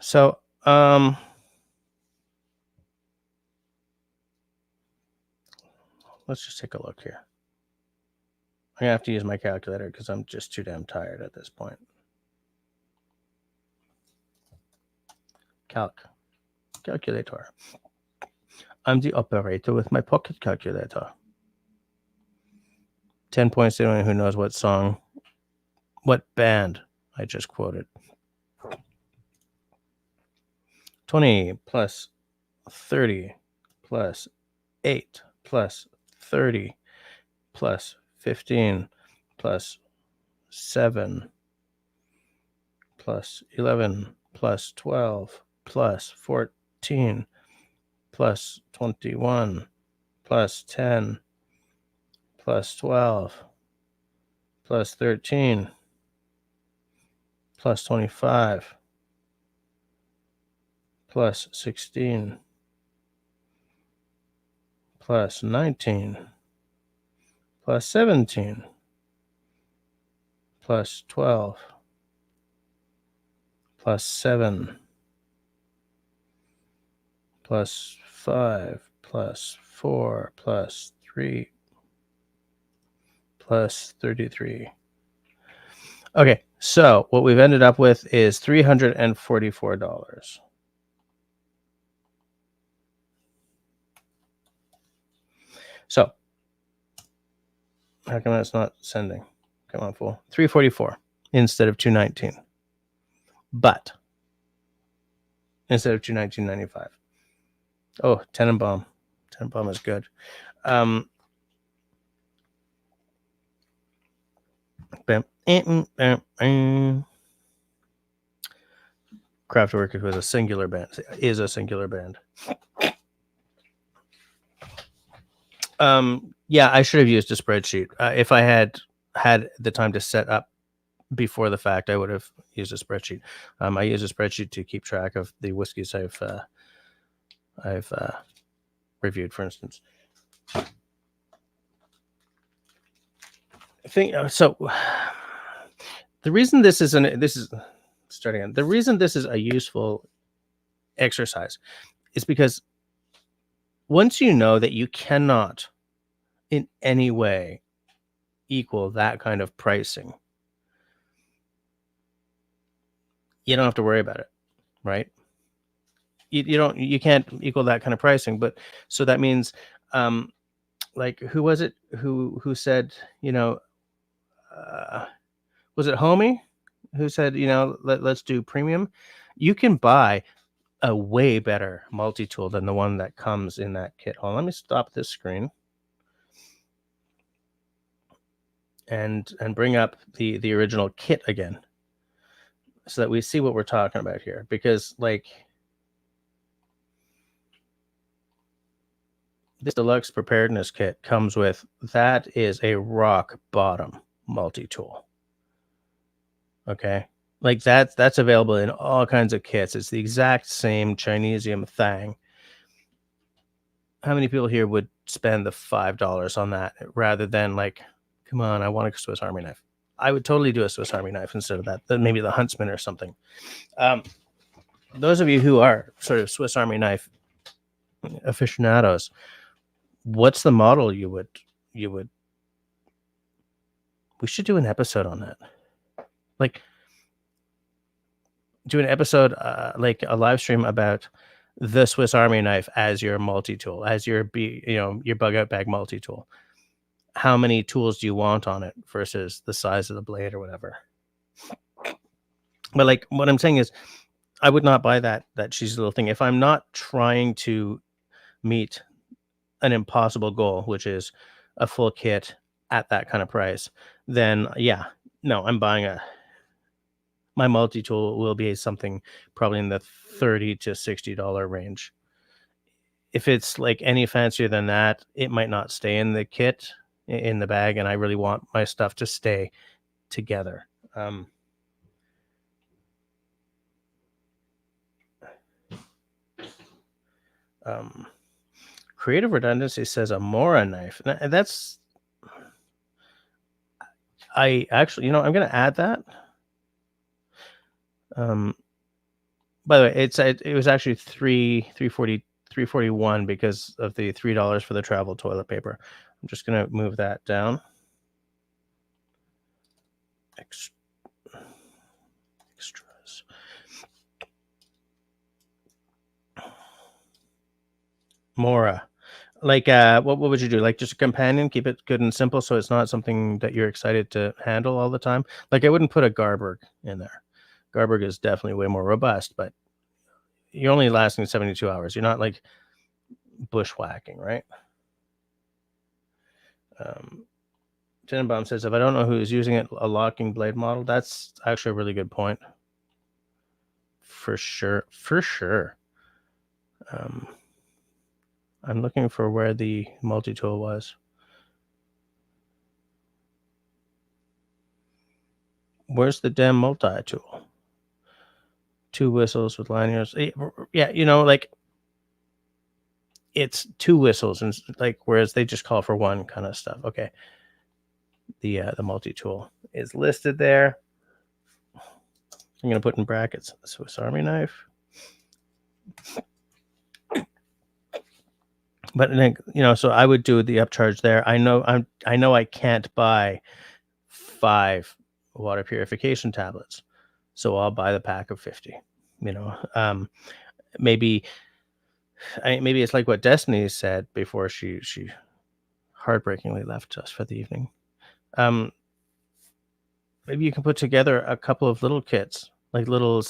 So, let's just take a look here. I'm gonna have to use my calculator because I'm just too damn tired at this point. Calculator. I'm the operator with my pocket calculator. 10 points to anyone who knows what song, what band I just quoted. 20 plus 30 plus 8 plus 30 plus 15 plus 7 plus 11 plus 12 plus 14 plus 21 plus 10 plus 12 plus 13 plus 25 plus 16 plus 19 plus 17 plus 12 plus 7 plus 5 plus 4 plus 3 plus 33 Okay, so what we've ended up with is $344. So how come that's not sending? Come on, fool. 344 instead of 219. But instead of 219.95. Oh, Tenenbaum. Tenenbaum is good. Kraftwerk was a singular band. Is a singular band. Yeah, I should have used a spreadsheet. If I had the time to set up before the fact, I would have used a spreadsheet. I use a spreadsheet to keep track of the whiskeys I've reviewed, for instance. I think so. The reason this is the reason this is a useful exercise is because once you know that you cannot in any way equal that kind of pricing, you don't have to worry about it, right? You can't equal that kind of pricing. But so that means, like, who was it who said, was it Homie who said, let's do premium? You can buy a way better multi-tool than the one that comes in that kit. Hold on, let me stop this screen and bring up the original kit again so that we see what we're talking about here. Because, like, this deluxe preparedness kit comes with, that is a rock bottom multi-tool. Okay, like that's available in all kinds of kits. It's the exact same Chinesium thing. How many people here would spend the $5 on that rather than, like, come on, I want a Swiss Army knife? I would totally do a Swiss Army knife instead of that. Then maybe the Huntsman or something. Those of you who are sort of Swiss Army knife aficionados, what's the model you would? We should do an episode on that. Like, do an episode, like a live stream about the Swiss Army knife as your multi-tool, as your bug out bag multi-tool. How many tools do you want on it versus the size of the blade or whatever? But, like, what I'm saying is, I would not buy that cheesy little thing if I'm not trying to meet an impossible goal, which is a full kit at that kind of price. Then yeah, no, I'm buying my multi-tool will be something probably in the $30 to $60 range. If it's like any fancier than that, it might not stay in the kit, in the bag, and I really want my stuff to stay together. Creative Redundancy says a Mora knife. That's, I actually, I'm going to add that. By the way, it was actually $341 because of the $3 for the travel toilet paper. I'm just going to move that down. Extras. Mora. Like, what would you do? Like, just a companion, keep it good and simple so it's not something that you're excited to handle all the time. Like, I wouldn't put a Garberg in there. Garberg is definitely way more robust, but you're only lasting 72 hours. You're not, like, bushwhacking, right? Tenenbaum says, if I don't know who's using it, a locking blade model. That's actually a really good point. For sure. I'm looking for where the multi-tool was. Where's the damn multi-tool? 2 whistles with lanyards. Yeah, like, it's 2 whistles, and, like, whereas they just call for 1 kind of stuff. Okay. The multi-tool is listed there. I'm going to put in brackets Swiss Army knife. But, so I would do the upcharge there. I know I can't buy 5 water purification tablets. So I'll buy the pack of 50, maybe it's like what Destiny said before she heartbreakingly left us for the evening. Maybe you can put together a couple of little kits, like little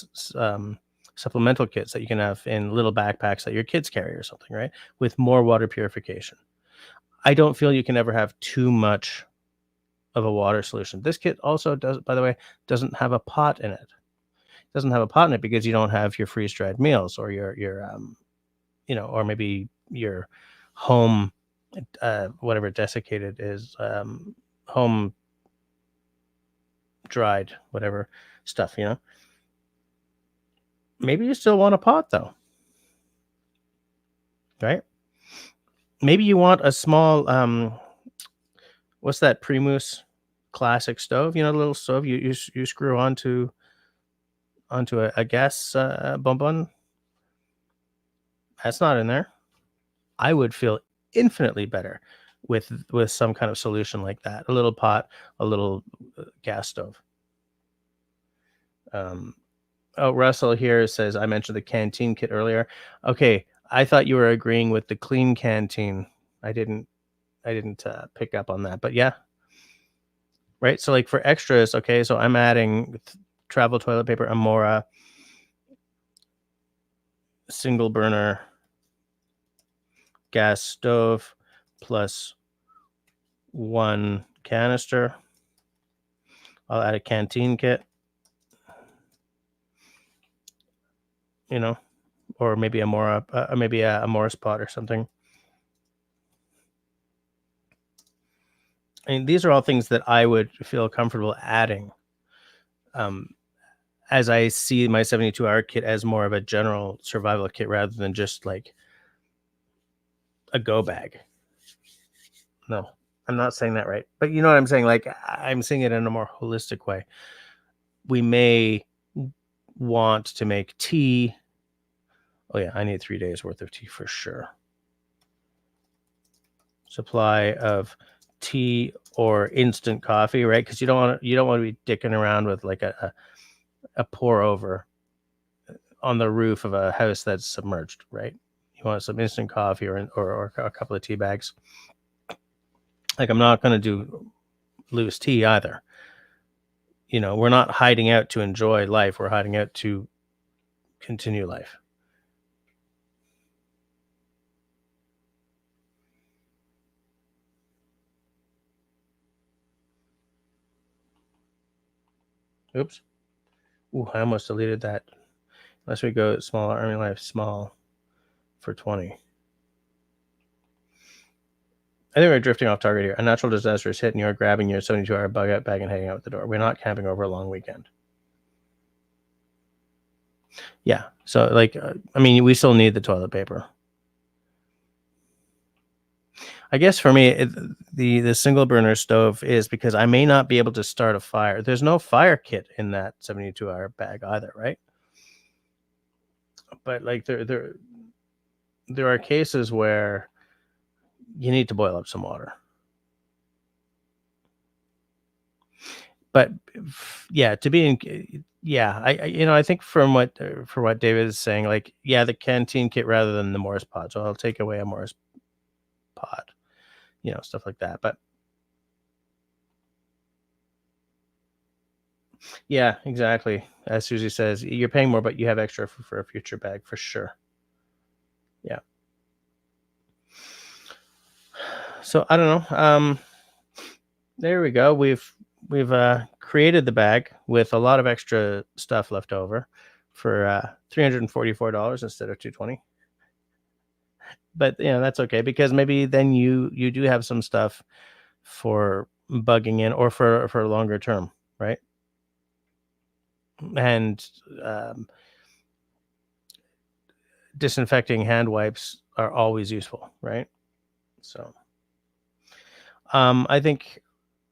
supplemental kits that you can have in little backpacks that your kids carry or something, right? With more water purification. I don't feel you can ever have too much of a water solution. This kit also doesn't have a pot in it. It doesn't have a pot in it because you don't have your freeze-dried meals or your or maybe your home, whatever desiccated is, home dried, whatever stuff, Maybe you still want a pot though, right? Maybe you want a small, what's that Primus classic stove? The little stove you screw onto a gas bonbon. That's not in there. I would feel infinitely better with some kind of solution like that. A little pot, a little gas stove. Russell here says, I mentioned the canteen kit earlier. Okay, I thought you were agreeing with the clean canteen. I didn't pick up on that, but yeah. Right, so like for extras, okay, so I'm adding travel toilet paper, Amora, single burner gas stove, plus 1 canister. I'll add a canteen kit, or maybe a Morris pot or something. I mean, these are all things that I would feel comfortable adding, as I see my 72-hour kit as more of a general survival kit rather than just like a go bag. No, I'm not saying that right. But you know what I'm saying? Like, I'm seeing it in a more holistic way. We may want to make tea. Oh yeah, I need 3 days worth of tea for sure. Supply of tea or instant coffee, right? Because you don't want to be dicking around with like a pour over on the roof of a house that's submerged, right? You want some instant coffee or a couple of tea bags. Like, I'm not going to do loose tea either. We're not hiding out to enjoy life. We're hiding out to continue life. Oops. Ooh, I almost deleted that. Unless we go small, Army Life, small for 20. I think we're drifting off target here. A natural disaster is hit and you're grabbing your 72-hour bug out bag and heading out the door. We're not camping over a long weekend. Yeah. So, like, we still need the toilet paper. I guess for me, the single burner stove is because I may not be able to start a fire. There's no fire kit in that 72-hour bag either, right? But like there are cases where you need to boil up some water. But yeah, I think for what David is saying, like, yeah, the canteen kit rather than the Morris pot. So I'll take away a Morris pot, stuff like that. But yeah, exactly. As Susie says, you're paying more, but you have extra for a future bag for sure. Yeah. So I don't know. There we go. We've created the bag with a lot of extra stuff left over for $344 instead of $220. But that's okay, because maybe then you do have some stuff for bugging in or for a longer term, right? And disinfecting hand wipes are always useful, right? So I think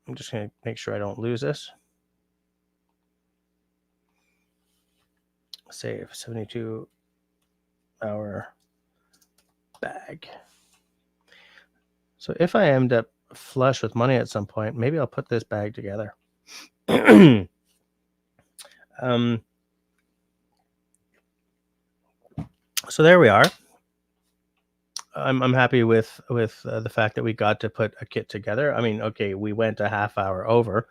I'm just going to make sure I don't lose this. Save 72-hour bag. So if I end up flush with money at some point, maybe I'll put this bag together. So there we are. I'm happy with the fact that we got to put a kit together. I mean, okay, we went a half hour over,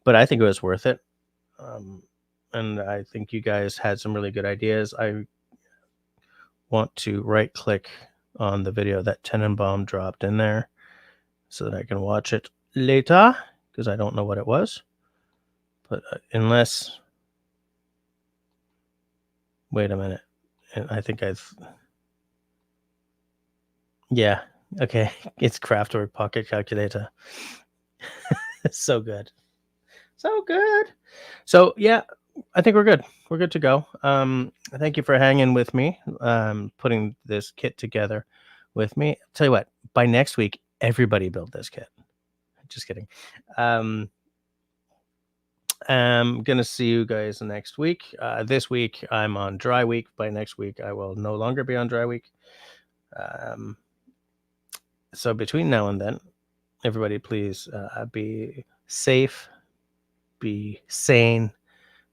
but I think it was worth it. And I think you guys had some really good ideas. I want to right click on the video that Tenenbaum dropped in there so that I can watch it later, because I don't know what it was. But unless, wait a minute, and I think yeah, okay, it's Craftwork Pocket Calculator. So good. So good. So yeah, I think we're good. We're good to go. Thank you for hanging with me, putting this kit together with me. Tell you what, by next week, everybody build this kit. Just kidding. I'm gonna see you guys next week. This week I'm on dry week. By next week, I will no longer be on dry week. So between now and then, everybody please be safe, be sane,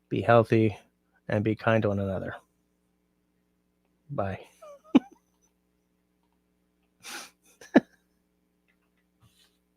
be healthy, and be kind to one another. Bye.